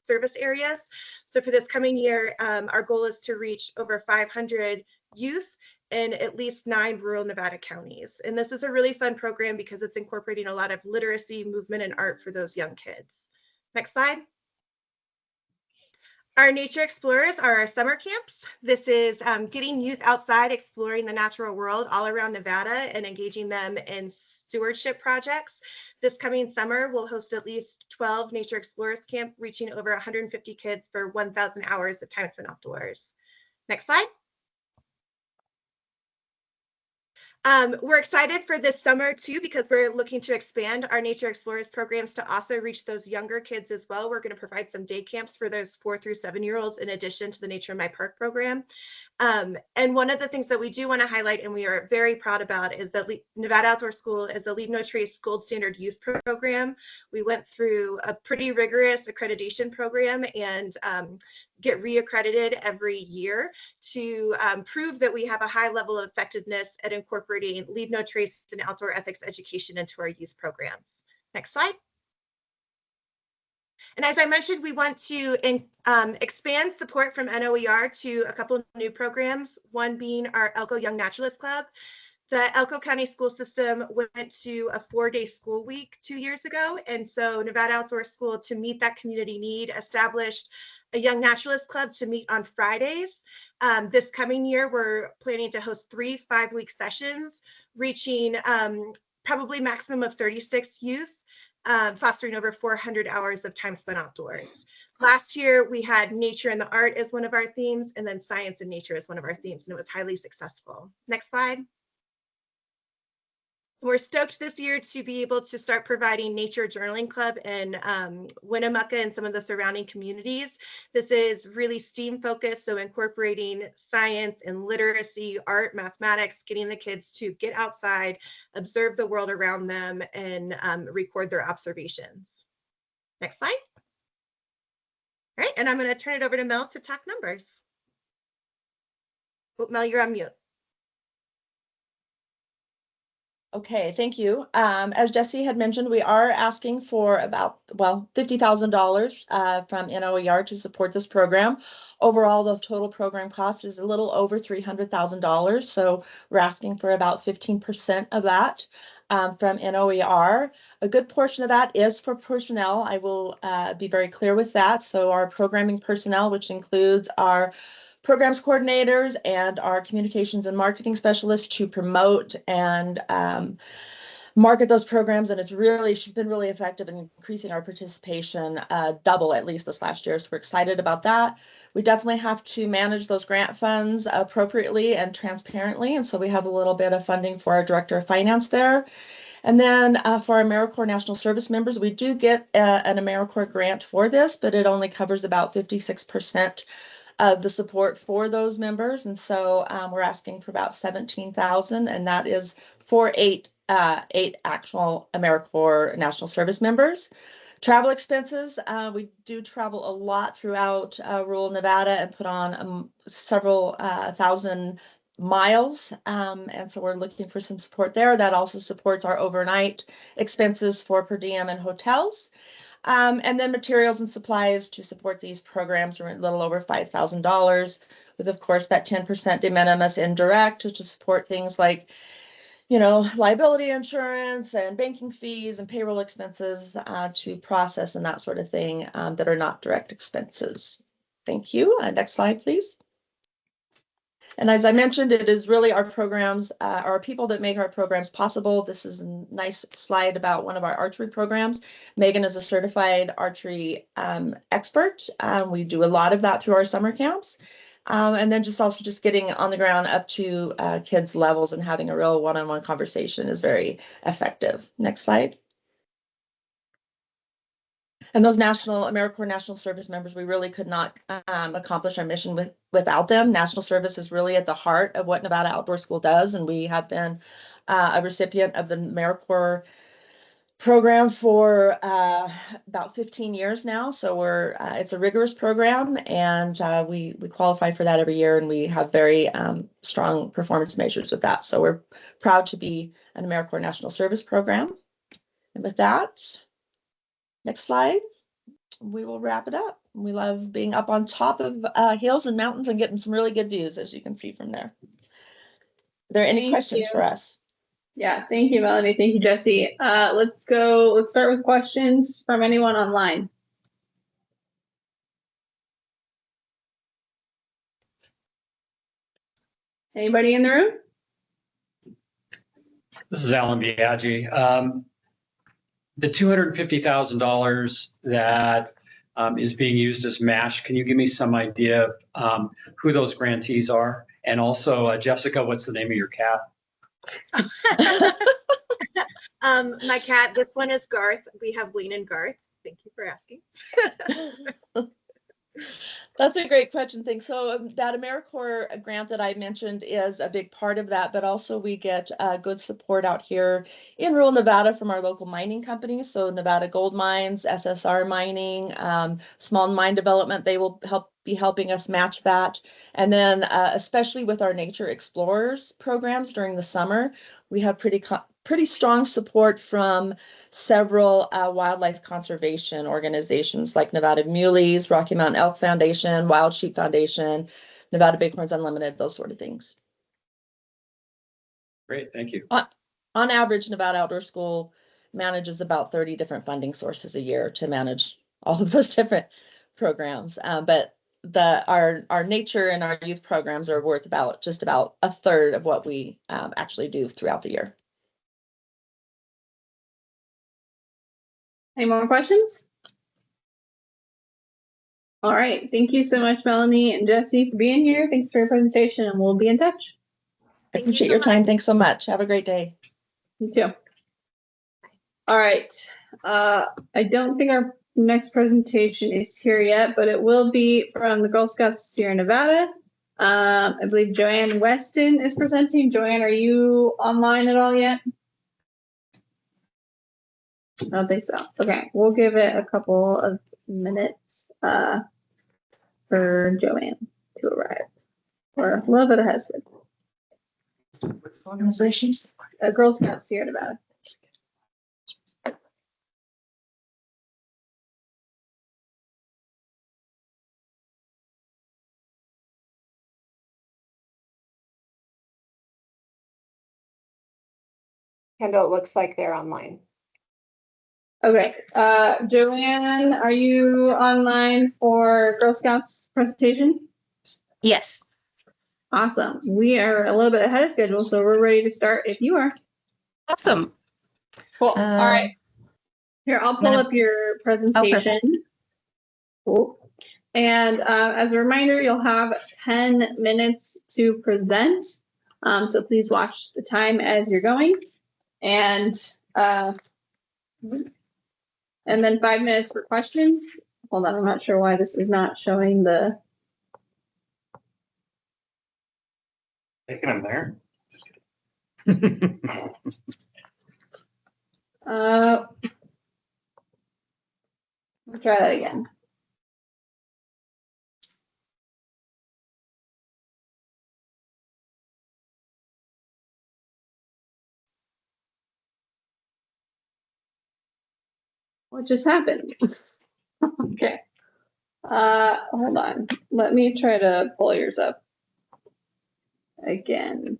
service areas. So for this coming year, our goal is to reach over 500 youth in at least 9 rural Nevada counties. And this is a really fun program because it's incorporating a lot of literacy, movement, and art for those young kids. Next slide. Our Nature Explorers are our summer camps. This is getting youth outside, exploring the natural world all around Nevada and engaging them in stewardship projects. This coming summer, we'll host at least 12 Nature Explorers camp, reaching over 150 kids for 1,000 hours of time spent outdoors. Next slide. We're excited for this summer too, because we're looking to expand our Nature Explorers programs to also reach those younger kids as well. We're going to provide some day camps for those 4 through 7-year-olds in addition to the Nature in My Park program. And one of the things that we do want to highlight, and we are very proud about, is that Nevada Outdoor School is a Leave No Trace Gold Standard Youth Program. We went through a pretty rigorous accreditation program and get reaccredited every year to prove that we have a high level of effectiveness at incorporating Leave No Trace and outdoor ethics education into our youth programs. Next slide. And as I mentioned, we want to expand support from NOER to a couple of new programs, one being our Elko Young Naturalist Club. The Elko County school system went to a 4-day school week 2 years ago. And so Nevada Outdoor School, to meet that community need, established a Young Naturalist Club to meet on Fridays. This coming year, we're planning to host 3 5-week sessions, reaching probably maximum of 36 youth, fostering over 400 hours of time spent outdoors. Last year, we had nature and the art as one of our themes, and then science and nature as one of our themes, and it was highly successful. Next slide. We're stoked this year to be able to start providing Nature Journaling Club in Winnemucca and some of the surrounding communities. This is really STEAM focused, so incorporating science and literacy, art, mathematics, getting the kids to get outside, observe the world around them, and record their observations. Next slide. All right, and I'm going to turn it over to Mel to talk numbers. Oh, Mel, you're on mute. Okay, thank you. As Jesse had mentioned, we are asking for about, well, $50,000 from NOER to support this program. Overall, the total program cost is a little over $300,000. So we're asking for about 15% of that from NOER. A good portion of that is for personnel. I will be very clear with that. So our programming personnel, which includes our programs coordinators and our communications and marketing specialists, to promote and market those programs. And she's been really effective in increasing our participation, double at least this last year. So we're excited about that. We definitely have to manage those grant funds appropriately and transparently. And so we have a little bit of funding for our director of finance there. And then for our AmeriCorps National Service members, we do get an AmeriCorps grant for this, but it only covers about 56% of the support for those members. And so we're asking for about $17,000, and that is for eight actual AmeriCorps National Service members. Travel expenses, we do travel a lot throughout rural Nevada and put on several thousand miles. And so we're looking for some support there. That also supports our overnight expenses for per diem and hotels. And then materials and supplies to support these programs are a little over $5,000, with, of course, that 10% de minimis indirect to support things like, liability insurance and banking fees and payroll expenses to process and that sort of thing that are not direct expenses. Thank you. Next slide, please. And as I mentioned, it is really our programs, our people that make our programs possible. This is a nice slide about one of our archery programs. Megan is a certified archery expert. We do a lot of that through our summer camps. And then just getting on the ground up to kids' levels and having a real one-on-one conversation is very effective. Next slide. And those AmeriCorps National Service members, we really could not accomplish our mission without them. National Service is really at the heart of what Nevada Outdoor School does, and we have been a recipient of the AmeriCorps program for about 15 years now. So it's a rigorous program, and we qualify for that every year, and we have very strong performance measures with that. So we're proud to be an AmeriCorps National Service program. And with that, next slide, we will wrap it up. We love being up on top of hills and mountains and getting some really good views, as you can see from there. Are there any questions for us? Yeah, thank you, Melanie. Thank you, Jesse. Let's start with questions from anyone online. Anybody in the room? This is Alan Biaggi. The $250,000 that is being used as match, can you give me some idea of who those grantees are? And also, Jessica, what's the name of your cat? My cat, this one is Garth. We have Wayne and Garth. Thank you for asking. That's a great question. Thanks. So that AmeriCorps grant that I mentioned is a big part of that, but also we get good support out here in rural Nevada from our local mining companies. So Nevada Gold Mines, SSR Mining, Small Mine Development, they will be helping us match that. And then especially with our Nature Explorers programs during the summer, we have pretty strong support from several wildlife conservation organizations like Nevada Muleys, Rocky Mountain Elk Foundation, Wild Sheep Foundation, Nevada Bighorns Unlimited, those sort of things. Great, thank you. On average, Nevada Outdoor School manages about 30 different funding sources a year to manage all of those different programs. But our nature and our youth programs are worth just about a third of what we actually do throughout the year. Any more questions? All right. Thank you so much, Melanie and Jesse, for being here. Thanks for your presentation, and we'll be in touch. I appreciate your time. Thanks so much. Have a great day. You too. All right. I don't think our next presentation is here yet, but it will be from the Girl Scouts of Sierra Nevada. I believe Joanne Weston is presenting. Joanne, are you online at all yet? I don't think so. Okay, we'll give it a couple of minutes for Joanne to arrive. We're a little bit ahead of schedule. Organizations? Girl Scouts Sierra Nevada. Kendall, it looks like they're online. Okay, Joanne, are you online for Girl Scouts presentation? Yes. Awesome. We are a little bit ahead of schedule, so we're ready to start if you are. Awesome. Cool. All right. Here, I'll pull up your presentation. Cool. And as a reminder, you'll have 10 minutes to present. So please watch the time as you're going. And then 5 minutes for questions. Hold on, I'm not sure why this is not showing the. Taking them there. Just kidding. We'll try that again. What just happened? Okay. Hold on. Let me try to pull yours up again.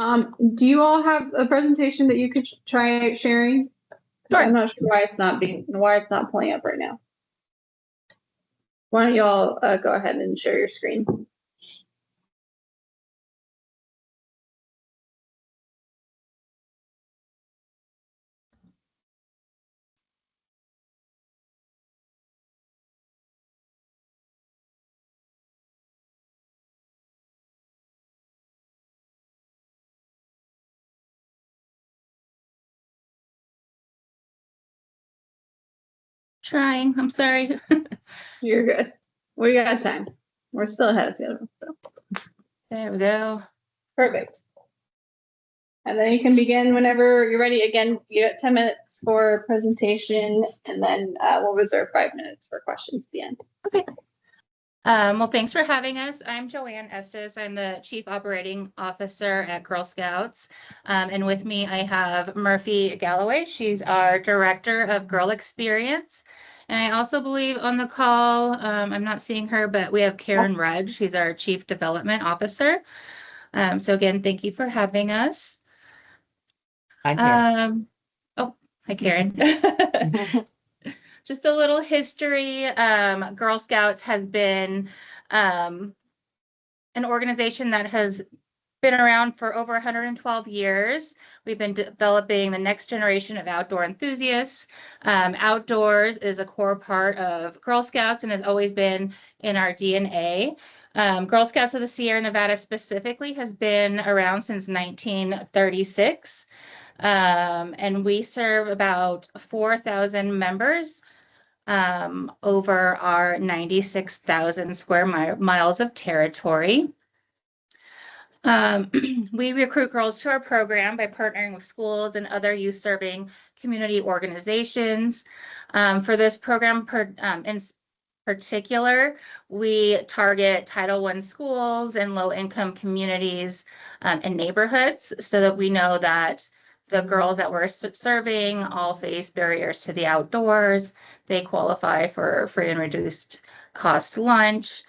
Do you all have a presentation that you could try sharing? Sure. I'm not sure why it's not pulling up right now. Why don't you all go ahead and share your screen? Trying. I'm sorry. You're good. We got time. We're still ahead of schedule. So. There we go. Perfect. And then you can begin whenever you're ready. Again, you got 10 minutes for presentation, and then we'll reserve 5 minutes for questions at the end. Okay. Well, thanks for having us. I'm Joanne Estes. I'm the Chief Operating Officer at Girl Scouts. And with me, I have Murphy Galloway. She's our Director of Girl Experience. And I also believe on the call, I'm not seeing her, but we have Karen Rudd. She's our Chief Development Officer. So again, thank you for having us. I'm here. Oh, hi, Karen. Just a little history. Girl Scouts has been an organization that has been around for over 112 years. We've been developing the next generation of outdoor enthusiasts. Outdoors is a core part of Girl Scouts and has always been in our DNA. Girl Scouts of the Sierra Nevada specifically has been around since 1936. And we serve about 4,000 members over our 96,000 square miles of territory. We recruit girls to our program by partnering with schools and other youth-serving community organizations. For this program in particular, we target Title I schools and low-income communities and neighborhoods so that we know that the girls that we're serving all face barriers to the outdoors. They qualify for free and reduced cost lunch.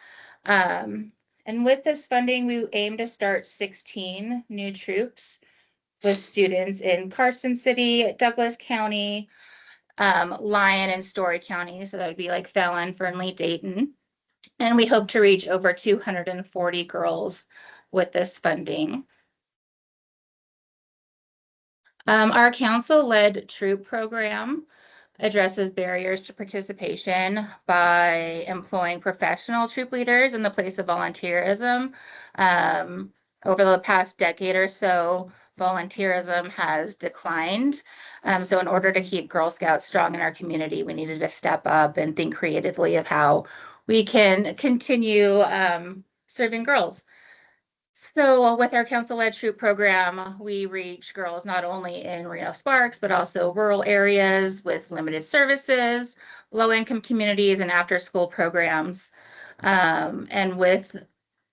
And with this funding, we aim to start 16 new troops with students in Carson City, Douglas County, Lyon and Story County. So that would be like Fallon, Fernley, Dayton. And we hope to reach over 240 girls with this funding. Our council-led troop program addresses barriers to participation by employing professional troop leaders in the place of volunteerism. Over the past decade or so, volunteerism has declined. So in order to keep Girl Scouts strong in our community, we needed to step up and think creatively of how we can continue serving girls. So with our council-led troop program, we reach girls not only in Reno Sparks, but also rural areas with limited services, low-income communities, and after-school programs. And with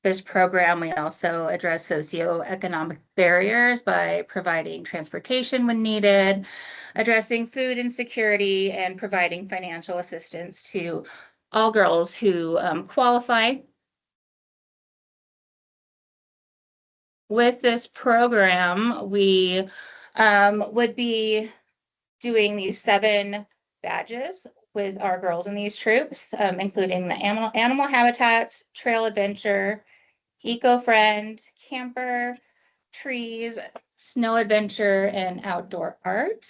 this program, we also address socioeconomic barriers by providing transportation when needed, addressing food insecurity, and providing financial assistance to all girls who qualify. With this program, we would be doing these 7 badges with our girls in these troops, including the animal habitats, trail adventure, eco-friend, camper, trees, snow adventure, and outdoor art.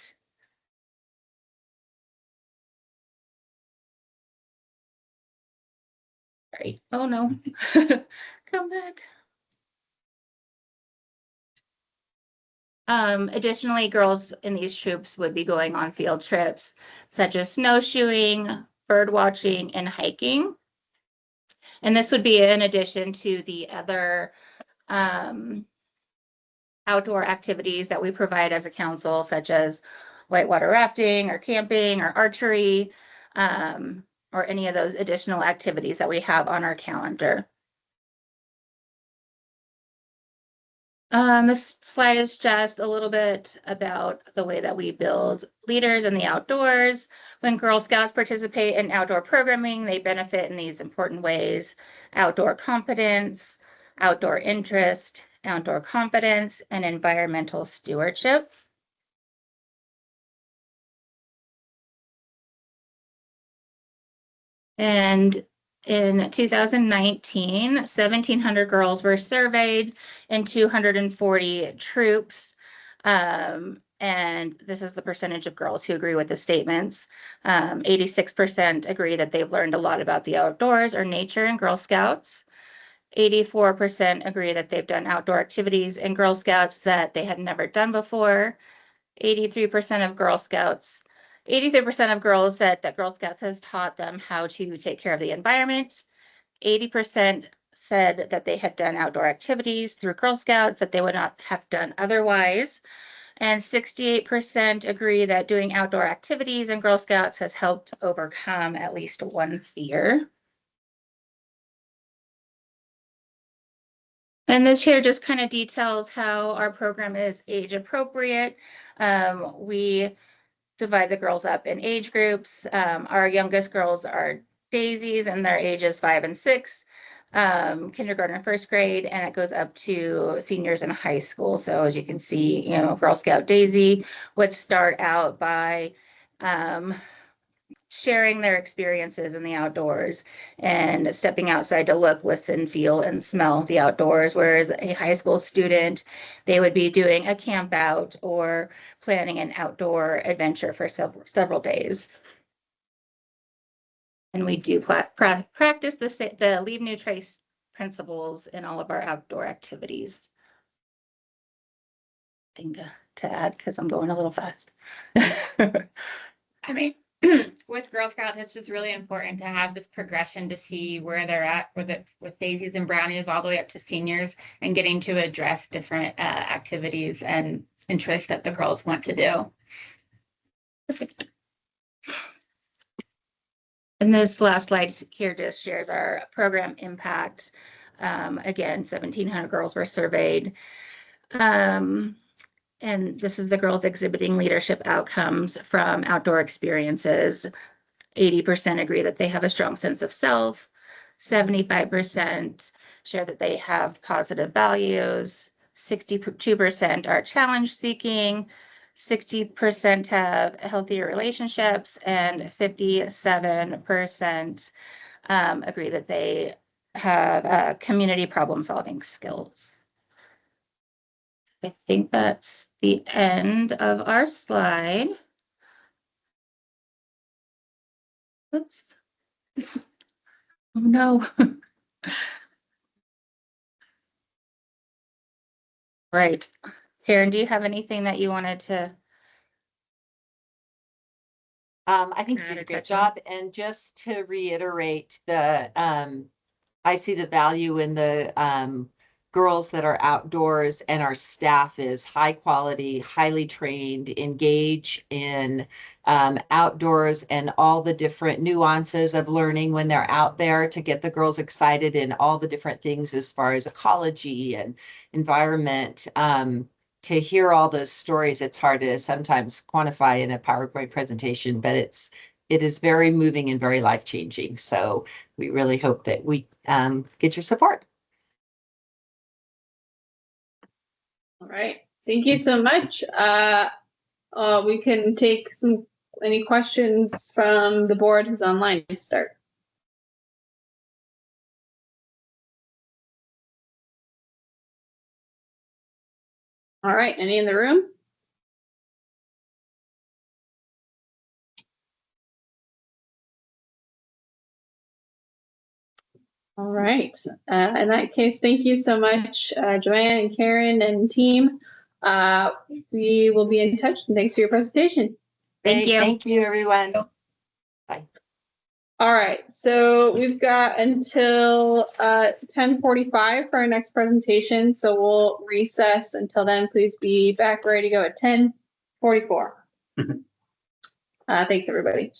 Sorry. Oh no. Come back. Additionally, girls in these troops would be going on field trips such as snowshoeing, bird watching, and hiking. And this would be in addition to the other outdoor activities that we provide as a council, such as whitewater rafting or camping or archery, or any of those additional activities that we have on our calendar. This slide is just a little bit about the way that we build leaders in the outdoors. When Girl Scouts participate in outdoor programming, they benefit in these important ways: outdoor competence, outdoor interest, outdoor confidence, and environmental stewardship. And in 2019, 1,700 girls were surveyed and 240 troops. And this is the percentage of girls who agree with the statements. 86% agree that they've learned a lot about the outdoors or nature in Girl Scouts. 84% agree that they've done outdoor activities in Girl Scouts that they had never done before. 83% of Girl Scouts 83% of girls said that Girl Scouts has taught them how to take care of the environment. 80% said that they had done outdoor activities through Girl Scouts that they would not have done otherwise. And 68% agree that doing outdoor activities in Girl Scouts has helped overcome at least one fear. And this here just kind of details how our program is age appropriate. We divide the girls up in age groups. Our youngest girls are daisies and their ages 5 and 6, kindergarten and first grade, and it goes up to seniors in high school. So as you can see, Girl Scout Daisy would start out by sharing their experiences in the outdoors and stepping outside to look, listen, feel, and smell the outdoors. Whereas a high school student, they would be doing a camp out or planning an outdoor adventure for several days. And we do practice the Leave No Trace principles in all of our outdoor activities. Thing to add, because I'm going a little fast. I mean, with Girl Scouts, it's just really important to have this progression to see where they're at with daisies and brownies all the way up to seniors and getting to address different activities and interests that the girls want to do. And this last slide here just shares our program impact. Again, 1,700 girls were surveyed. And this is the girls exhibiting leadership outcomes from outdoor experiences. 80% agree that they have a strong sense of self. 75% share that they have positive values. 62% are challenge seeking. 60% have healthier relationships, and 57% agree that they have community problem solving skills. I think that's the end of our slide. Oops. Oh no. Right. Karen, do you have anything that you wanted to? I think you did a great job. And just to reiterate I see the value in the girls that are outdoors, and our staff is high quality, highly trained, engage in outdoors and all the different nuances of learning when they're out there to get the girls excited in all the different things as far as ecology and environment. To hear all those stories, it's hard to sometimes quantify in a PowerPoint presentation, but it is very moving and very life-changing. So we really hope that we get your support. All right. Thank you so much. We can take any questions from the board who's online to start. All right. Any in the room? All right. In that case, thank you so much, Joanne and Karen and team. We will be in touch, and thanks for your presentation. Thank you. Thank you, everyone. Bye. All right. So we've got until 10:45 for our next presentation. So we'll recess until then. Please be back ready to go at 10:44. Thanks, everybody.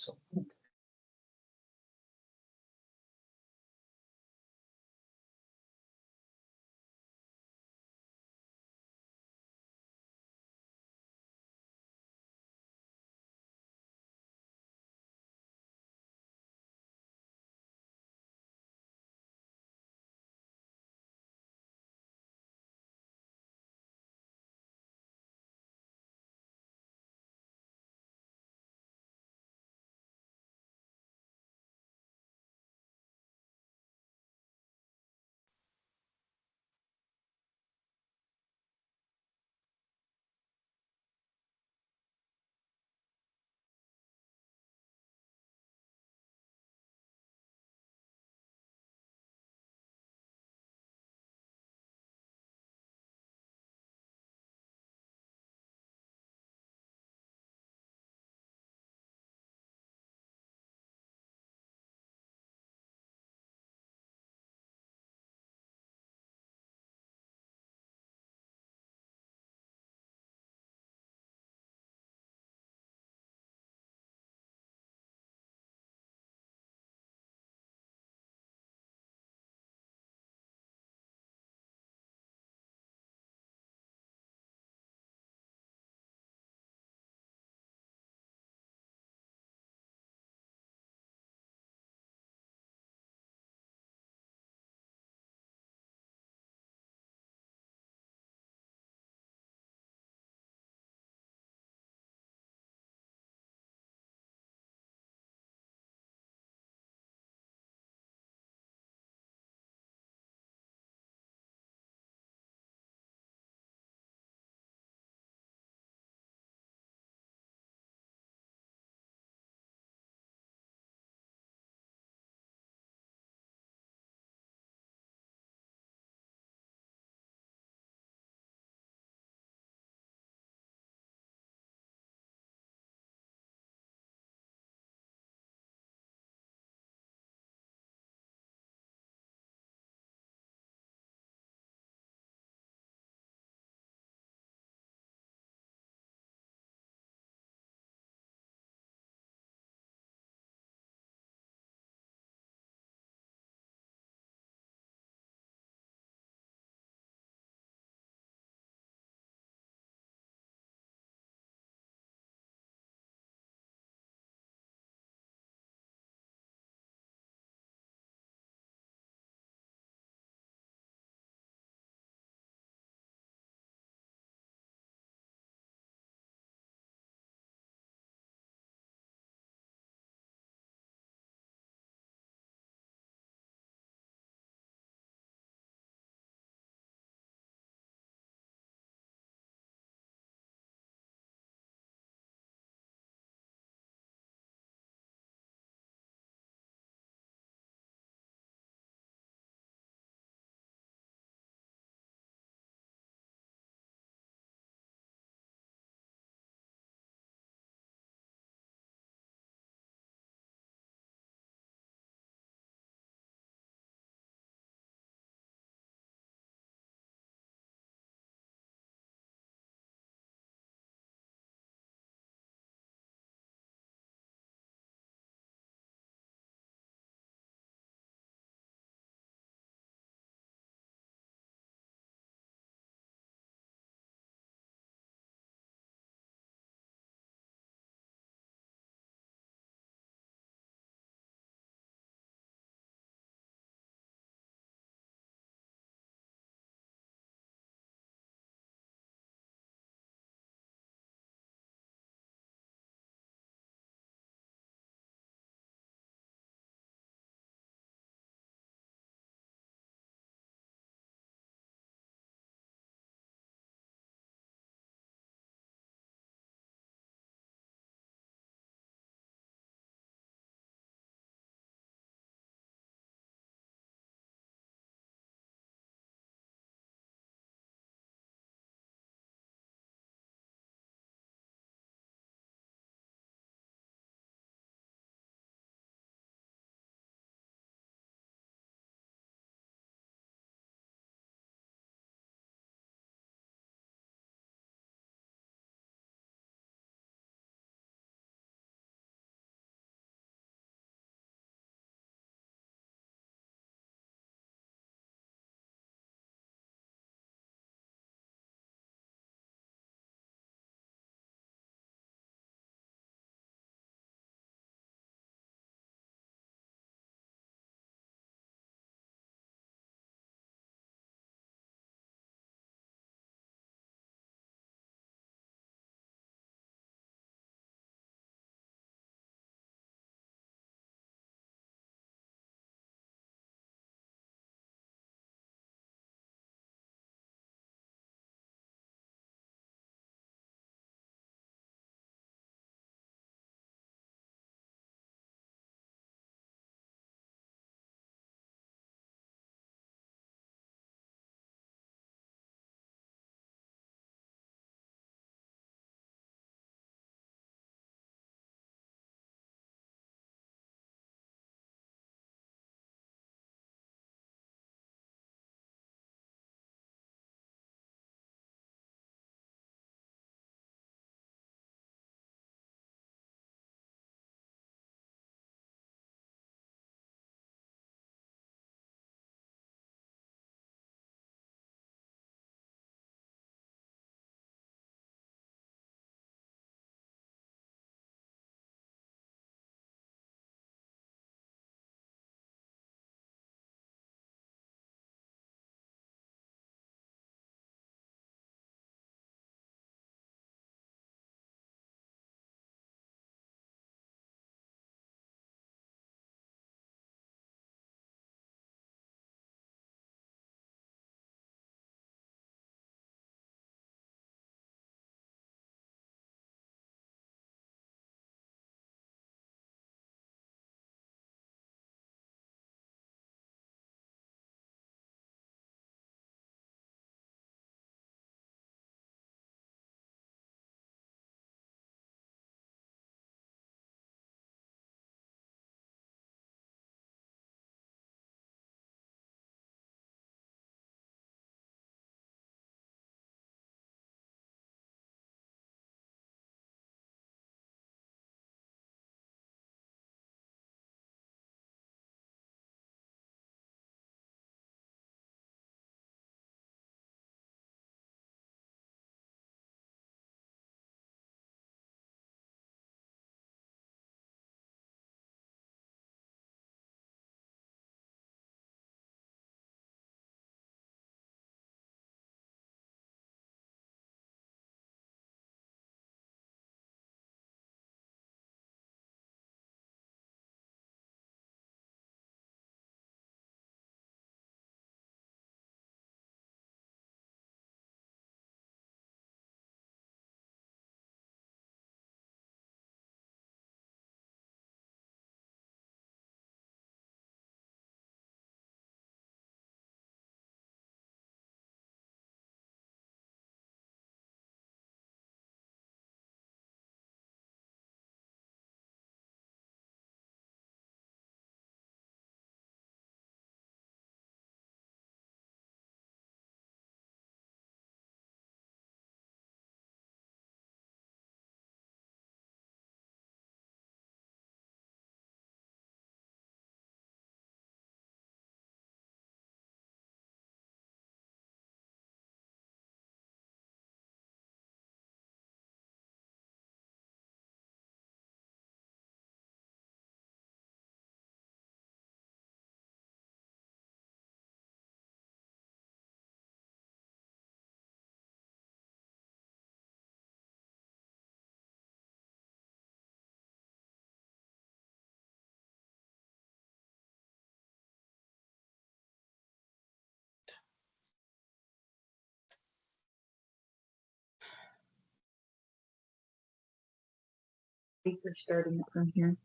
think we're starting it from here.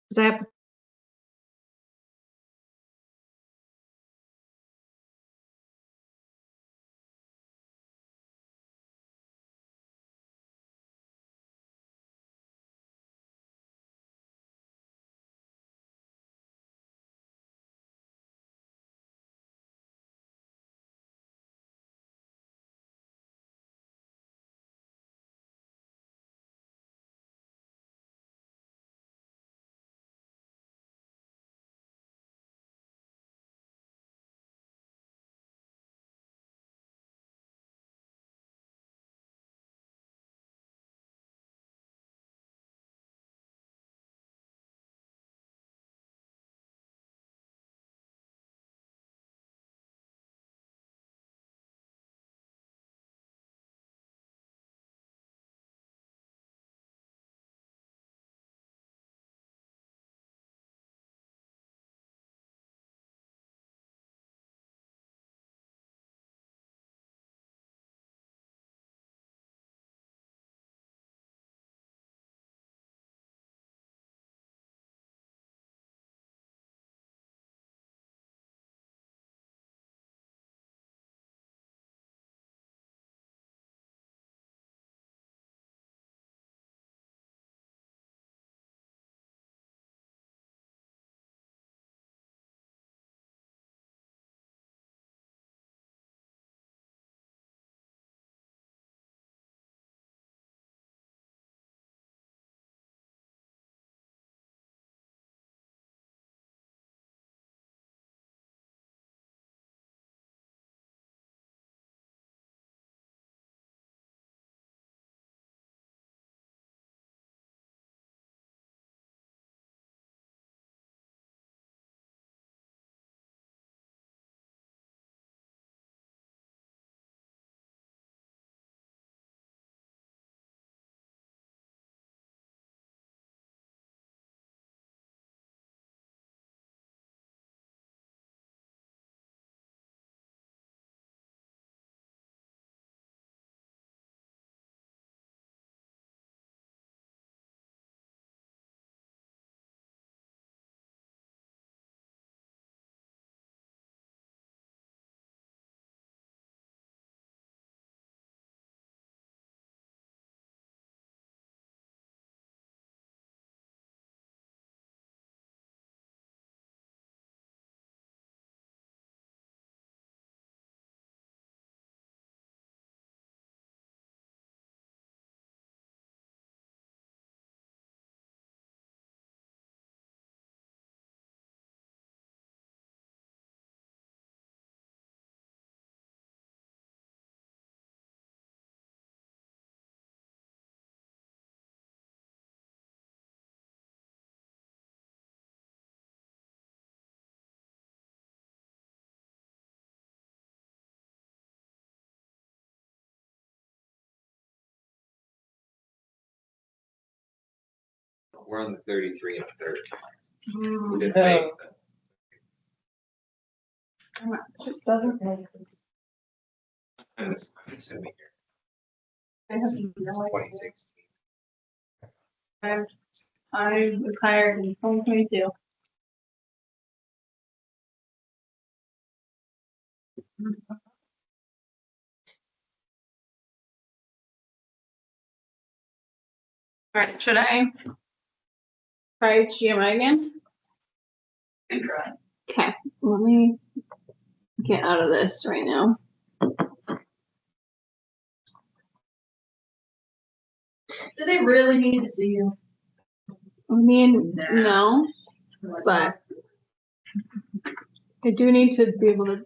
Because I have to. We're on the 33 and a third. Mm. We didn't pay. Just doesn't make I'm assuming I have no idea. 2016. I was hired in 2022. All right, should I try GMI again? Okay, let me get out of this right now. Do they really need to see you? I mean, no, but I do need to be able to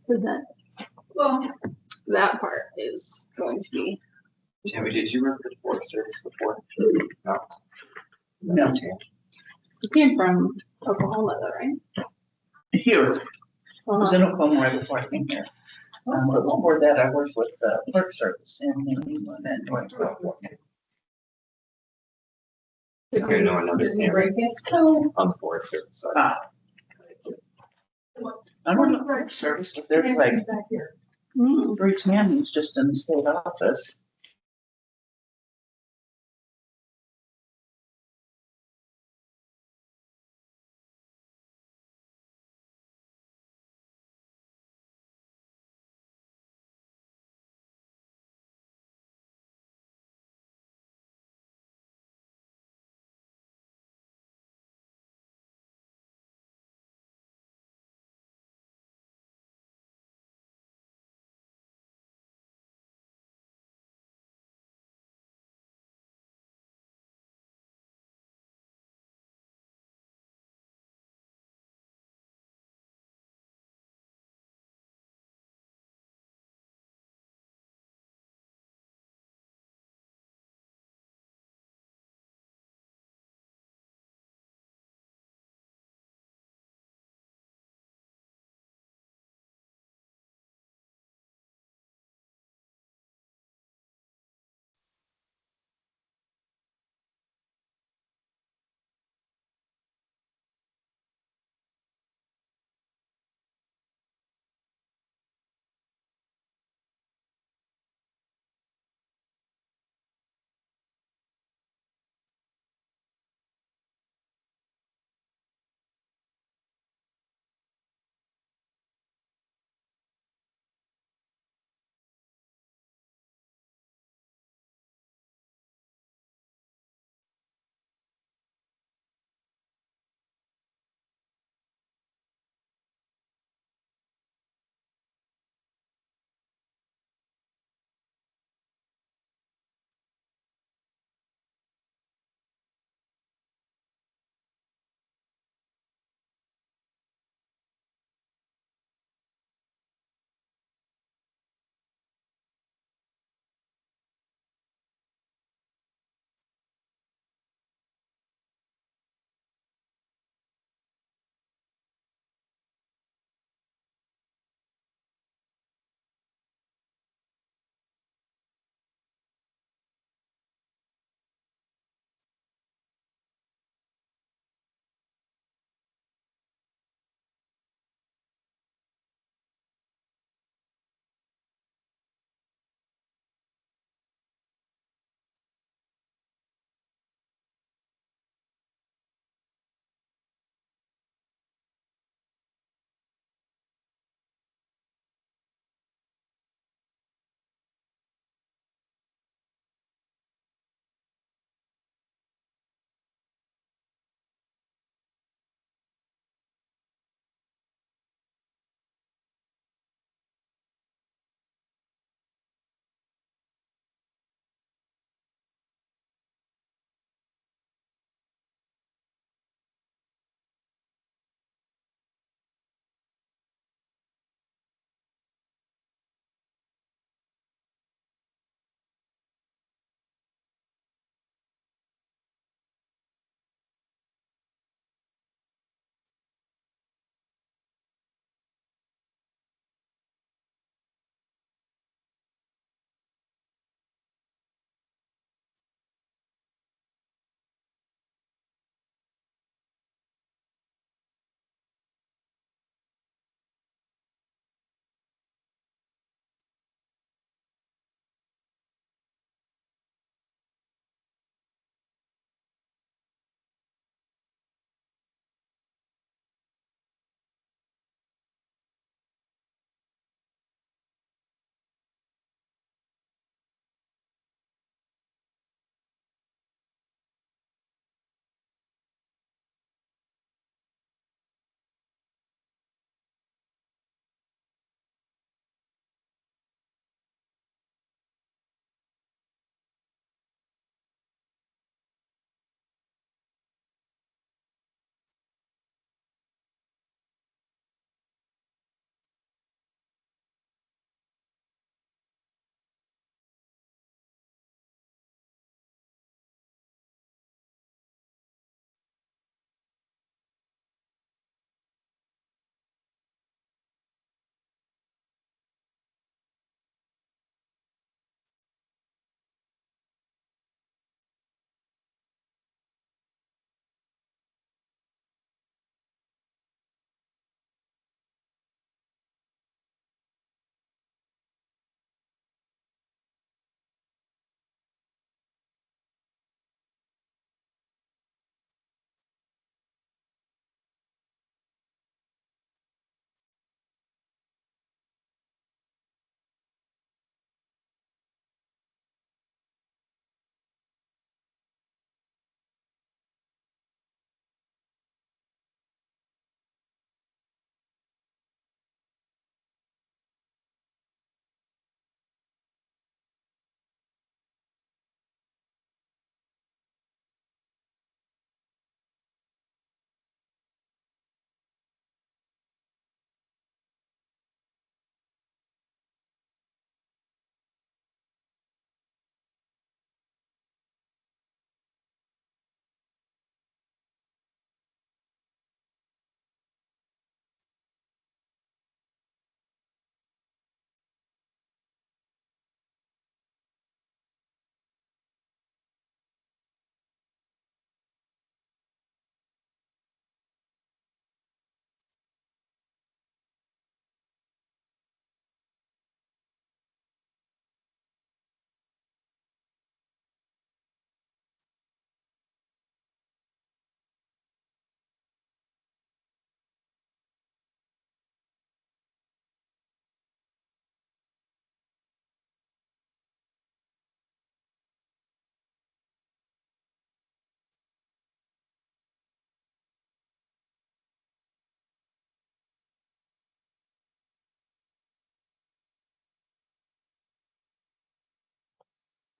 present. Well, that part is going to be. Tammy, did you work for the Forest Service before? No. No. You came from Oklahoma, though, right? Here, I was in Oklahoma right before I came here. But before that, I worked with the clerk service in New England and North California. Okay, no, another Tammy on the Forest Service side. I don't know clerk service, but there's like 3 Tammys just in the state office.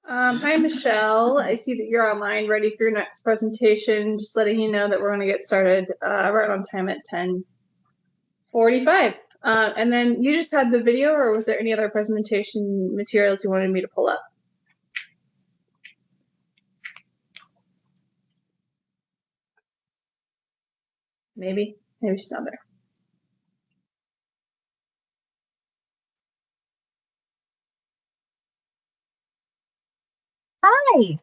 Hi, Michelle. I see that you're online, ready for your next presentation. Just letting you know that we're going to get started right on time at 10:45. And then you just had the video, or was there any other presentation materials you wanted me to pull up? Maybe she's not there. Hi,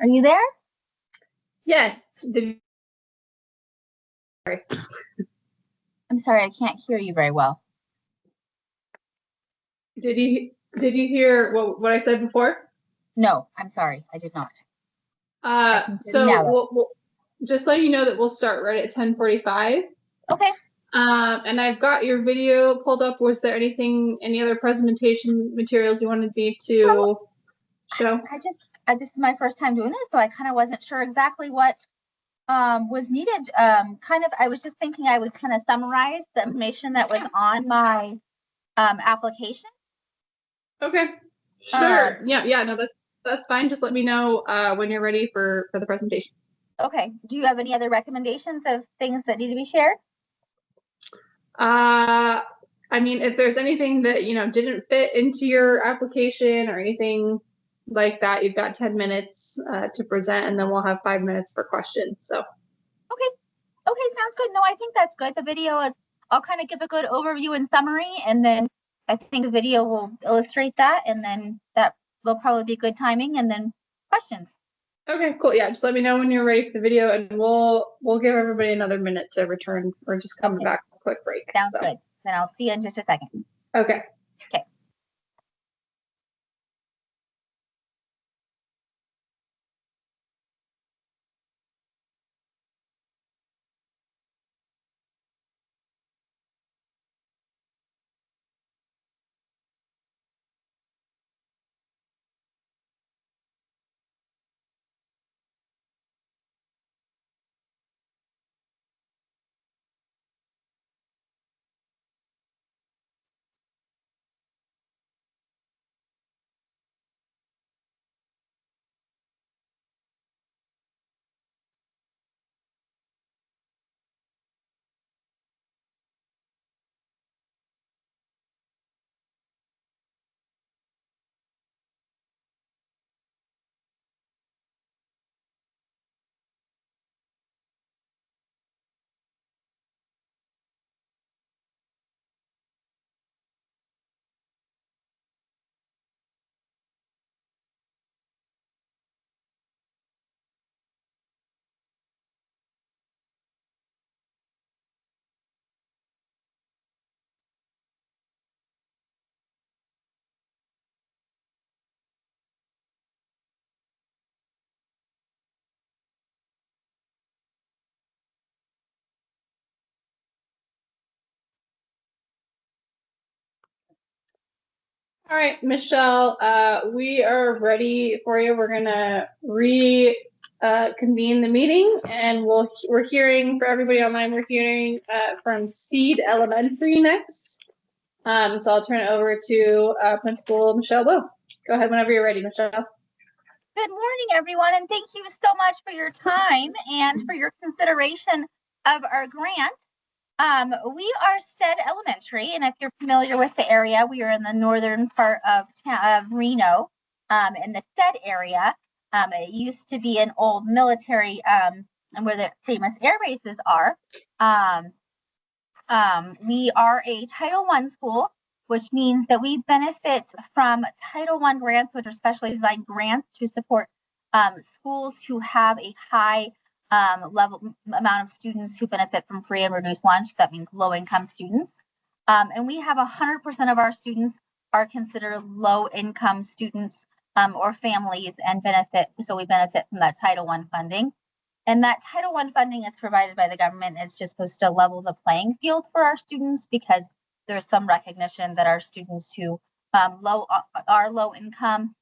are you there? Yes. Sorry. I'm sorry, I can't hear you very well. Did you hear what I said before? No, I'm sorry, I did not. So we'll just let you know that we'll start right at 10:45. Okay. And I've got your video pulled up. Was there any other presentation materials you wanted me to show? This is my first time doing this, so I kind of wasn't sure exactly what was needed. I was just thinking I would kind of summarize the information that was on my application. Okay, sure. Yeah, no, that's fine. Just let me know when you're ready for the presentation. Okay. Do you have any other recommendations of things that need to be shared? I mean, if there's anything that didn't fit into your application or anything like that, you've got 10 minutes to present, and then we'll have 5 minutes for questions. So. Okay, sounds good. No, I think that's good. The video I'll kind of give a good overview and summary, and then I think the video will illustrate that, and then that will probably be good timing, and then questions. Okay, cool. Yeah, just let me know when you're ready for the video, and we'll give everybody another minute to return or just come back for a quick break. Sounds good. Then I'll see you in just a second. Okay. Okay. All right, Michelle, we are ready for you. We're gonna convene the meeting, and we're hearing for everybody online. We're hearing from Steed Elementary next. So I'll turn it over to Principal Michelle Will. Go ahead whenever you're ready, Michelle. Good morning, everyone, and thank you so much for your time and for your consideration of our grant. We are Stead Elementary, and if you're familiar with the area, we are in the northern part of Reno, in the Stead area. It used to be an old military, and where the famous air bases are. We are a Title I school, which means that we benefit from Title I grants, which are specially designed grants to support schools who have a high level amount of students who benefit from free and reduced lunch. That means low income students. And we have 100% of our students are considered low income students or families and benefit. So we benefit from that Title I funding. And that Title I funding is provided by the government. It's just supposed to level the playing field for our students, because there's some recognition that our students who are low income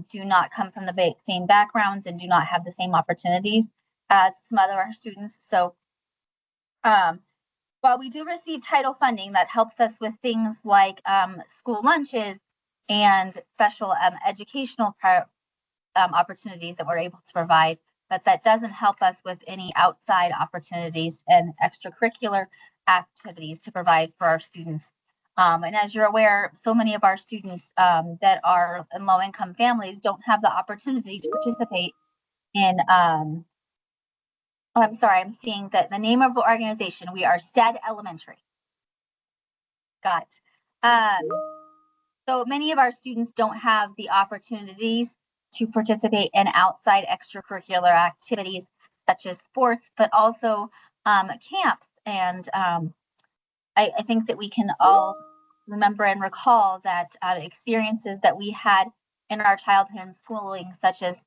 do not come from the same backgrounds and do not have the same opportunities as some other our students. So while we do receive title funding that helps us with things like school lunches and special educational opportunities that we're able to provide, but that doesn't help us with any outside opportunities and extracurricular activities to provide for our students. And as you're aware, so many of our students that are in low-income families don't have the opportunity to participate in, I'm sorry, I'm seeing that the name of the organization, we are Stead Elementary. Got it. So many of our students don't have the opportunities to participate in outside extracurricular activities such as sports, but also camps. And I think that we can all remember and recall that experiences that we had in our childhood and schooling, such as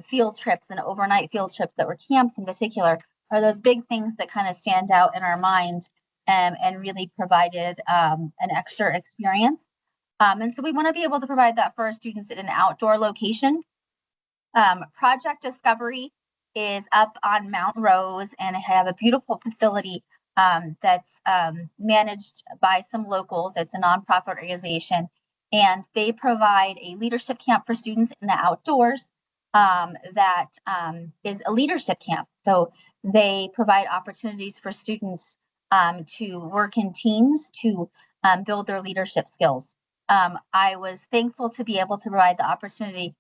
field trips and overnight field trips that were camps in particular, are those big things that kind of stand out in our mind and really provided an extra experience. And so we want to be able to provide that for our students in an outdoor location. Project Discovery is up on Mount Rose and have a beautiful facility that's managed by some locals. It's a nonprofit organization, and they provide a leadership camp for students in the outdoors that is a leadership camp. So they provide opportunities for students to work in teams to build their leadership skills. I was thankful to be able to provide the opportunity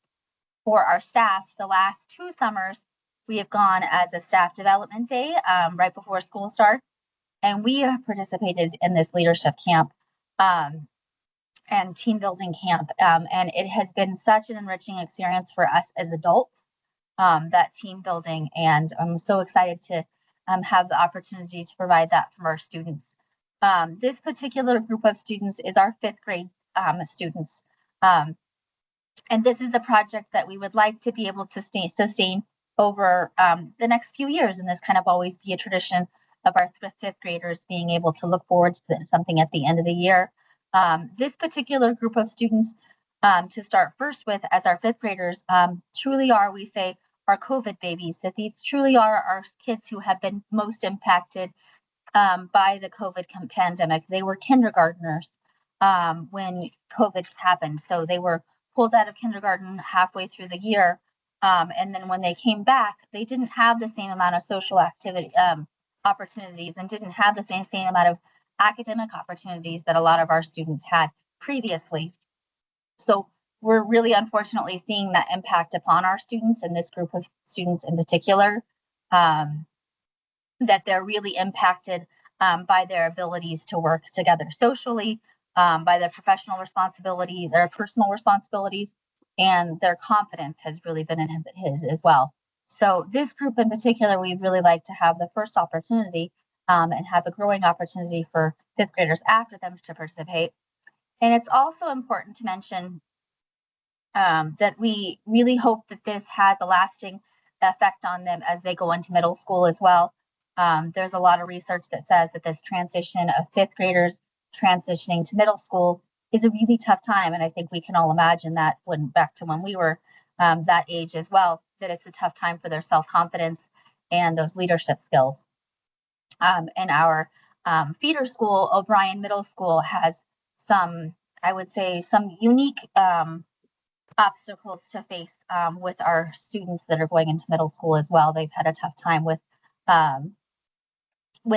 for our staff. The last 2 summers, we have gone as a staff development day right before school starts, and we have participated in this leadership camp and team building camp. And it has been such an enriching experience for us as adults, that team building. And I'm so excited to have the opportunity to provide that for our students. This particular group of students is our 5th grade students. And this is a project that we would like to be able to sustain over the next few years. And this kind of always be a tradition of our 5th graders being able to look forward to something at the end of the year. This particular group of students, to start first with, as our 5th graders, truly are, we say, our COVID babies, that these truly are our kids who have been most impacted by the COVID pandemic. They were kindergartners when COVID happened. So they were pulled out of kindergarten halfway through the year. And then when they came back, they didn't have the same amount of social activity opportunities and didn't have the same amount of academic opportunities that a lot of our students had previously. So we're really unfortunately seeing that impact upon our students and this group of students in particular, that they're really impacted by their abilities to work together socially, by their professional responsibility, their personal responsibilities, and their confidence has really been inhibited as well. So this group in particular, we'd really like to have the first opportunity and have a growing opportunity for 5th graders after them to participate. And it's also important to mention that we really hope that this has a lasting effect on them as they go into middle school as well. There's a lot of research that says that this transition of 5th graders transitioning to middle school is a really tough time. And I think we can all imagine that back to when we were that age as well, that it's a tough time for their self-confidence and those leadership skills. And our feeder school, O'Brien Middle School, has some, I would say, some unique obstacles to face with our students that are going into middle school as well. They've had a tough time with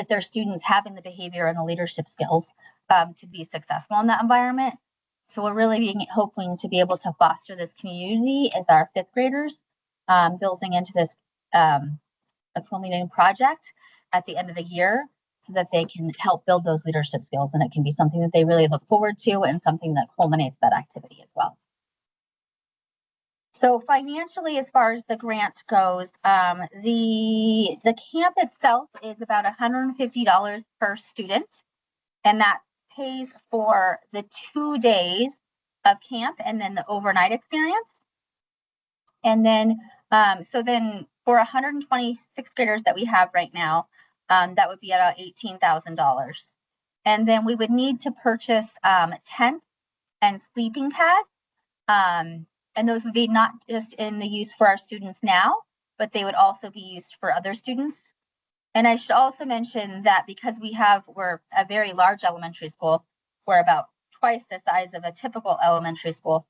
their students having the behavior and the leadership skills to be successful in that environment. So we're really hoping to be able to foster this community as our 5th graders, building into this a culminating project at the end of the year so that they can help build those leadership skills, and it can be something that they really look forward to and something that culminates that activity as well. So financially, as far as the grant goes, the camp itself is about $150 per student, and that pays for the 2 days of camp and then the overnight experience. And then, so then for 126 graders that we have right now, that would be about $18,000. And then we would need to purchase tents and sleeping pads. And those would be not just in the use for our students now, but they would also be used for other students. And I should also mention that because we're a very large elementary school, we're about twice the size of a typical elementary school.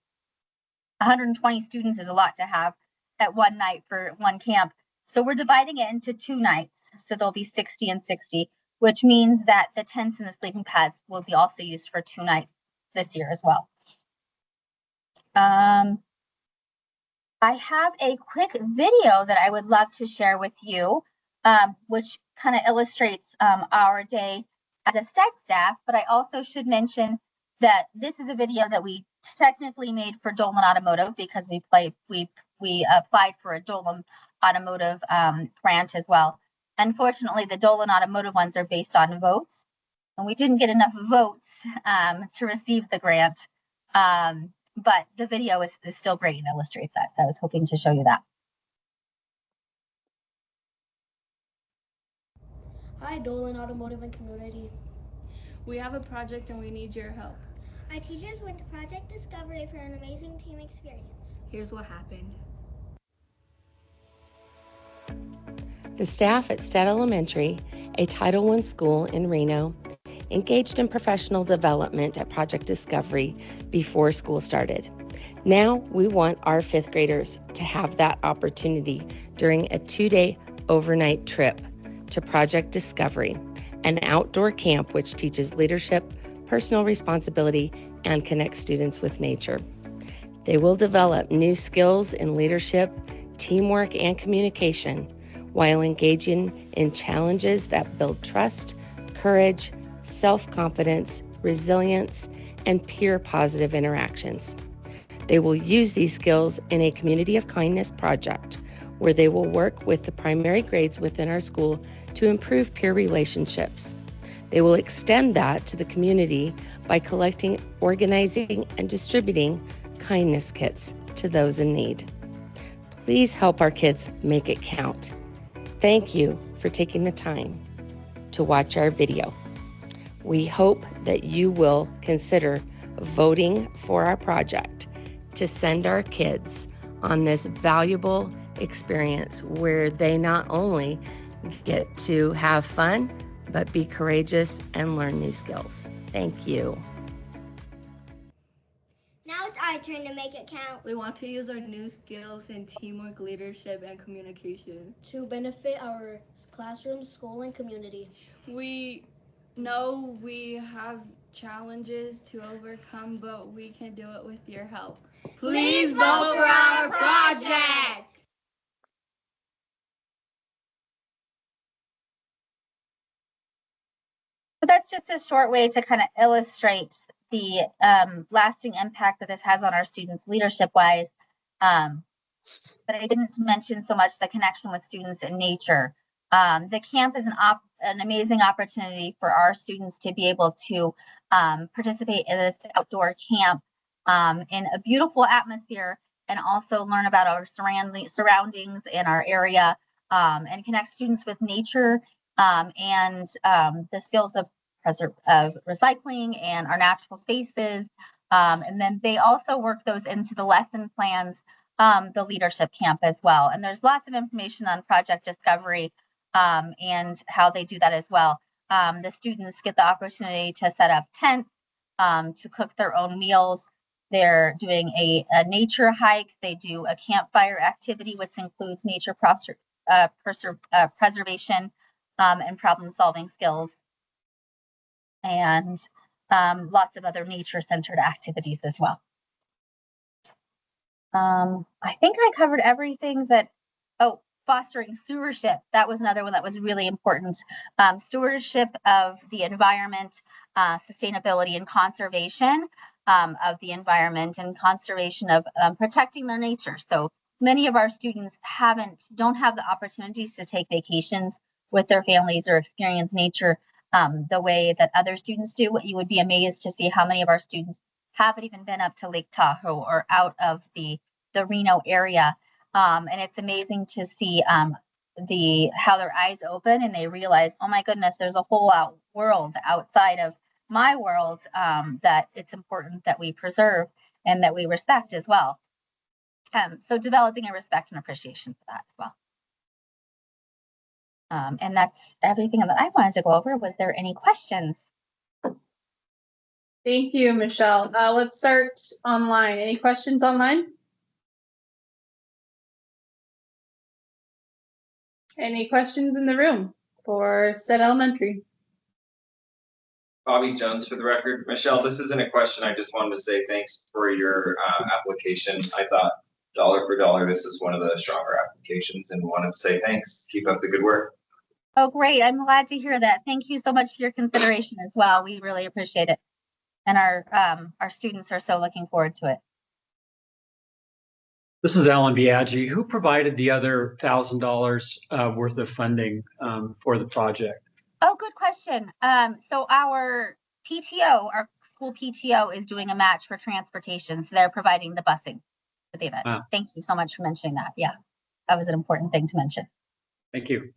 120 students is a lot to have at one night for one camp. So we're dividing it into 2 nights. So there'll be 60 and 60, which means that the tents and the sleeping pads will be also used for 2 nights this year as well. I have a quick video that I would love to share with you, which kind of illustrates our day as a STEC staff, but I also should mention that this is a video that we technically made for Dolan Automotive because we applied for a Dolan Automotive grant as well. Unfortunately, the Dolan Automotive ones are based on votes, and we didn't get enough votes to receive the grant. But the video is still great and illustrates that. So I was hoping to show you that. Hi, Dolan Automotive and Community. We have a project and we need your help. Our teachers went to Project Discovery for an amazing team experience. Here's what happened. The staff at Stead Elementary, a Title I school in Reno, engaged in professional development at Project Discovery before school started. Now we want our 5th graders to have that opportunity during a 2-day overnight trip to Project Discovery, an outdoor camp which teaches leadership, personal responsibility, and connects students with nature. They will develop new skills in leadership, teamwork, and communication while engaging in challenges that build trust, courage, self-confidence, resilience, and peer positive interactions. They will use these skills in a Community of Kindness project where they will work with the primary grades within our school to improve peer relationships. They will extend that to the community by collecting, organizing, and distributing kindness kits to those in need. Please help our kids make it count. Thank you for taking the time to watch our video. We hope that you will consider voting for our project to send our kids on this valuable experience where they not only get to have fun, but be courageous and learn new skills. Thank you. Now it's our turn to make it count. We want to use our new skills in teamwork, leadership, and communication To benefit our classroom, school, and community. We know we have challenges to overcome, but we can do it with your help. Please vote for our project! So that's just a short way to kind of illustrate the lasting impact that this has on our students leadership-wise. But I didn't mention so much the connection with students and nature. The camp is an amazing opportunity for our students to be able to participate in this outdoor camp in a beautiful atmosphere and also learn about our surroundings and our area and connect students with nature and the skills of recycling and our natural spaces. And then they also work those into the lesson plans, the leadership camp as well. And there's lots of information on Project Discovery and how they do that as well. The students get the opportunity to set up tents, to cook their own meals. They're doing a nature hike. They do a campfire activity, which includes nature preservation and problem-solving skills, and lots of other nature-centered activities as well. I think I covered everything that, fostering stewardship. That was another one that was really important. Stewardship of the environment, sustainability and conservation of the environment, and conservation of protecting their nature. So many of our students don't have the opportunities to take vacations with their families or experience nature the way that other students do. You would be amazed to see how many of our students haven't even been up to Lake Tahoe or out of the Reno area. And it's amazing to see how their eyes open and they realize, oh my goodness, there's a whole world outside of my world that it's important that we preserve and that we respect as well. So developing a respect and appreciation for that as well. And that's everything that I wanted to go over. Was there any questions? Thank you, Michelle. Let's start online. Any questions online? Any questions in the room for Stead Elementary? Bobby Jones for the record. Michelle, this isn't a question. I just wanted to say thanks for your application. I thought dollar for dollar, this is one of the stronger applications and wanted to say thanks. Keep up the good work. Oh, great. I'm glad to hear that. Thank you so much for your consideration as well. We really appreciate it. And our students are so looking forward to it. This is Alan Biaggi. Who provided the other $1,000 worth of funding for the project? Oh, good question. So our PTO, our school PTO is doing a match for transportation. So they're providing the busing for the event. Wow. Thank you so much for mentioning that. Yeah, that was an important thing to mention. Thank you.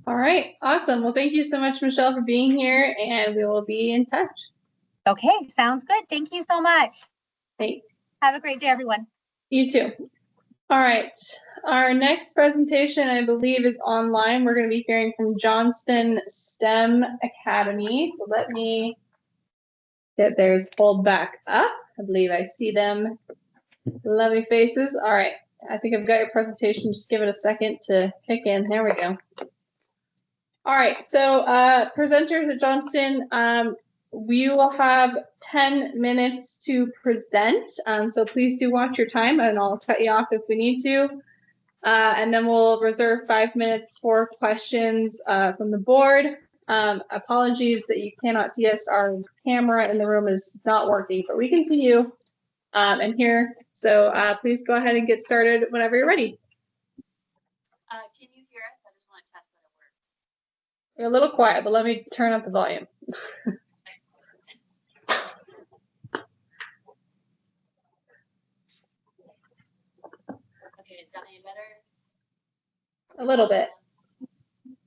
All right, awesome. Well, thank you so much, Michelle, for being here, and we will be in touch. Okay, sounds good. Thank you so much. Thanks. Have a great day, everyone. You too. All right, our next presentation, I believe, is online. We're going to be hearing from Johnston STEM Academy. So let me get theirs pulled back up. I believe I see them. Lovely faces. All right, I think I've got your presentation. Just give it a second to kick in. There we go. All right, so presenters at Johnston, we will have 10 minutes to present. So please do watch your time and I'll cut you off if we need to. And then we'll reserve 5 minutes for questions from the board. Apologies that you cannot see us. Our camera in the room is not working, but we can see you and hear. So please go ahead and get started whenever you're ready. Can you hear us? I just want to test that it works. You're a little quiet, but let me turn up the volume. Okay, is that any better? A little bit.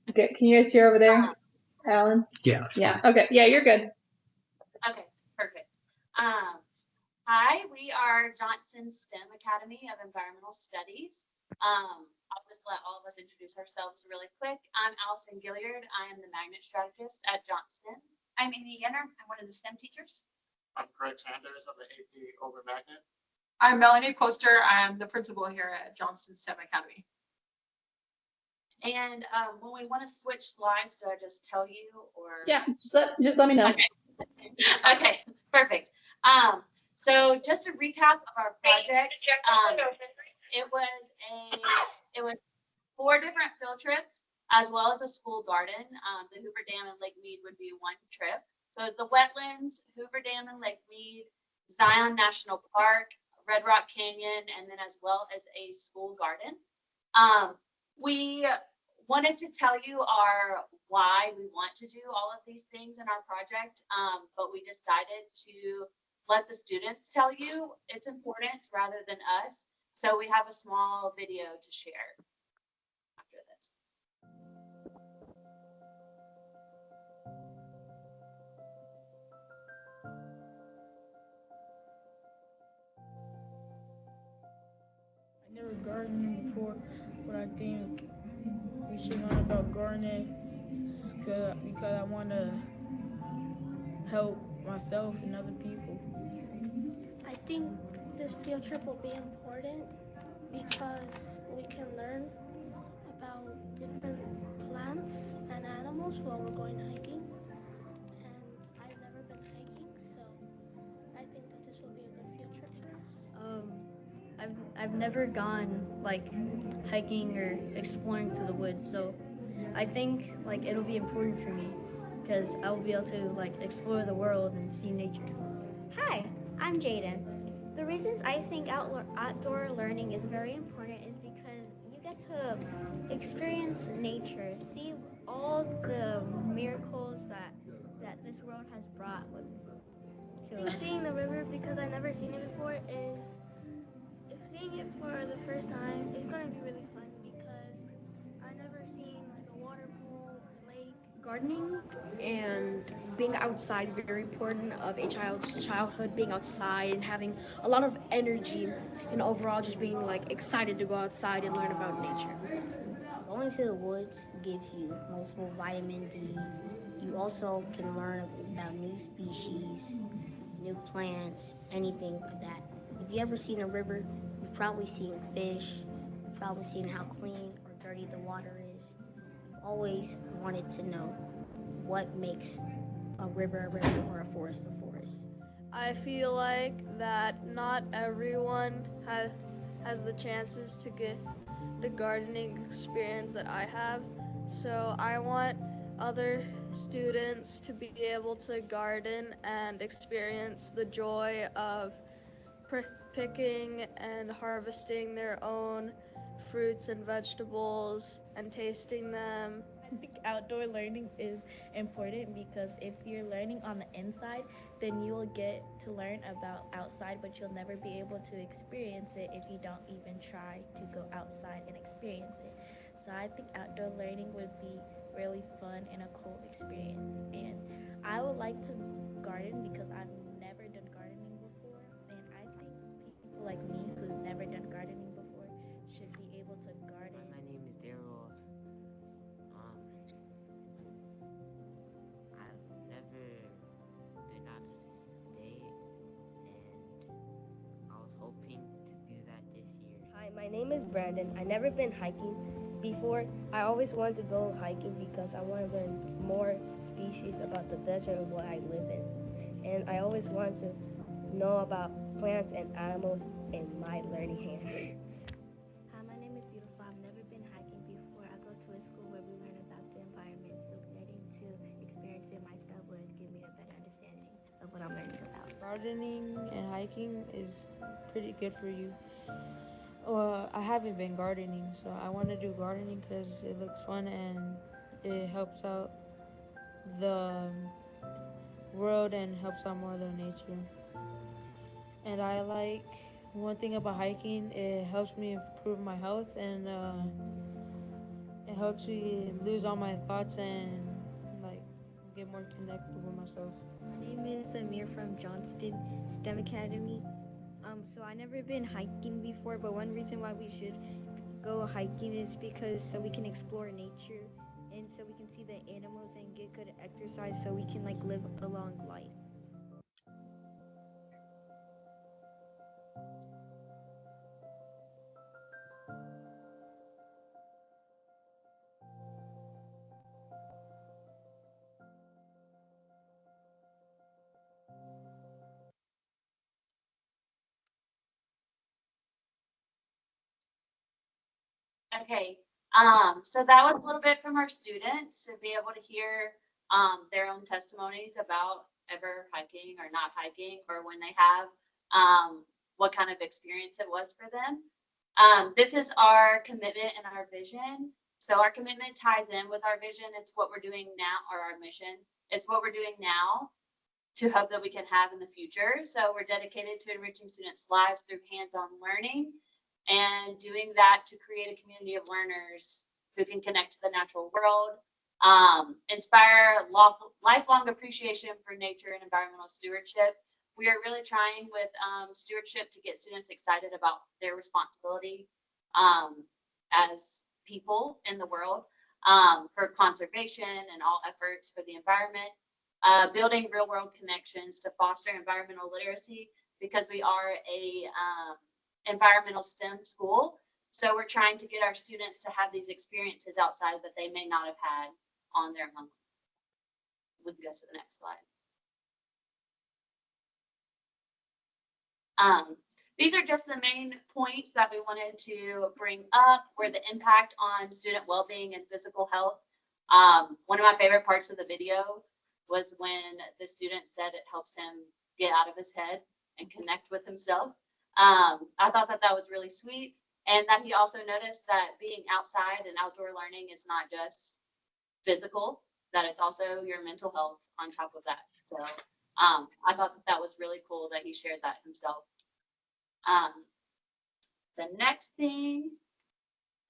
Okay, can you guys hear over there, Alan? Yeah. Yeah. Okay. Yeah, you're good. Okay, perfect. Hi, we are Johnston STEM Academy of Environmental Studies. I'll just let all of us introduce ourselves really quick. I'm Allison Gilliard. I am the magnet strategist at Johnston. I'm Amy Yenner. I'm one of the STEM teachers. I'm Greg Sanders of the AP Over Magnet. I'm Melanie Poster. I'm the principal here at Johnston STEM Academy. And when we want to switch slides, do I just tell you or? Yeah, just let me know. Okay. Okay, perfect. So just a recap of our project. It was 4 different field trips as well as a school garden. The Hoover Dam and Lake Mead would be one trip. So it's the wetlands, Hoover Dam and Lake Mead, Zion National Park, Red Rock Canyon, and then as well as a school garden. We wanted to tell you why we want to do all of these things in our project, but we decided to let the students tell you its importance rather than us. So we have a small video to share after this. I never gardened before, but I think we should learn about gardening because I want to help myself and other people. I think this field trip will be important because we can learn about different plants and animals while we're going hiking. And I've never been hiking, so I think that this will be a good field trip for us. I've never gone like hiking or exploring through the woods, so I think like it'll be important for me because I will be able to like explore the world and see nature. Hi, I'm Jaden. The reasons I think outdoor learning is very important is because you get to experience nature, see all the miracles that this world has brought to us. Seeing the river because I've never seen it before is, if seeing it for the first time, it's going to be really fun because I've never seen like a water pool or lake. Gardening and being outside is very important of a child's childhood, being outside and having a lot of energy and overall just being like excited to go outside and learn about nature. Going to the woods gives you multiple vitamin D. You also can learn about new species, new plants, anything like that. If you ever seen a river, you've probably seen fish, you've probably seen how clean or dirty the water is. You've always wanted to know what makes a river or a forest a forest. I feel like that not everyone has the chances to get the gardening experience that I have. So I want other students to be able to garden and experience the joy of picking and harvesting their own fruits and vegetables and tasting them. I think outdoor learning is important because if you're learning on the inside, then you will get to learn about outside, but you'll never be able to experience it if you don't even try to go outside and experience it. So I think outdoor learning would be really fun and a cool experience. And I would like to garden because I've never done gardening before. And I think people like me who's never done gardening before should be able to garden. My name is Daryl. I've never been out of state, and I was hoping to do that this year. Hi, my name is Brandon. I've never been hiking before. I always wanted to go hiking because I want to learn more species about the desert and what I live in. And I always wanted to know about plants and animals in my learning hand. Hi, my name is Beautiful. I've never been hiking before. I go to a school where we learn about the environment, so getting to experience it myself would give me a better understanding of what I'm learning about. Gardening and hiking is pretty good for you. I haven't been gardening, so I want to do gardening because it looks fun and it helps out the world and helps out more the nature. And I like one thing about hiking, it helps me improve my health and it helps me lose all my thoughts and like get more connected with myself. My name is Amir from Johnston STEM Academy. So I never been hiking before, but one reason why we should go hiking is because so we can explore nature and so we can see the animals and get good exercise so we can like live a long life. Okay, so that was a little bit from our students to be able to hear their own testimonies about ever hiking or not hiking, or when they have, what kind of experience it was for them. This is our commitment and our vision. So our commitment ties in with our vision. It's what we're doing now, or our mission. It's what we're doing now to hope that we can have in the future. So we're dedicated to enriching students' lives through hands-on learning and doing that to create a community of learners who can connect to the natural world, inspire lifelong appreciation for nature and environmental stewardship. We are really trying with stewardship to get students excited about their responsibility as people in the world, for conservation and all efforts for the environment, building real world connections to foster environmental literacy, because we are a environmental STEM school. So we're trying to get our students to have these experiences outside that they may not have had on their own. We can go to the next slide. These are just the main points that we wanted to bring up, were the impact on student well-being and physical health. One of my favorite parts of the video was when the student said it helps him get out of his head and connect with himself. I thought that that was really sweet, and that he also noticed that being outside and outdoor learning is not just physical, that it's also your mental health on top of that. So I thought that that was really cool that he shared that himself. The next thing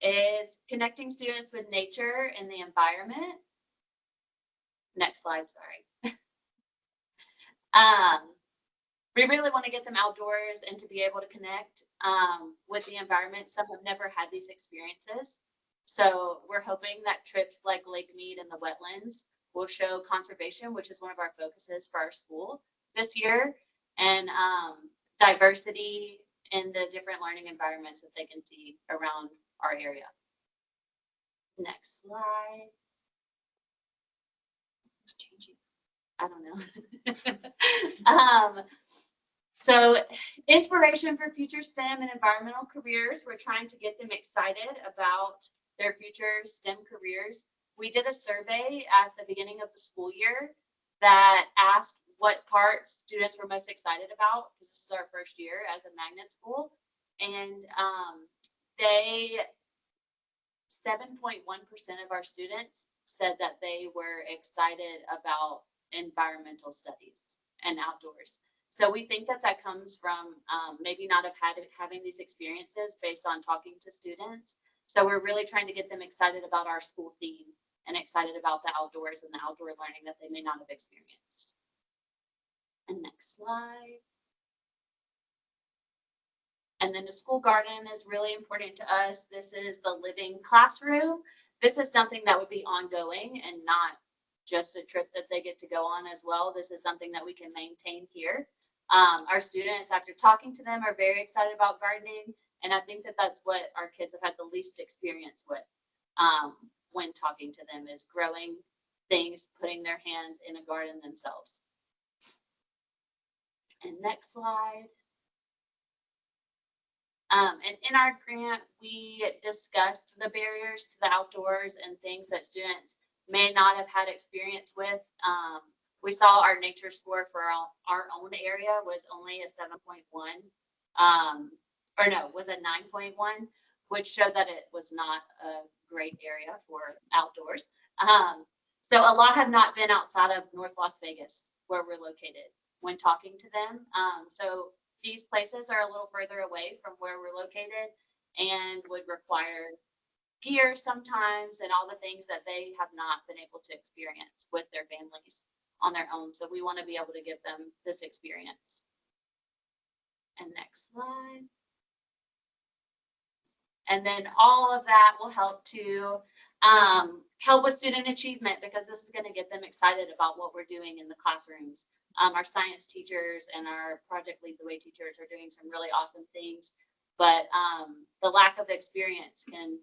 is connecting students with nature and the environment. Next slide, sorry. We really want to get them outdoors and to be able to connect with the environment. Some have never had these experiences. So we're hoping that trips like Lake Mead and the wetlands will show conservation, which is one of our focuses for our school this year, and diversity in the different learning environments that they can see around our area. Next slide. It's changing. I don't know. So inspiration for future STEM and environmental careers. We're trying to get them excited about their future STEM careers. We did a survey at the beginning of the school year that asked what parts students were most excited about, because this is our first year as a magnet school. And 7.1% of our students said that they were excited about environmental studies and outdoors. So we think that that comes from maybe not have having these experiences based on talking to students. So we're really trying to get them excited about our school theme and excited about the outdoors and the outdoor learning that they may not have experienced. And next slide. And then the school garden is really important to us. This is the living classroom. This is something that would be ongoing and not just a trip that they get to go on as well. This is something that we can maintain here. Our students, after talking to them, are very excited about gardening. And I think that that's what our kids have had the least experience with when talking to them, is growing things, putting their hands in a garden themselves. And next slide. And in our grant, we discussed the barriers to the outdoors and things that students may not have had experience with. We saw our nature score for our own area was only a 7.1, or no, was a 9.1, which showed that it was not a great area for outdoors. So a lot have not been outside of North Las Vegas, where we're located, when talking to them. So these places are a little further away from where we're located and would require gear sometimes and all the things that they have not been able to experience with their families on their own. So we want to be able to give them this experience. And next slide. And then all of that will help to help with student achievement, because this is going to get them excited about what we're doing in the classrooms. Our science teachers and our Project Lead the Way teachers are doing some really awesome things, but the lack of experience can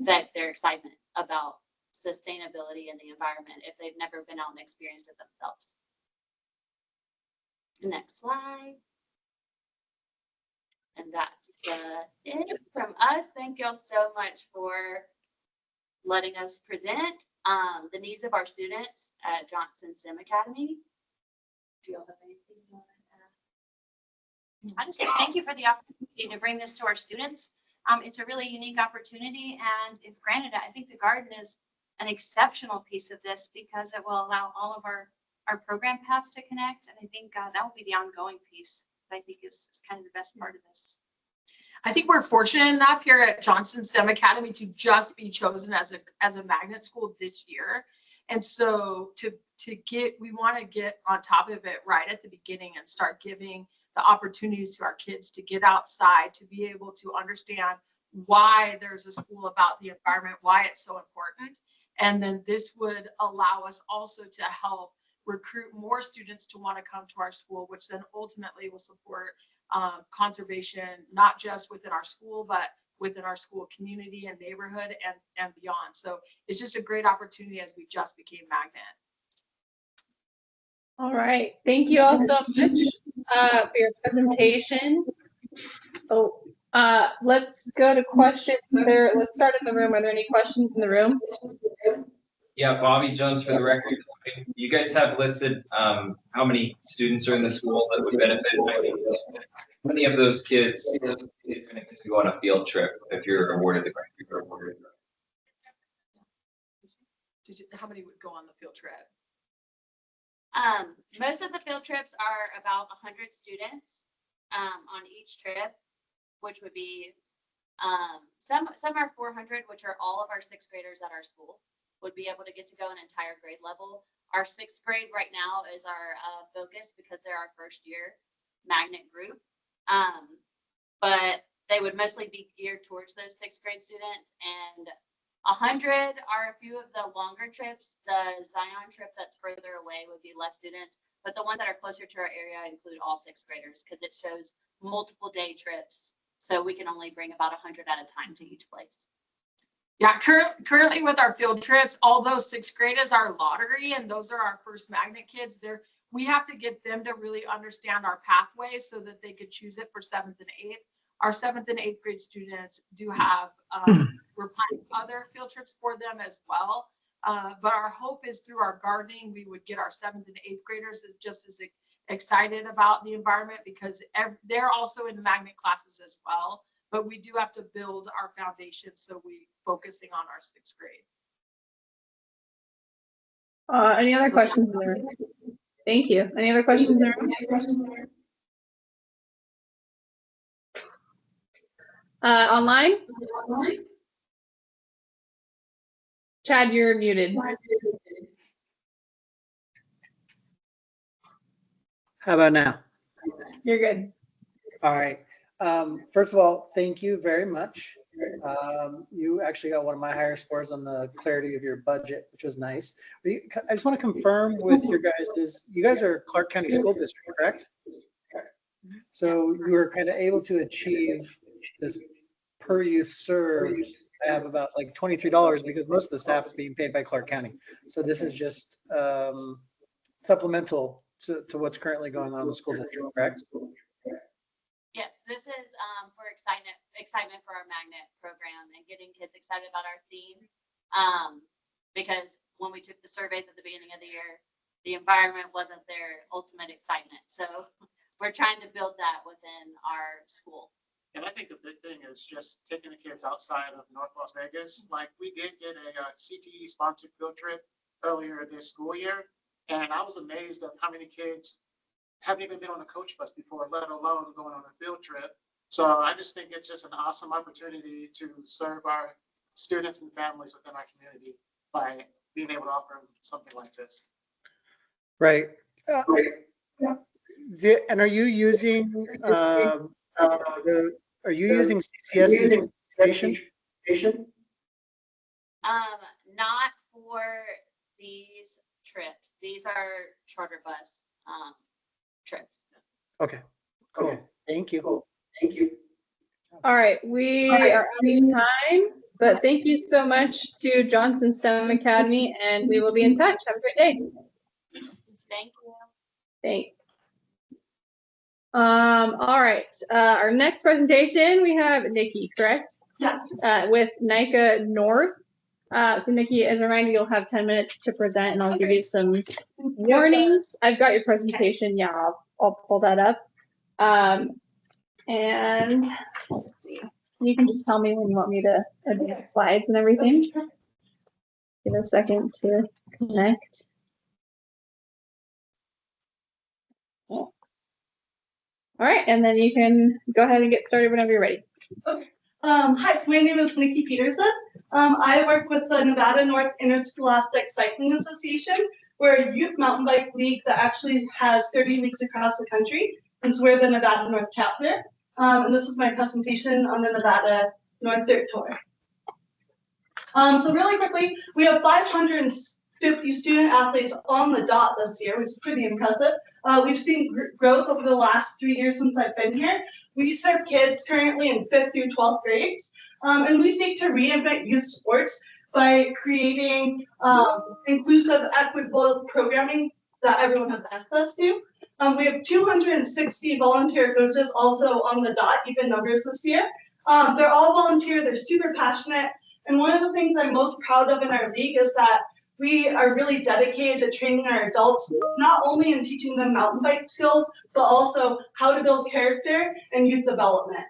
affect their excitement about sustainability in the environment if they've never been out and experienced it themselves. Next slide. And that's it from us. Thank y'all so much for letting us present the needs of our students at Johnston STEM Academy. Do y'all have anything you want to add? I just thank you for the opportunity to bring this to our students. It's a really unique opportunity, and if granted, I think the garden is an exceptional piece of this because it will allow all of our program paths to connect, and I think that will be the ongoing piece that I think is kind of the best part of this. I think we're fortunate enough here at Johnston STEM Academy to just be chosen as a magnet school this year. And so we want to get on top of it right at the beginning and start giving the opportunities to our kids to get outside, to be able to understand why there's a school about the environment, why it's so important. And then this would allow us also to help recruit more students to want to come to our school, which then ultimately will support conservation, not just within our school, but within our school community and neighborhood and beyond. So it's just a great opportunity as we just became magnet. All right, thank you all so much for your presentation. Let's go to questions. Let's start in the room. Are there any questions in the room? Yeah, Bobby Jones for the record. You guys have listed how many students are in the school that would benefit. How many of those kids is going to get to go on a field trip if you're awarded the grant? How many would go on the field trip? Most of the field trips are about 100 students on each trip, which would be some are 400, which are all of our sixth graders at our school would be able to get to go an entire grade level. Our sixth grade right now is our focus because they're our first year magnet group. But they would mostly be geared towards those sixth grade students, and 100 are a few of the longer trips. The Zion trip that's further away would be less students, but the ones that are closer to our area include all sixth graders because it shows multiple day trips. So we can only bring about 100 at a time to each place. Yeah, currently with our field trips, all those sixth graders are lottery, and those are our first magnet kids. We have to get them to really understand our pathway so that they could choose it for 7th and 8th. Our 7th and 8th grade students do have, we're planning other field trips for them as well. But our hope is through our gardening, we would get our 7th and 8th graders just as excited about the environment because they're also in the magnet classes as well. But we do have to build our foundation, so we focusing on our 6th grade. Any other questions in the room? Thank you. Any other questions in the room? Online? Chad, you're muted. How about now? You're good. All right. First of all, thank you very much. You actually got one of my higher scores on the clarity of your budget, which was nice. I just want to confirm with your guys, you guys are Clark County School District, correct? So you were kind of able to achieve this per youth served. I have about like $23 because most of the staff is being paid by Clark County. So this is just supplemental to what's currently going on in the school district, correct? Yes, this is for excitement for our magnet program and getting kids excited about our theme. Because when we took the surveys at the beginning of the year, the environment wasn't their ultimate excitement. So we're trying to build that within our school. And I think a big thing is just taking the kids outside of North Las Vegas. Like we did get a CTE sponsored field trip earlier this school year. And I was amazed at how many kids haven't even been on a coach bus before, let alone going on a field trip. So I just think it's just an awesome opportunity to serve our students and families within our community by being able to offer them something like this. Right. And are you using CCS participation? Not for these trips. These are charter bus trips. Okay, cool. Thank you. All right, we are out of time, but thank you so much to Johnson STEM Academy, and we will be in touch. Have a great day. Thank you. Thanks. All right, our next presentation, we have Nikki, correct? Yeah. With NICA North. So Nikki, as a reminder, you'll have 10 minutes to present, and I'll give you some warnings. I've got your presentation. Yeah, I'll pull that up. And let's see. You can just tell me when you want me to advance slides and everything. Give a second to connect. All right, and then you can go ahead and get started whenever you're ready. Okay. Hi, my name is Nikki Peterson. I work with the Nevada North Interscholastic Cycling Association. We're a youth mountain bike league that actually has 30 leagues across the country, and so we're the Nevada North chapter. And this is my presentation on the Nevada North Dirt Tour. So really quickly, we have 550 student athletes on the dot this year, which is pretty impressive. We've seen growth over the last 3 years since I've been here. We serve kids currently in 5th through 12th grades, and we seek to reinvent youth sports by creating inclusive, equitable programming that everyone has access to. We have 260 volunteer coaches also on the dot, even numbers this year. They're all volunteer, they're super passionate, and one of the things I'm most proud of in our league is that we are really dedicated to training our adults, not only in teaching them mountain bike skills, but also how to build character and youth development.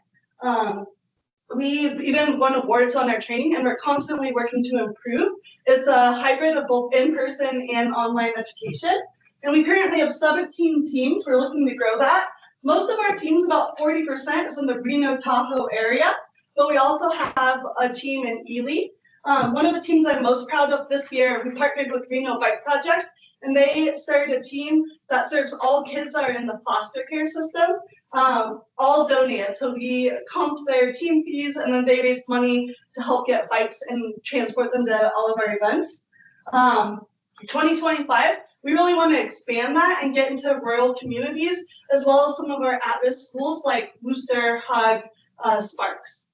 We've even won awards on our training, and we're constantly working to improve. It's a hybrid of both in-person and online education. And we currently have 17 teams. We're looking to grow that. Most of our teams, about 40%, is in the Reno Tahoe area, but we also have a team in Ely. One of the teams I'm most proud of this year, we partnered with Reno Bike Project, and they started a team that serves all kids that are in the foster care system, all donated. So we comped their team fees, and then they raised money to help get bikes and transport them to all of our events. 2025, We really want to expand that and get into rural communities, as well as some of our at-risk schools like Worcester, Hug, Sparks.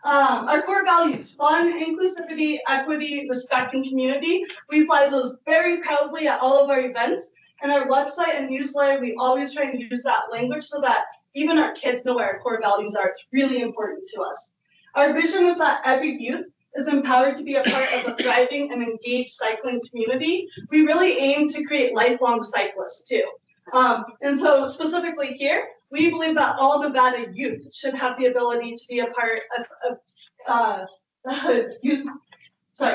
Our core values: fun, inclusivity, equity, respect, and community. We apply those very proudly at all of our events. And our website and newsletter, we always try and use that language so that even our kids know what our core values are. It's really important to us. Our vision is that every youth is empowered to be a part of a thriving and engaged cycling community. We really aim to create lifelong cyclists too. And so specifically here, we believe that all Nevada youth should have the ability to be a part of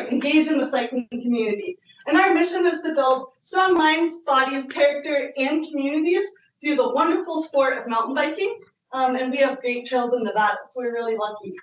engage in the cycling community. And our mission is to build strong minds, bodies, character, and communities through the wonderful sport of mountain biking. And we have great trails in Nevada, so we're really lucky.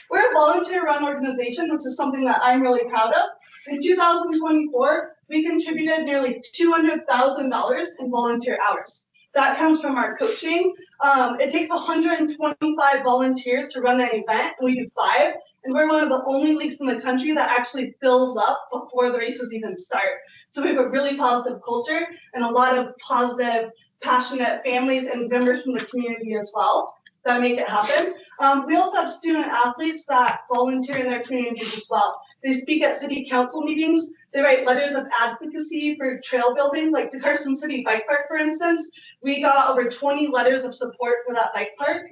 We're a volunteer-run organization, which is something that I'm really proud of. In 2024, we contributed nearly $200,000 in volunteer hours. That comes from our coaching. It takes 125 volunteers to run an event, and we do 5. And we're one of the only leagues in the country that actually fills up before the races even start. So we have a really positive culture and a lot of positive, passionate families and members from the community as well that make it happen. We also have student athletes that volunteer in their communities as well. They speak at city council meetings. They write letters of advocacy for trail building, like the Carson City Bike Park, for instance. We got over 20 letters of support for that bike park,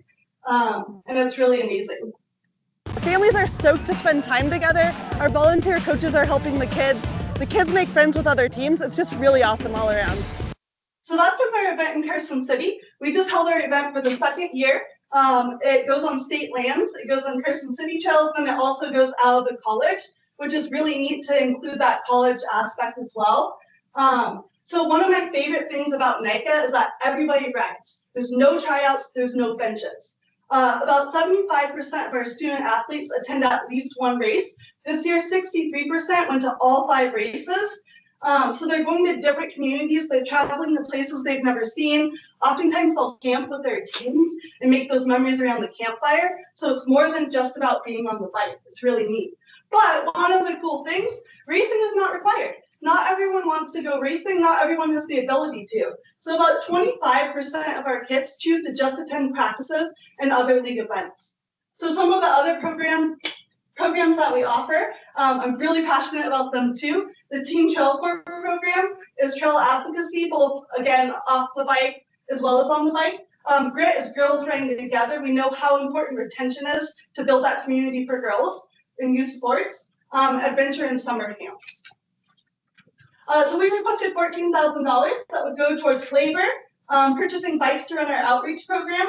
and it's really amazing. Families are stoked to spend time together. Our volunteer coaches are helping the kids. The kids make friends with other teams. It's just really awesome all around. So that's been our event in Carson City. We just held our event for the 2nd year. It goes on state lands, it goes on Carson City trails, and it also goes out of the college, which is really neat to include that college aspect as well. So one of my favorite things about NICA is that everybody rides. There's no tryouts, there's no benches. About 75% of our student athletes attend at least one race. This year, 63% went to all 5 races. So they're going to different communities, they're traveling to places they've never seen. Oftentimes they'll camp with their teams and make those memories around the campfire. So it's more than just about being on the bike. It's really neat. But one of the cool things, racing is not required. Not everyone wants to go racing, not everyone has the ability to. So about 25% of our kids choose to just attend practices and other league events. So some of the other programs that we offer, I'm really passionate about them too. The Teen Trail Corps program is trail advocacy, both again off the bike as well as on the bike. GRIT is girls riding together. We know how important retention is to build that community for girls in youth sports. Adventure and summer camps. So we requested $14,000 that would go towards labor, purchasing bikes to run our outreach program,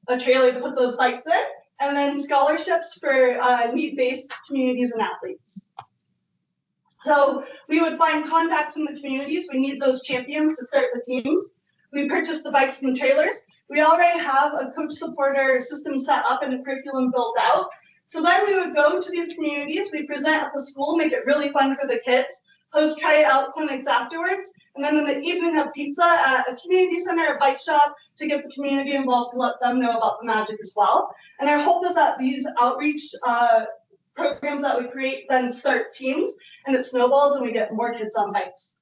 a trailer to put those bikes in, and then scholarships for need-based communities and athletes. So we would find contacts in the communities. We need those champions to start the teams. We purchased the bikes and trailers. We already have a coach supporter system set up and a curriculum built out. So then we would go to these communities, we present at the school, make it really fun for the kids, host try-out clinics afterwards, and then in the evening have pizza at a community center, a bike shop, to get the community involved to let them know about the magic as well. And our hope is that these outreach programs that we create then start teams, and it snowballs and we get more kids on bikes.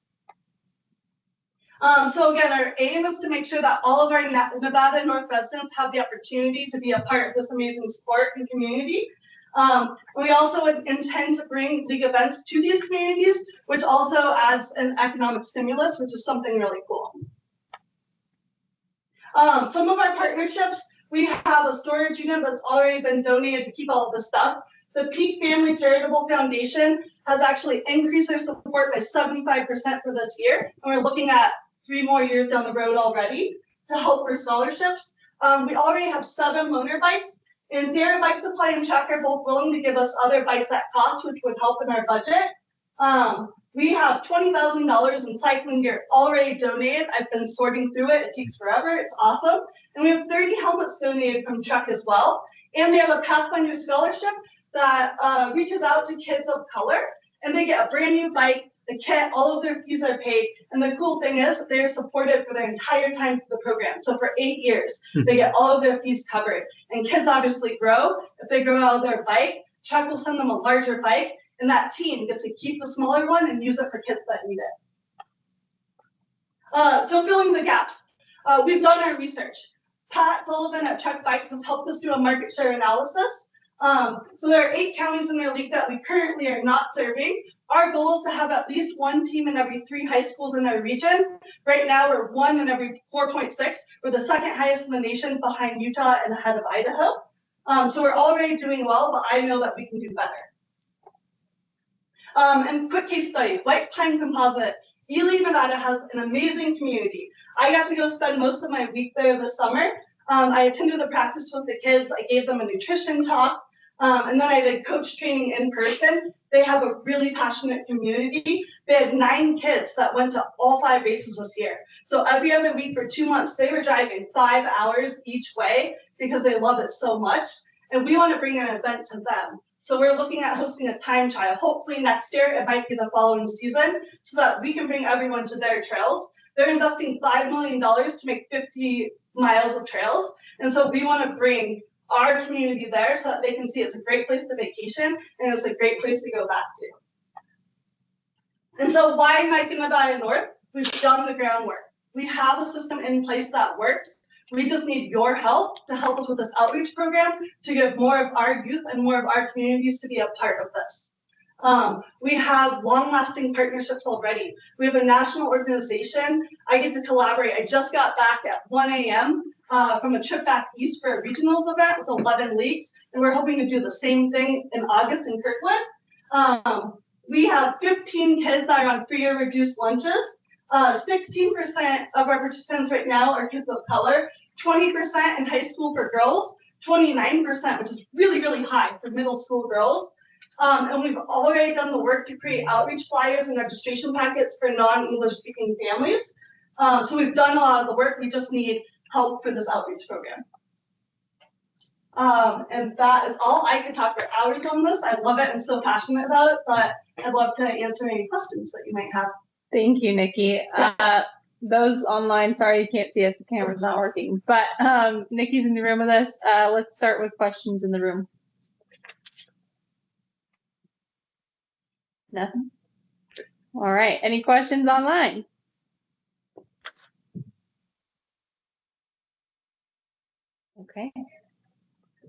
So again, our aim is to make sure that all of our Nevada North residents have the opportunity to be a part of this amazing sport and community. We also intend to bring league events to these communities, which also adds an economic stimulus, which is something really cool. Some of our partnerships, we have a storage unit that's already been donated to keep all of this stuff. The Peak Family Charitable Foundation has actually increased their support by 75% for this year, and we're looking at 3 more years down the road already to help for scholarships. We already have 7 loaner bikes, and Sierra Bike Supply and Check are both willing to give us other bikes at cost, which would help in our budget. We have $20,000 in cycling gear already donated. I've been sorting through it. It takes forever. It's awesome. And we have 30 helmets donated from Chuck as well. And they have a Pathfinder scholarship that reaches out to kids of color, and they get a brand new bike, the kit, all of their fees are paid. And the cool thing is they're supported for their entire time for the program. So for 8 years, they get all of their fees covered. And kids obviously grow. If they grow out of their bike, Chuck will send them a larger bike. and that team gets to keep the smaller one and use it for kids that need it. So filling the gaps. We've done our research. Pat Sullivan at Truck Bikes has helped us do a market share analysis. So there are 8 counties in their league that we currently are not serving. Our goal is to have at least 1 team in every 3 high schools in our region. Right now, we're 1 in every 4.6. We're the 2nd highest in the nation behind Utah and ahead of Idaho. So we're already doing well, but I know that we can do better. And quick case study, White Pine Composite. Ely, Nevada has an amazing community. I got to go spend most of my week there this summer. I attended a practice with the kids. I gave them a nutrition talk. And then I did coach training in person. They have a really passionate community. They had 9 kids that went to all 5 races this year. So every other week for 2 months, they were driving 5 hours each way because they love it so much. And we want to bring an event to them. So we're looking at hosting a time trial. Hopefully next year, it might be the following season, so that we can bring everyone to their trails. They're investing $5 million to make 50 miles of trails. And so we want to bring our community there so that they can see it's a great place to vacation and it's a great place to go back to. And so why Nike Nevada North? We've done the groundwork. We have a system in place that works. We just need your help to help us with this outreach program to get more of our youth and more of our communities to be a part of this. We have long-lasting partnerships already. We have a national organization. I get to collaborate. I just got back at 1 a.m. From a trip back east for a regionals event with 11 leagues, and we're hoping to do the same thing in August in Kirkland. We have 15 kids that are on free or reduced lunches. 16% of our participants right now are kids of color, 20% in high school for girls, 29%, which is really, really high for middle school girls. And we've already done the work to create outreach flyers and registration packets for non-English speaking families. So we've done a lot of the work. We just need help for this outreach program. And that is all. I could talk for hours on this. I love it. I'm so passionate about it, but I'd love to answer any questions that you might have. Thank you, Nikki. Those online, sorry you can't see us, the camera's not working, but Nikki's in the room with us. Let's start with questions in the room. Nothing? All right, any questions online? Okay.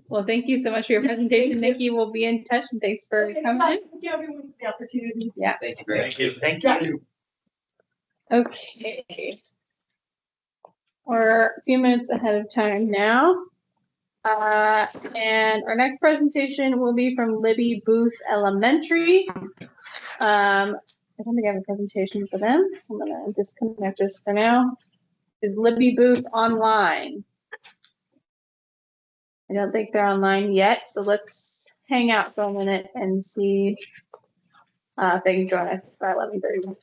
Well, thank you so much for your presentation. Nikki will be in touch, and thanks for coming in. Thank you everyone for the opportunity. Yeah. Thank you very much. Thank you. Okay. We're a few minutes ahead of time now. And our next presentation will be from Libby Booth Elementary. I don't think I have a presentation for them, so I'm gonna disconnect this for now. Is Libby Booth online? I don't think they're online yet, so let's hang out for a minute and see if they can join us by 11:30.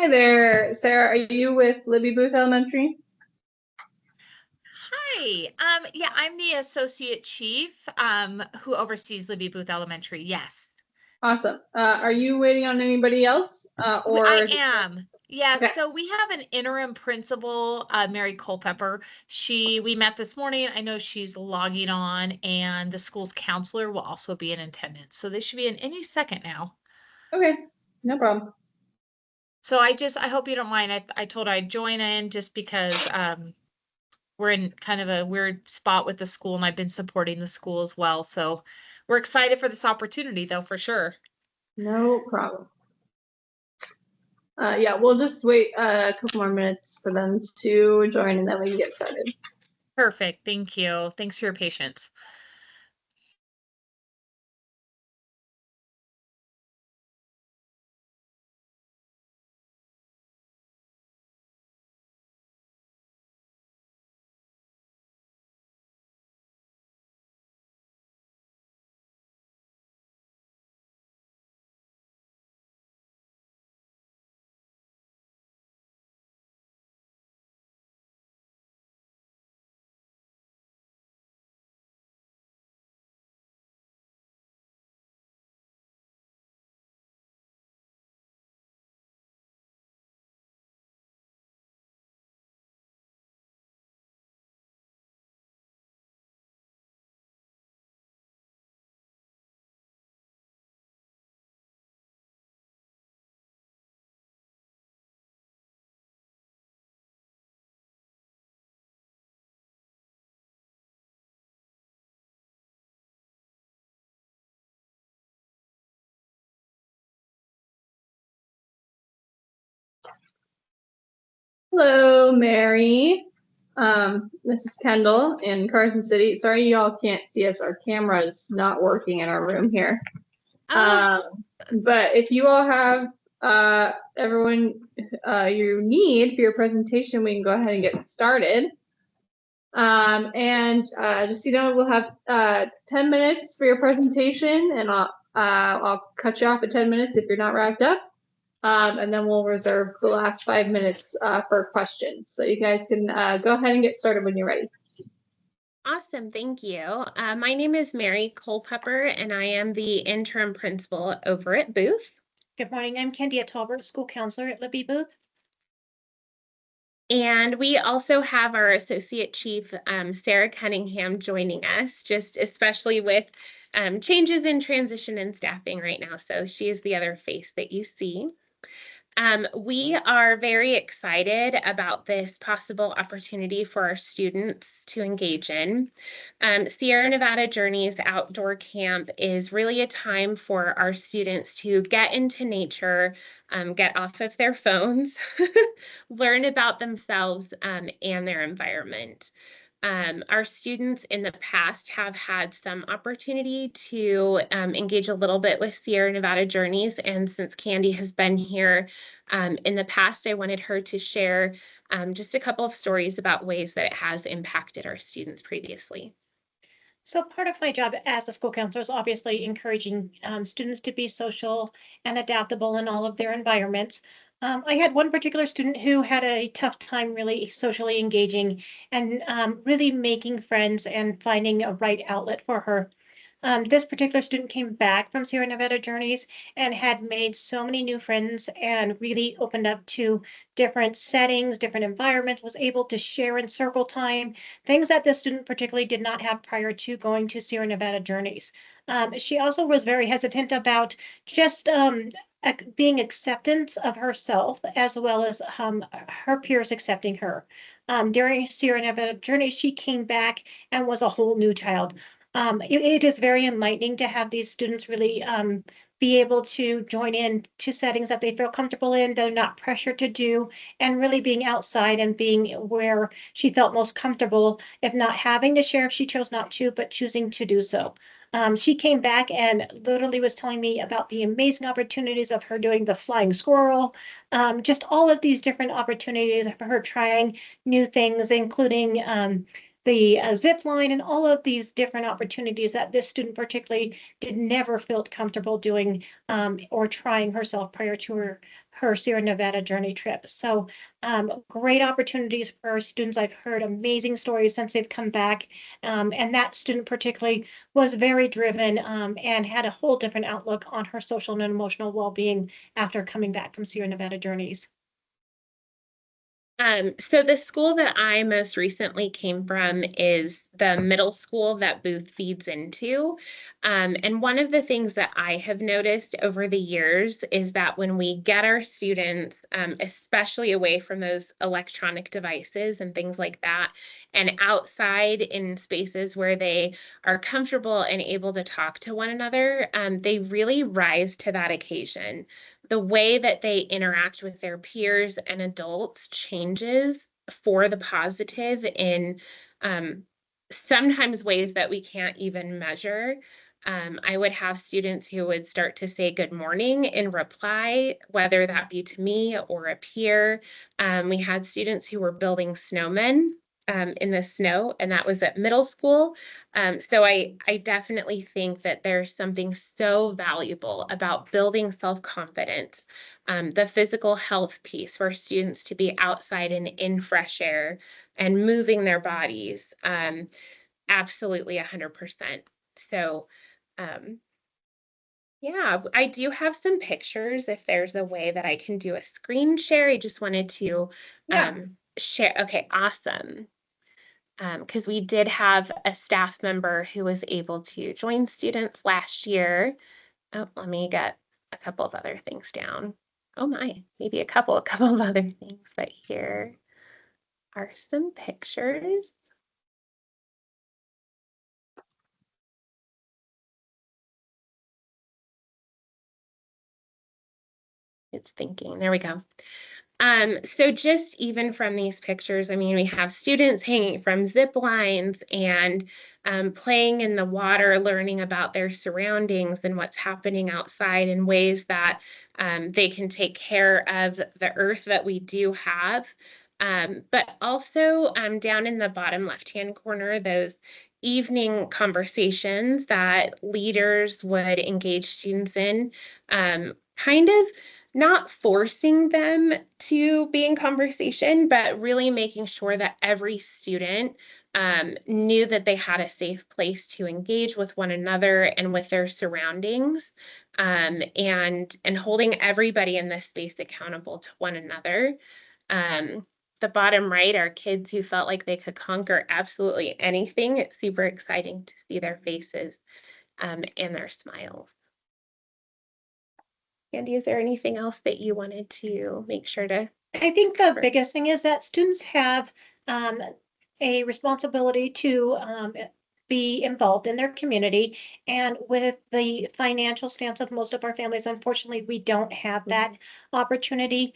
Hi there, Sarah. Are you with Libby Booth Elementary? Hi. Yeah, I'm the associate chief who oversees Libby Booth Elementary. Yes. Awesome. Are you waiting on anybody else? I am. Yes. Okay. So we have an interim principal, Mary Culpepper. We met this morning. I know she's logging on, and the school's counselor will also be in attendance. So they should be in any second now. Okay, no problem. So I hope you don't mind. I told her I'd join in just because we're in kind of a weird spot with the school, and I've been supporting the school as well. So we're excited for this opportunity, though, for sure. No problem. Yeah, we'll just wait a couple more minutes for them to join, and then we can get started. Perfect. Thank you. Thanks for your patience. Hello, Mary. This is Kendall in Carson City. Sorry y'all can't see us. Our camera's not working in our room here. But if you all have everyone you need for your presentation, we can go ahead and get started. Just so you know, we'll have 10 minutes for your presentation, and I'll cut you off at 10 minutes if you're not wrapped up. And then we'll reserve the last 5 minutes for questions. So you guys can go ahead and get started when you're ready. Awesome. Thank you. My name is Mary Culpepper, and I am the interim principal over at Booth. Good morning. I'm Candia Talbert, school counselor at Libby Booth. And we also have our associate chief, Sarah Cunningham, joining us, just especially with changes in transition and staffing right now. So she is the other face that you see. We are very excited about this possible opportunity for our students to engage in. Sierra Nevada Journeys Outdoor Camp is really a time for our students to get into nature, get off of their phones, learn about themselves and their environment. Our students in the past have had some opportunity to engage a little bit with Sierra Nevada Journeys, and since Candy has been here in the past, I wanted her to share just a couple of stories about ways that it has impacted our students previously. So part of my job as a school counselor is obviously encouraging students to be social and adaptable in all of their environments. I had one particular student who had a tough time really socially engaging and really making friends and finding a right outlet for her. This particular student came back from Sierra Nevada Journeys and had made so many new friends and really opened up to different settings, different environments, was able to share in circle time, things that this student particularly did not have prior to going to Sierra Nevada Journeys. She also was very hesitant about just being acceptance of herself as well as her peers accepting her. During Sierra Nevada Journeys, she came back and was a whole new child. It is very enlightening to have these students really be able to join in to settings that they feel comfortable in, they're not pressured to do, and really being outside and being where she felt most comfortable, if not having to share if she chose not to, but choosing to do so. She came back and literally was telling me about the amazing opportunities of her doing the flying squirrel, just all of these different opportunities for her trying new things, including the zip line and all of these different opportunities that this student particularly did never felt comfortable doing or trying herself prior to her Sierra Nevada journey trip. So great opportunities for our students. I've heard amazing stories since they've come back. And that student particularly was very driven and had a whole different outlook on her social and emotional well-being after coming back from Sierra Nevada journeys. So the school that I most recently came from is the middle school that Booth feeds into. And one of the things that I have noticed over the years is that when we get our students, especially away from those electronic devices and things like that, and outside in spaces where they are comfortable and able to talk to one another, they really rise to that occasion. The way that they interact with their peers and adults changes for the positive in sometimes ways that we can't even measure. I would have students who would start to say good morning in reply, whether that be to me or a peer. We had students who were building snowmen in the snow, and that was at middle school. So I definitely think that there's something so valuable about building self-confidence, the physical health piece for students to be outside and in fresh air and moving their bodies. Absolutely 100%. So, yeah, I do have some pictures if there's a way that I can do a screen share. I just wanted to share. Okay, awesome. Because we did have a staff member who was able to join students last year. Oh, let me get a couple of other things down. Oh my, maybe a couple of other things, but here are some pictures. It's thinking, there we go. So just even from these pictures, I mean, we have students hanging from zip lines and playing in the water, learning about their surroundings and what's happening outside in ways that they can take care of the earth that we do have. But also down in the bottom left-hand corner, those evening conversations that leaders would engage students in, kind of not forcing them to be in conversation, but really making sure that every student knew that they had a safe place to engage with one another and with their surroundings, and holding everybody in this space accountable to one another. The bottom right are kids who felt like they could conquer absolutely anything. It's super exciting to see their faces and their smiles. Andy, is there anything else that you wanted to make sure to? I think the biggest thing is that students have a responsibility to be involved in their community. And with the financial stance of most of our families, unfortunately, we don't have that opportunity.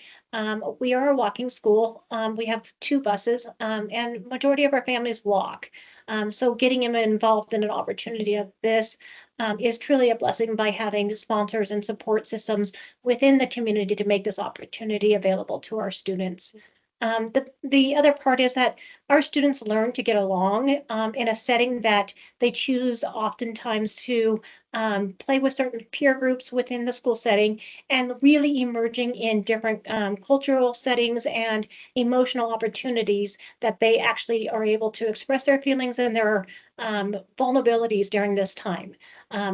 We are a walking school. We have 2 buses, and majority of our families walk. So getting them involved in an opportunity of this is truly a blessing by having sponsors and support systems within the community to make this opportunity available to our students. The other part is that our students learn to get along in a setting that they choose oftentimes to play with certain peer groups within the school setting and really emerging in different cultural settings and emotional opportunities that they actually are able to express their feelings and their vulnerabilities during this time.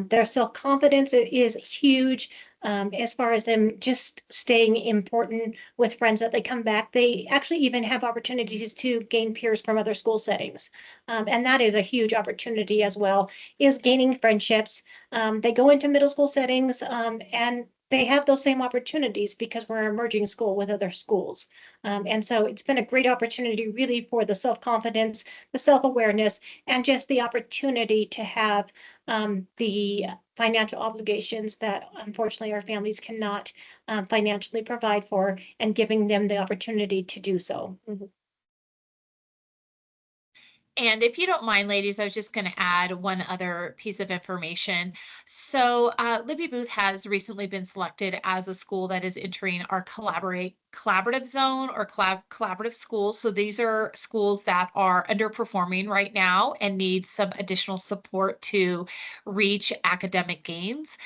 Their self-confidence is huge. As far as them just staying important with friends that they come back, they actually even have opportunities to gain peers from other school settings. And that is a huge opportunity as well, is gaining friendships. They go into middle school settings and they have those same opportunities because we're a merging school with other schools. And so it's been a great opportunity really for the self-confidence, the self-awareness, and just the opportunity to have the financial obligations that unfortunately our families cannot financially provide for, and giving them the opportunity to do so. And if you don't mind, ladies, I was just going to add one other piece of information. So Libby Booth has recently been selected as a school that is entering our collaborative zone or collaborative schools. So these are schools that are underperforming right now and need some additional support to reach academic gains.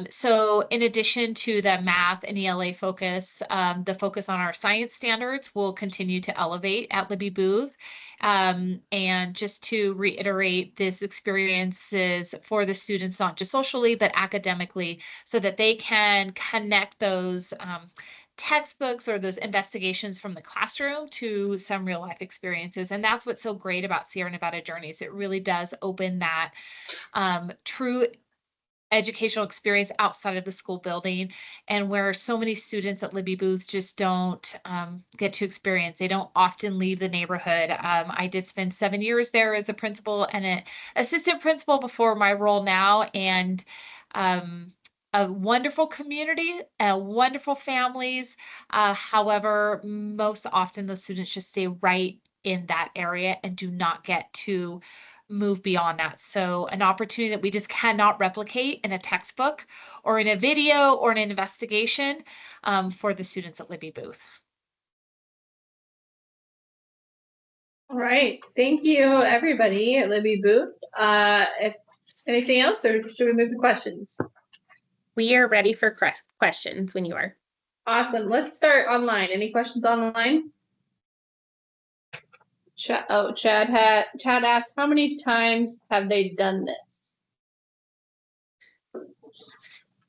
So in addition to the math and ELA focus, the focus on our science standards will continue to elevate at Libby Booth. And just to reiterate, this experience is for the students, not just socially, but academically, so that they can connect those textbooks or those investigations from the classroom to some real life experiences. And that's what's so great about Sierra Nevada Journeys. It really does open that true educational experience outside of the school building, and where so many students at Libby Booth just don't get to experience. They don't often leave the neighborhood. I did spend 7 years there as a principal and an assistant principal before my role now, and a wonderful community, wonderful families. However, most often the students just stay right in that area and do not get to move beyond that. So an opportunity that we just cannot replicate in a textbook or in a video or in an investigation for the students at Libby Booth. All right, thank you everybody at Libby Booth. If anything else, or should we move to questions? We are ready for questions when you are. Awesome, let's start online. Any questions online? Chad asked, how many times have they done this?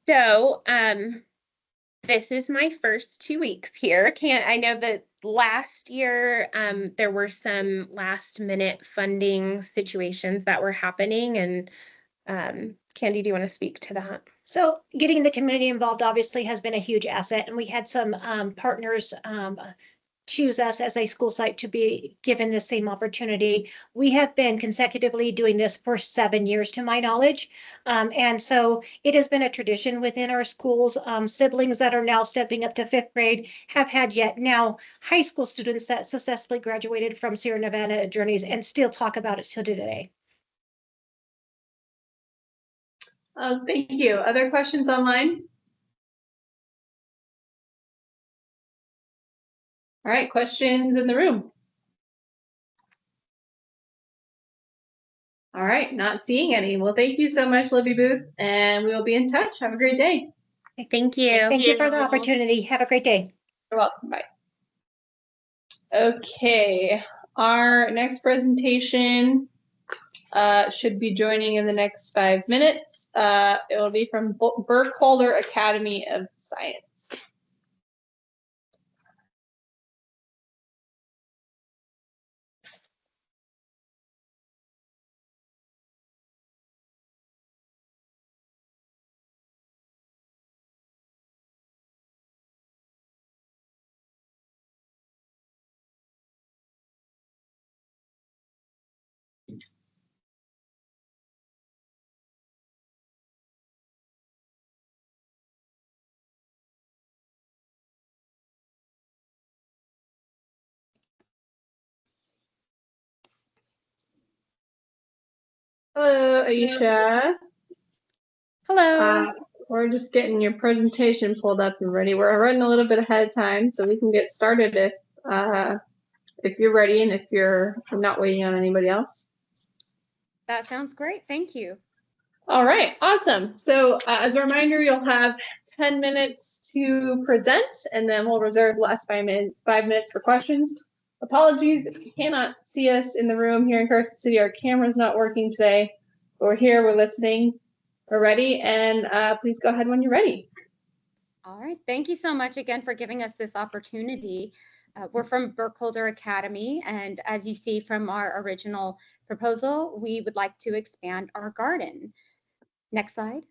So, this is my first 2 weeks here. I know that last year, there were some last minute funding situations that were happening, and Candy, do you want to speak to that? So getting the community involved obviously has been a huge asset, and we had some partners choose us as a school site to be given the same opportunity. We have been consecutively doing this for 7 years, to my knowledge. And so it has been a tradition within our schools. Siblings that are now stepping up to 5th grade have had yet now high school students that successfully graduated from Sierra Nevada Journeys and still talk about it till today. Thank you. Other questions online? All right, questions in the room? All right, not seeing any. Well, thank you so much, Libby Booth, and we will be in touch. Have a great day. Thank you. Thank you for the opportunity. Have a great day. You're welcome. Bye. Okay, our next presentation should be joining in the next 5 minutes. It will be from Burkholder Academy of Science. Hello, Aisha. Hello. We're just getting your presentation pulled up and ready. We're running a little bit ahead of time, so we can get started if you're ready and if you're not waiting on anybody else. That sounds great. Thank you. All right, awesome. So as a reminder, you'll have 10 minutes to present, and then we'll reserve the last 5 minutes for questions. Apologies if you cannot see us in the room here in Carson City. Our camera's not working today. But we're here, we're listening, we're ready, and please go ahead when you're ready. All right. Thank you so much again for giving us this opportunity. We're from Burkholder Academy, and as you see from our original proposal, we would like to expand our garden. Next slide.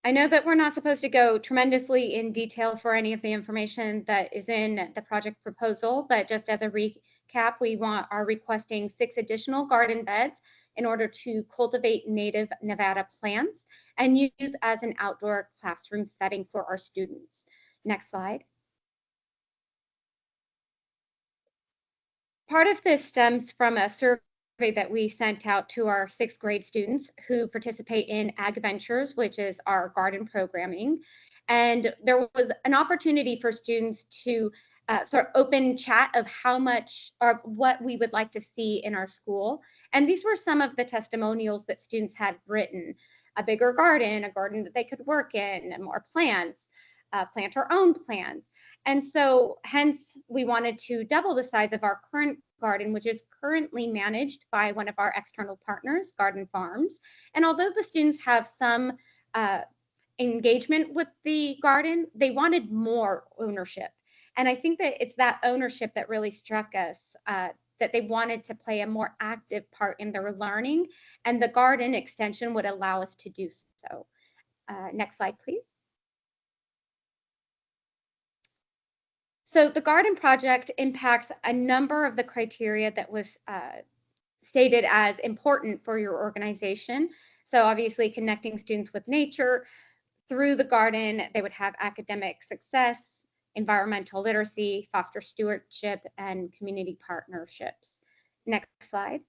I know that we're not supposed to go tremendously in detail for any of the information that is in the project proposal, but just as a recap, we are requesting 6 additional garden beds in order to cultivate native Nevada plants and use as an outdoor classroom setting for our students. Next slide. Part of this stems from a survey that we sent out to our 6th grade students who participate in Ag Ventures, which is our garden programming. And there was an opportunity for students to sort of open chat of how much or what we would like to see in our school. And these were some of the testimonials that students had written: a bigger garden, a garden that they could work in, and more plants, plant our own plants. And so hence we wanted to double the size of our current garden, which is currently managed by one of our external partners, Garden Farms. And although the students have some engagement with the garden, they wanted more ownership. And I think that it's that ownership that really struck us, that they wanted to play a more active part in their learning, and the garden extension would allow us to do so. Next slide, please. So the garden project impacts a number of the criteria that was stated as important for your organization. So obviously connecting students with nature. Through the garden, they would have academic success, environmental literacy, foster stewardship, and community partnerships. Next slide.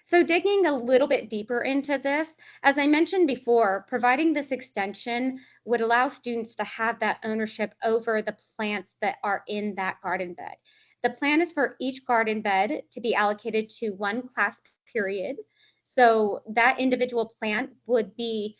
So digging a little bit deeper into this, as I mentioned before, providing this extension would allow students to have that ownership over the plants that are in that garden bed. The plan is for each garden bed to be allocated to one class period. So that individual plant would be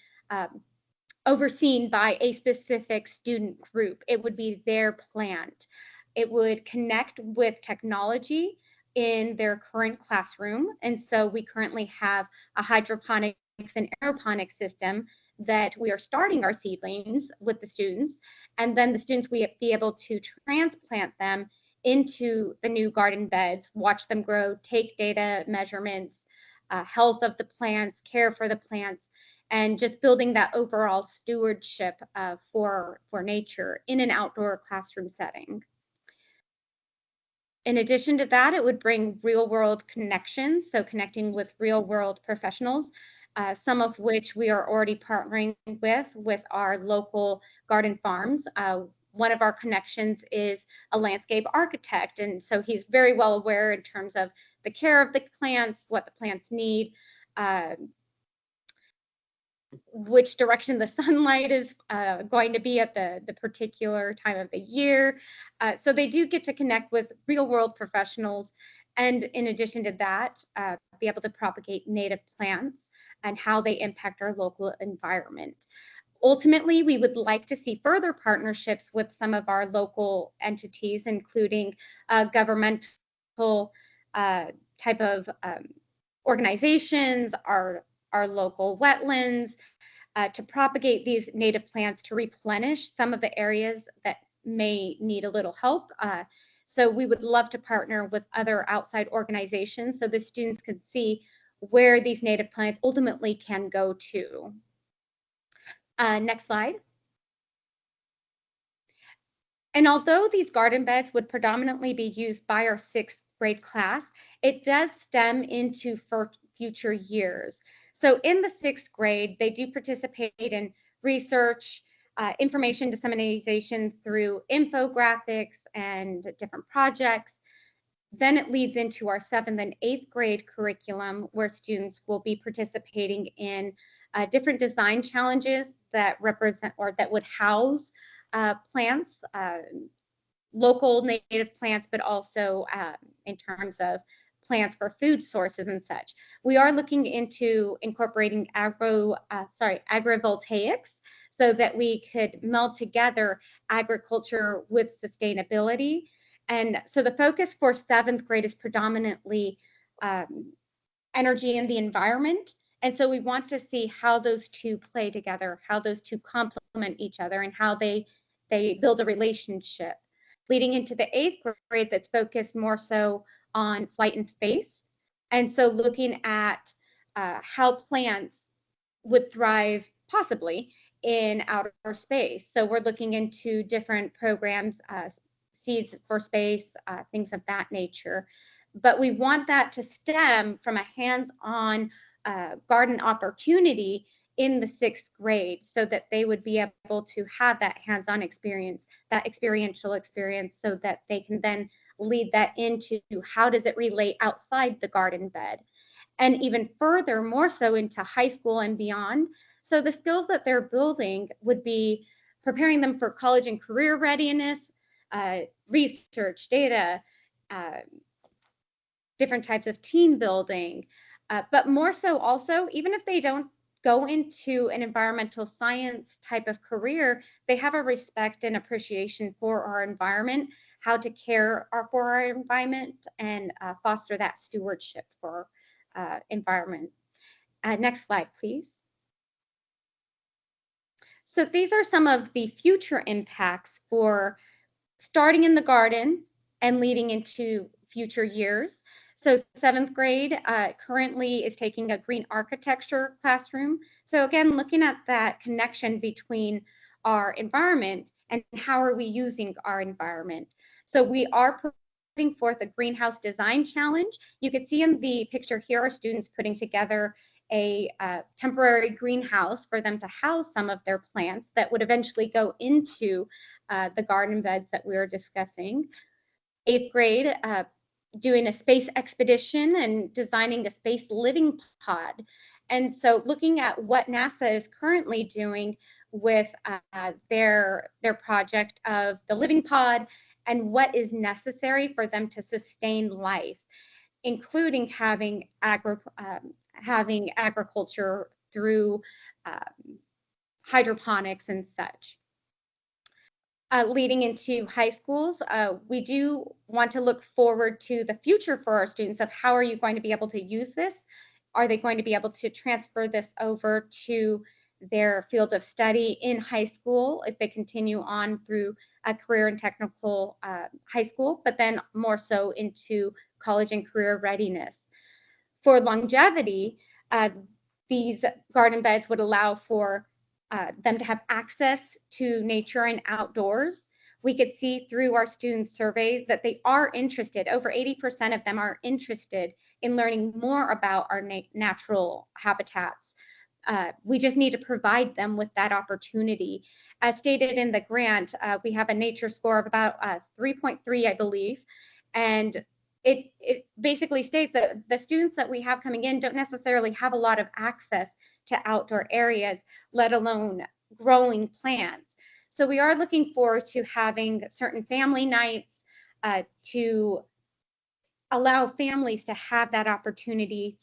overseen by a specific student group. It would be their plant. It would connect with technology in their current classroom. And so we currently have a hydroponics and aeroponics system that we are starting our seedlings with the students. And then the students will be able to transplant them into the new garden beds, watch them grow, take data measurements, health of the plants, care for the plants, and just building that overall stewardship for nature in an outdoor classroom setting. In addition to that, it would bring real world connections, so connecting with real world professionals, some of which we are already partnering with our local garden farms. One of our connections is a landscape architect, and so he's very well aware in terms of the care of the plants, what the plants need, which direction the sunlight is going to be at the particular time of the year. So they do get to connect with real world professionals. And in addition to that, be able to propagate native plants and how they impact our local environment. Ultimately, we would like to see further partnerships with some of our local entities, including governmental type of organizations, our local wetlands, to propagate these native plants to replenish some of the areas that may need a little help. So we would love to partner with other outside organizations so the students could see where these native plants ultimately can go to. Next slide. And although these garden beds would predominantly be used by our 6th grade class, it does stem into future years. So in the 6th grade, they do participate in research, information dissemination through infographics and different projects. Then it leads into our 7th and 8th grade curriculum, where students will be participating in different design challenges that represent or that would house plants, local native plants, but also in terms of plants for food sources and such. We are looking into incorporating agrivoltaics so that we could meld together agriculture with sustainability. And so the focus for 7th grade is predominantly energy and the environment. And so we want to see how those two play together, how those two complement each other, and how they build a relationship. Leading into the 8th grade, that's focused more so on flight and space. And so looking at how plants would thrive possibly in outer space. So we're looking into different programs, seeds for space, things of that nature. But we want that to stem from a hands-on garden opportunity in the 6th grade so that they would be able to have that hands-on experience, that experiential experience, so that they can then lead that into how does it relate outside the garden bed, and even further, more so into high school and beyond. So the skills that they're building would be preparing them for college and career readiness, research, data, different types of team building, but more so also, even if they don't go into an environmental science type of career, they have a respect and appreciation for our environment, how to care for our environment, and foster that stewardship for environment. Next slide, please. So these are some of the future impacts for starting in the garden and leading into future years. So 7th grade currently is taking a green architecture classroom. So again, looking at that connection between our environment and how are we using our environment. So we are putting forth a greenhouse design challenge. You can see in the picture here, our students putting together a temporary greenhouse for them to house some of their plants that would eventually go into the garden beds that we were discussing. 8th grade, doing a space expedition and designing a space living pod. And so looking at what NASA is currently doing with their project of the living pod and what is necessary for them to sustain life, including having agriculture through hydroponics and such. Leading into high schools, we do want to look forward to the future for our students of how are you going to be able to use this? Are they going to be able to transfer this over to their field of study in high school if they continue on through a career and technical high school, but then more so into college and career readiness. For longevity, these garden beds would allow for them to have access to nature and outdoors. We could see through our student survey that they are interested, over 80% of them are interested in learning more about our natural habitats. We just need to provide them with that opportunity. As stated in the grant, we have a nature score of about 3.3, I believe, and it basically states that the students that we have coming in don't necessarily have a lot of access to outdoor areas, let alone growing plants. So we are looking forward to having certain family nights to allow families to have that opportunity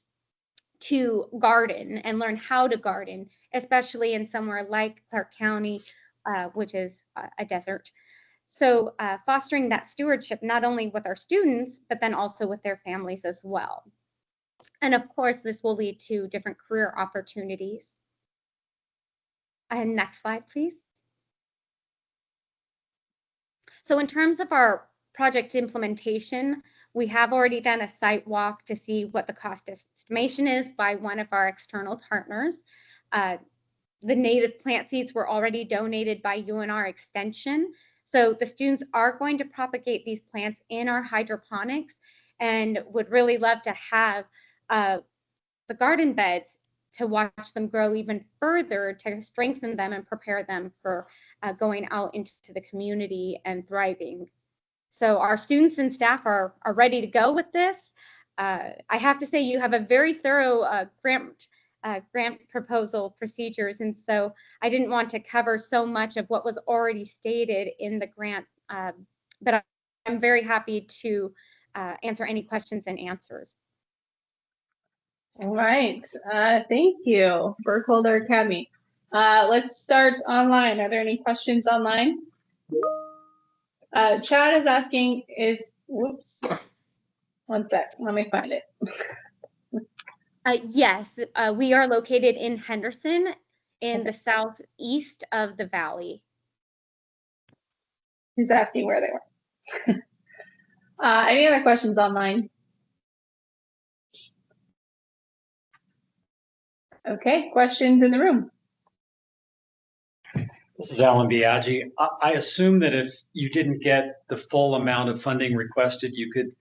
to garden and learn how to garden, especially in somewhere like Clark County, which is a desert. So fostering that stewardship, not only with our students, but then also with their families as well. And of course, this will lead to different career opportunities. And next slide, please. So in terms of our project implementation, we have already done a site walk to see what the cost estimation is by one of our external partners. The native plant seeds were already donated by UNR Extension. So the students are going to propagate these plants in our hydroponics and would really love to have the garden beds to watch them grow even further, to strengthen them and prepare them for going out into the community and thriving. So our students and staff are ready to go with this. I have to say you have a very thorough grant proposal procedures, and so I didn't want to cover so much of what was already stated in the grant, but I'm very happy to answer any questions and answers. All right, thank you, Burkholder Academy. Let's start online. Are there any questions online? Chad is asking, whoops, one sec, let me find it. Yes, we are located in Henderson in the southeast of the valley. He's asking where they were. Any other questions online? Okay, questions in the room? This is Alan Biaggi. I assume that if you didn't get the full amount of funding requested, you could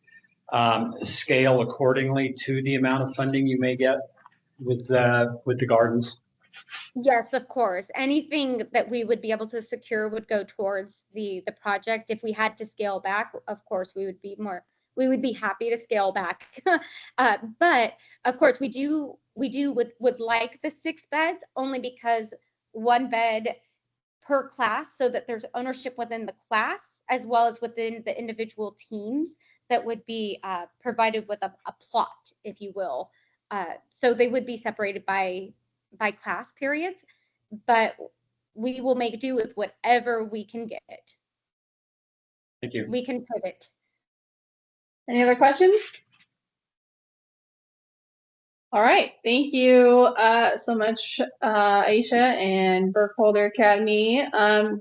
scale accordingly to the amount of funding you may get with the gardens. Yes, of course. Anything that we would be able to secure would go towards the project. If we had to scale back, of course, we would be happy to scale back. But of course, would like the 6 beds only because 1 bed per class, so that there's ownership within the class as well as within the individual teams that would be provided with a plot, if you will. So they would be separated by class periods, but we will make do with whatever we can get. Thank you. We can pivot. Any other questions? All right, thank you so much, Aisha and Burkholder Academy.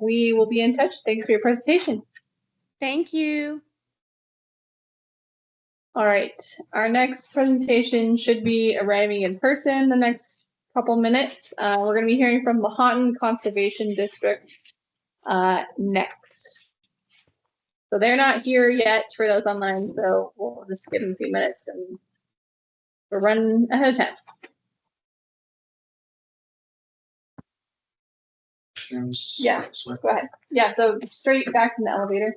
We will be in touch. Thanks for your presentation. Thank you. All right, our next presentation should be arriving in person the next couple minutes. We're going to be hearing from Lahontan Conservation District next. So they're not here yet for those online, so we'll just give them a few minutes and we're running ahead of time. Yeah, go ahead. Yeah, so straight back from the elevator.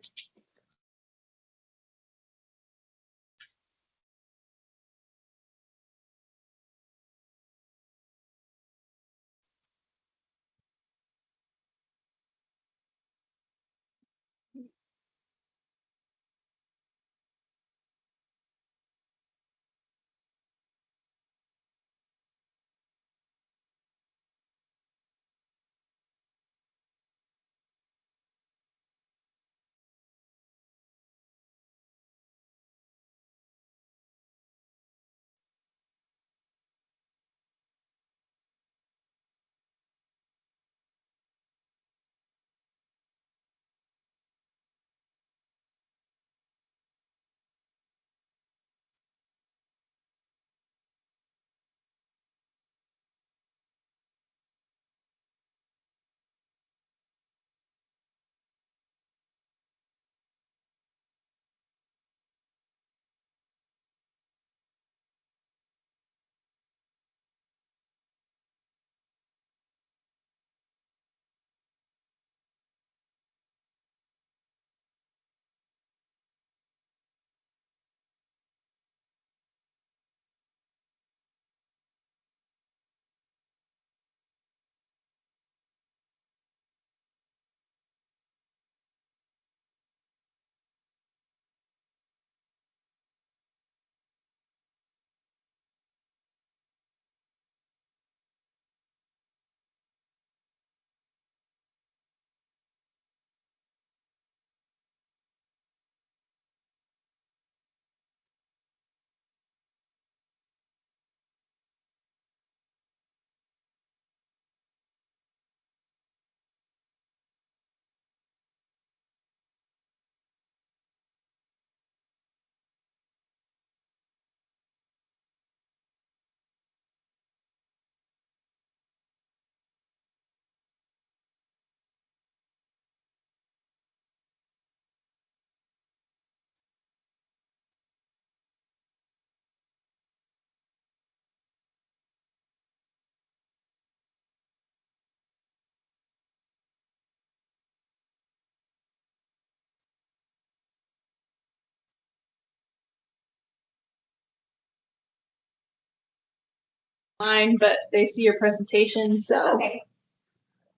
Online, but they see your presentation, so. Okay.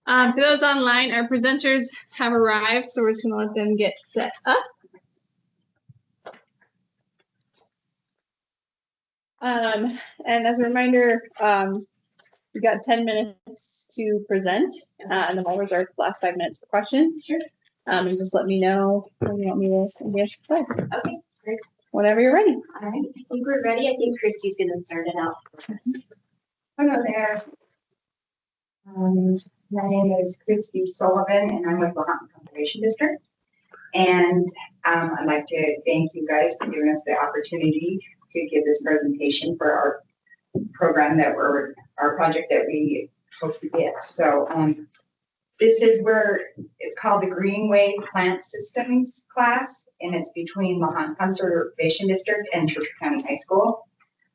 For those online, our presenters have arrived, so we're just gonna let them get set up. And as a reminder, we've got 10 minutes to present, and then we'll reserve the last 5 minutes for questions. Sure. And just let me know when you want me to get started. Okay, great. Whenever you're ready. All right, I think we're ready. I think Christy's gonna start it out for us. Hello there. My name is Christy Sullivan, and I'm with Lahontan Conservation District. And I'd like to thank you guys for giving us the opportunity to give this presentation for our program our project that we hope to get. So this is where it's called the Greenway Plant Systems class, and it's between Lahontan Conservation District and Churchill County High School.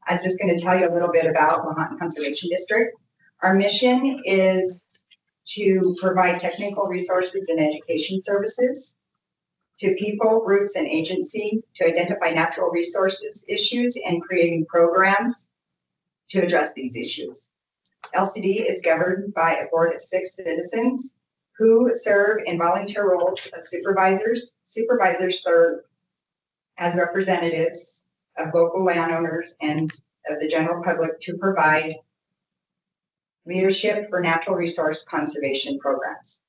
I was just going to tell you a little bit about Lahontan Conservation District. Our mission is to provide technical resources and education services to people, groups, and agency to identify natural resources issues and creating programs to address these issues. LCD is governed by a board of 6 citizens who serve in volunteer roles of supervisors. Supervisors serve as representatives of local landowners and of the general public to provide leadership for natural resource conservation programs.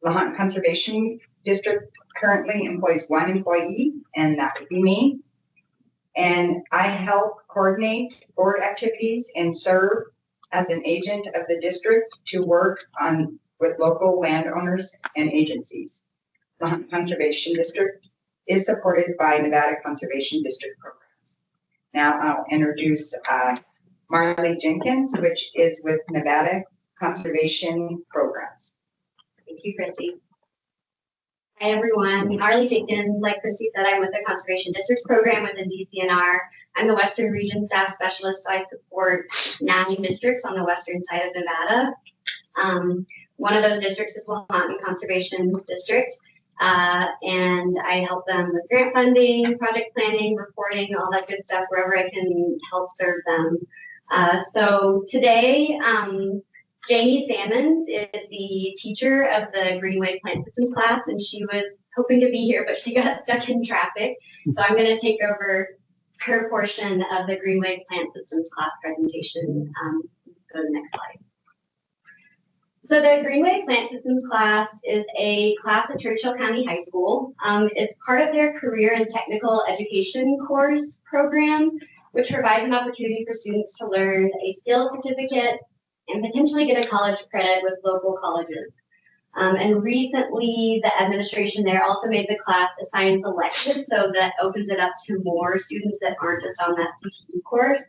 Lahontan Conservation District currently employs 1 employee, and that would be me. And I help coordinate board activities and serve as an agent of the district to work with local landowners and agencies. Lahontan Conservation District is supported by Nevada Conservation District programs. Now I'll introduce Marley Jenkins, which is with Nevada Conservation Programs. Thank you, Christy. Hi, everyone. Marley Jenkins, like Christy said, I'm with the Conservation Districts Program within DCNR. I'm the Western Region Staff Specialist, so I support 9 districts on the western side of Nevada. One of those districts is Lahontan Conservation District, and I help them with grant funding, project planning, reporting, all that good stuff, wherever I can help serve them. So today, Jamie Salmons is the teacher of the Greenway Plant Systems class, and she was hoping to be here, but she got stuck in traffic. So I'm going to take over her portion of the Greenway Plant Systems class presentation. Go to the next slide. So the Greenway Plant Systems class is a class at Churchill County High School. It's part of their career and technical education course program, which provides an opportunity for students to learn a skills certificate and potentially get a college credit with local colleges. And recently, the administration there also made the class a science elective, so that opens it up to more students that aren't just on that CTE course.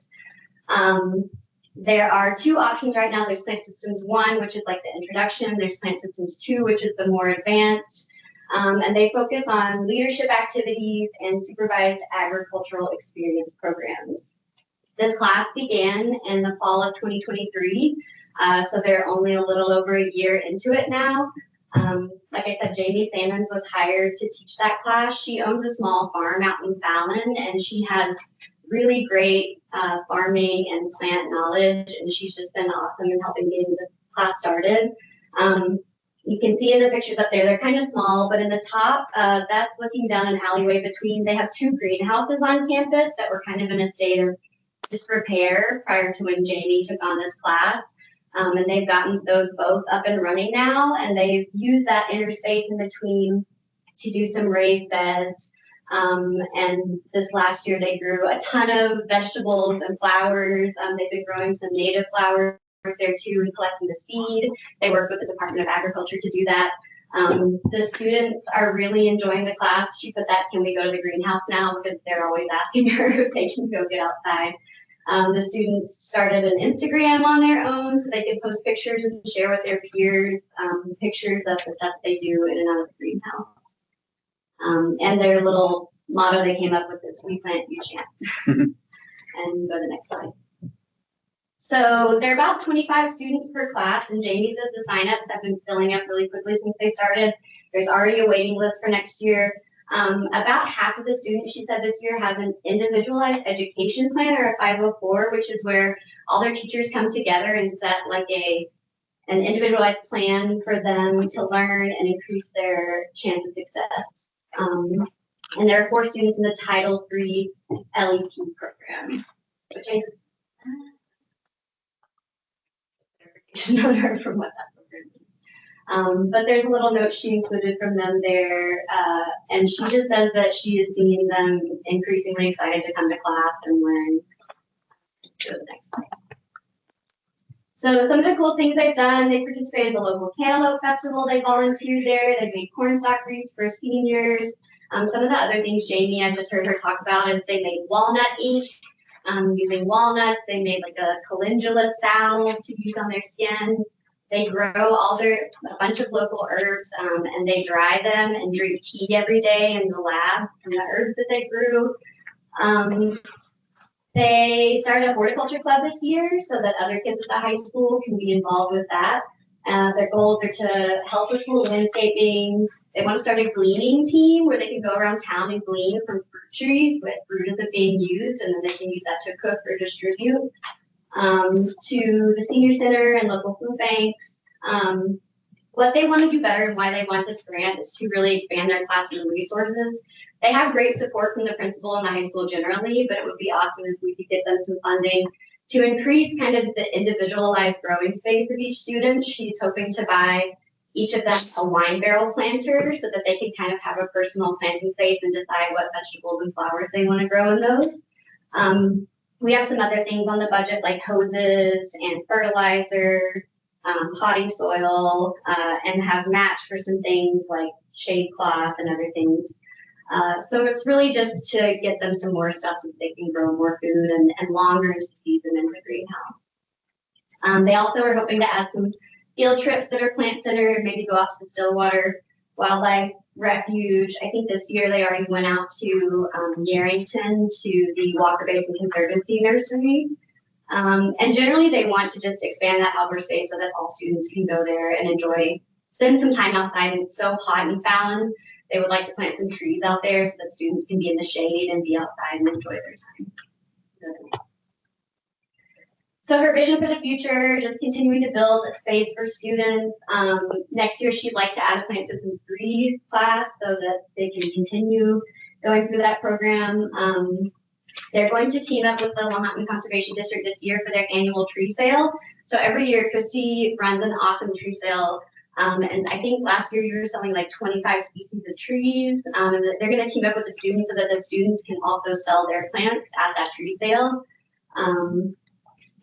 There are 2 options right now. There's Plant Systems 1, which is like the introduction. There's Plant Systems 2, which is the more advanced. And they focus on leadership activities and supervised agricultural experience programs. This class began in the fall of 2023, so they're only a little over a year into it now. Like I said, Jamie Salmons was hired to teach that class. She owns a small farm out in Fallon, and she has really great farming and plant knowledge, and she's just been awesome in helping getting this class started. You can see in the pictures up there, they're kind of small, but in the top, that's looking down an alleyway between, they have 2 greenhouses on campus that were kind of in a state of disrepair prior to when Jamie took on this class. And they've gotten those both up and running now, and they've used that inner space in between to do some raised beds. And this last year they grew a ton of vegetables and flowers. They've been growing some native flowers there too and collecting the seed. They work with the Department of Agriculture to do that. The students are really enjoying the class. She put that, can we go to the greenhouse now? Because they're always asking her if they can go get outside. The students started an Instagram on their own so they could post pictures and share with their peers pictures of the stuff they do in and out of the greenhouse. And their little motto they came up with is, we plant, you chant. And go to the next slide. So there are about 25 students per class, and Jamie says the signups have been filling up really quickly since they started. There's already a waiting list for next year. About half of the students, she said, this year have an individualized education plan, or a 504, which is where all their teachers come together and set like an individualized plan for them to learn and increase their chance of success. And there are 4 students in the Title III LEP program, which I not heard from what that program is. But there's a little note she included from them there, and she just says that she is seeing them increasingly excited to come to class and learn. Go to the next slide. So some of the cool things they've done, they participated in the local Cantaloupe Festival, they volunteered there, they made cornstalk wreaths for seniors. Some of the other things Jamie, I just heard her talk about, is they made walnut ink. Using walnuts, they made like a calendula salve to use on their skin. They grow a bunch of local herbs, and they dry them and drink tea every day in the lab from the herbs that they grew. They started a horticulture club this year so that other kids at the high school can be involved with that. Their goals are to help the school landscaping. They want to start a gleaning team where they can go around town and glean from fruit trees with fruit isn't being used, and then they can use that to cook or distribute. To the senior center and local food banks. What they want to do better and why they want this grant is to really expand their classroom resources. They have great support from the principal and the high school generally, but it would be awesome if we could get them some funding to increase kind of the individualized growing space of each student. She's hoping to buy each of them a wine barrel planter so that they can kind of have a personal planting space and decide what vegetables and flowers they want to grow in those. We have some other things on the budget like hoses and fertilizer, potting soil, and have matched for some things like shade cloth and other things. So it's really just to get them some more stuff so that they can grow more food and longer into the season in the greenhouse. They also are hoping to add some field trips that are plant centered, maybe go out to the Stillwater Wildlife Refuge. I think this year they already went out to Yarrington to the Walker Basin Conservancy Nursery. And generally they want to just expand that outdoor space so that all students can go there and spend some time outside. It's so hot in Fallon. They would like to plant some trees out there so that students can be in the shade and be outside and enjoy their time. So her vision for the future, just continuing to build a space for students. Next year, she'd like to add a Plant Systems 3 class so that they can continue going through that program. They're going to team up with the Lahontan Conservation District this year for their annual tree sale. So every year, Christy runs an awesome tree sale. And I think last year you were selling like 25 species of trees. And they're going to team up with the students so that the students can also sell their plants at that tree sale.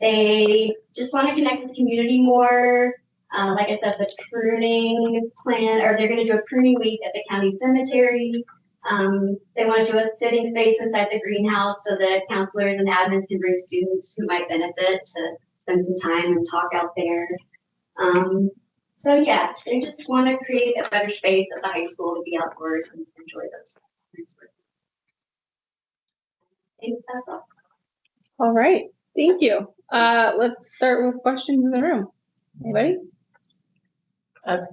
They just want to connect with the community more. Like I said, the pruning plan, or they're going to do a pruning week at the county cemetery. They want to do a sitting space inside the greenhouse so that counselors and admins can bring students who might benefit to spend some time and talk out there. So yeah, they just want to create a better space at the high school to be outdoors and enjoy those. I think that's all. All right, thank you. Let's start with questions in the room. Anybody?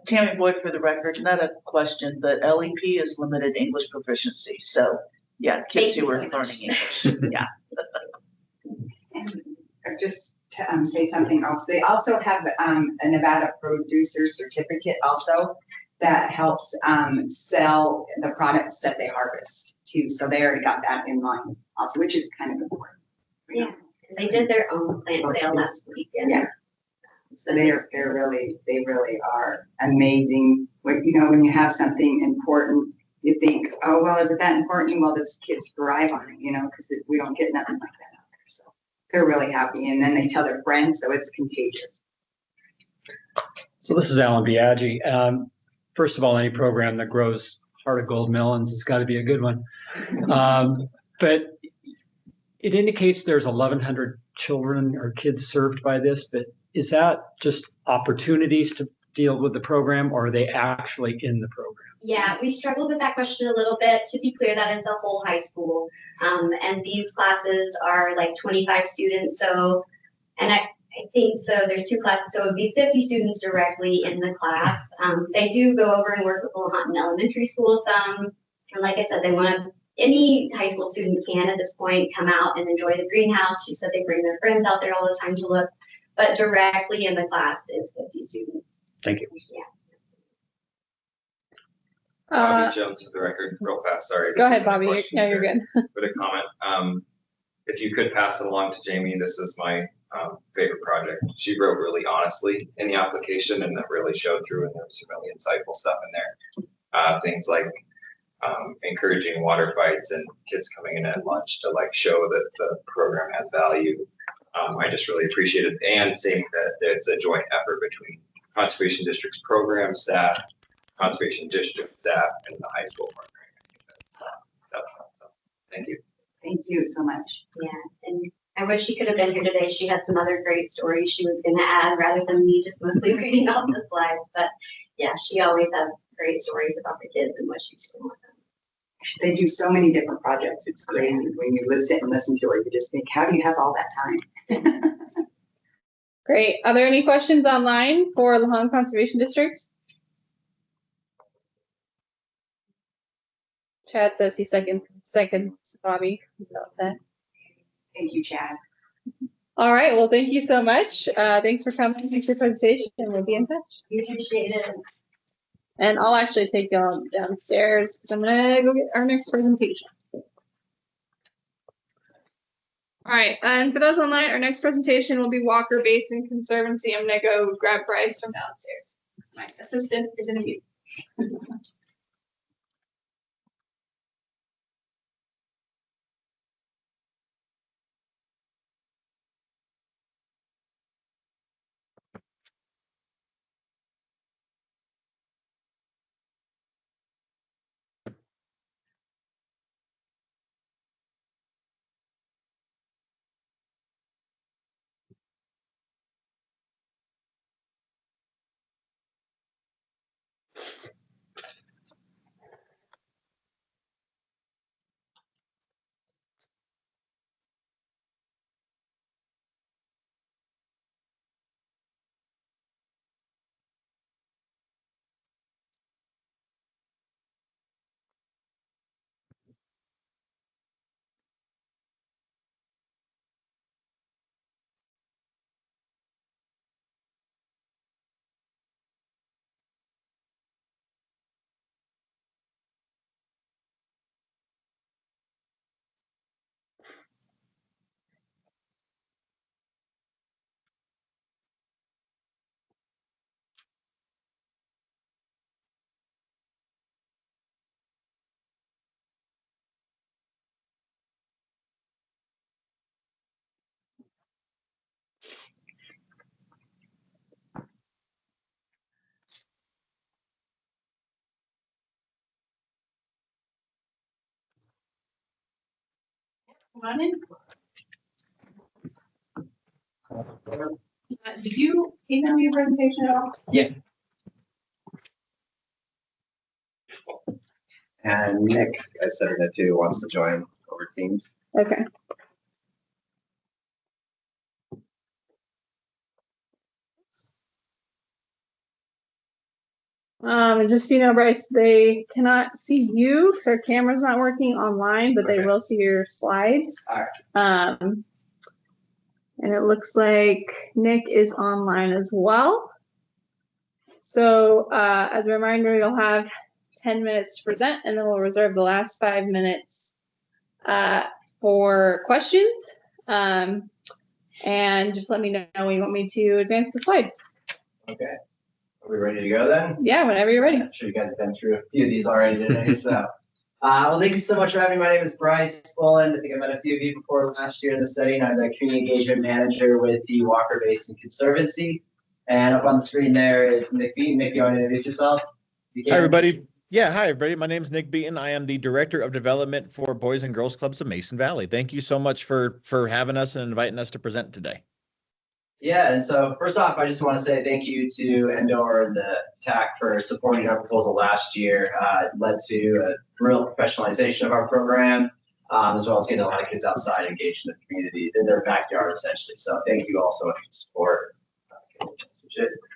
Tammy Boyd for the record, not a question, but LEP is limited English proficiency. So yeah, kids who are learning English, yeah. Just to say something else, they also have a Nevada producer certificate also that helps sell the products that they harvest too. So they already got that in line also, which is kind of important. Yeah, they did their own plant sale last weekend. Yeah. So they really are amazing. When, when you have something important, you think, oh, well, is it that important? Well, those kids thrive on it, because we don't get nothing like that out there. So they're really happy. And then they tell their friends, so it's contagious. So this is Alan Biaggi. First of all, any program that grows heart of gold melons has got to be a good one. But it indicates there's 1,100 children or kids served by this, but is that just opportunities to deal with the program, or are they actually in the program? Yeah, we struggled with that question a little bit. To be clear, that is the whole high school. And these classes are like 25 students. So, and I think so there's 2 classes, so it would be 50 students directly in the class. They do go over and work with Lahontan Elementary School some. And like I said, they want any high school student can at this point come out and enjoy the greenhouse. She said they bring their friends out there all the time to look, but directly in the class is 50 students. Thank you. Yeah. Bobby Jones for the record, real fast, sorry. Go ahead, Bobby. Yeah, you're good. With a comment. If you could pass it along to Jamie, this is my favorite project. She wrote really honestly in the application, and that really showed through, and there was some really insightful stuff in there. Things like encouraging water fights and kids coming in at lunch to show that the program has value. I just really appreciate it, and seeing that it's a joint effort between Conservation District's program staff, Conservation District staff, and the high school partner. Thank you. Thank you so much. Yeah, and I wish she could have been here today. She had some other great stories she was going to add rather than me just mostly reading off the slides. But yeah, she always has great stories about the kids and what she's doing with them. they do so many different projects. It's crazy when you sit and listen to it. You just think, how do you have all that time? Great. Are there any questions online for Lahontan Conservation District? Chad says he seconds Bobby. About that. Thank you, Chad. All right. Well, thank you so much. Thanks for coming. Thanks for your presentation. We'll be in touch. We appreciate it. And I'll actually take y'all downstairs because I'm gonna go get our next presentation. All right, and for those online, our next presentation will be Walker Basin Conservancy. I'm gonna go grab Bryce from downstairs. My assistant is in a meeting. Come on in. Did you email me your presentation at all? Yeah. And Nick, I said it too, wants to join over Teams. Okay. Just so you know, Bryce, they cannot see you because our camera's not working online, but they will see your slides. All right. And it looks like Nick is online as well. So as a reminder, you'll have 10 minutes to present, and then we'll reserve the last 5 minutes for questions. And just let me know when you want me to advance the slides. Okay. Are we ready to go then? Yeah, whenever you're ready. I'm sure you guys have been through a few of these already today. So, well, thank you so much for having me. My name is Bryce Bullen. I think I met a few of you before last year in the study, and I'm the Community Engagement Manager with the Walker Basin Conservancy. And up on the screen there is Nick Beaton. Nick, you want to introduce yourself? Hi, everybody. Yeah, hi, everybody. My name is Nick Beaton. I am the Director of Development for Boys and Girls Clubs of Mason Valley. Thank you so much for having us and inviting us to present today. Yeah, and so first off, I just want to say thank you to NOER and the TAC for supporting our proposal last year. It led to a real professionalization of our program, as well as getting a lot of kids outside engaged in the community, in their backyard, essentially. So thank you all so much for the support.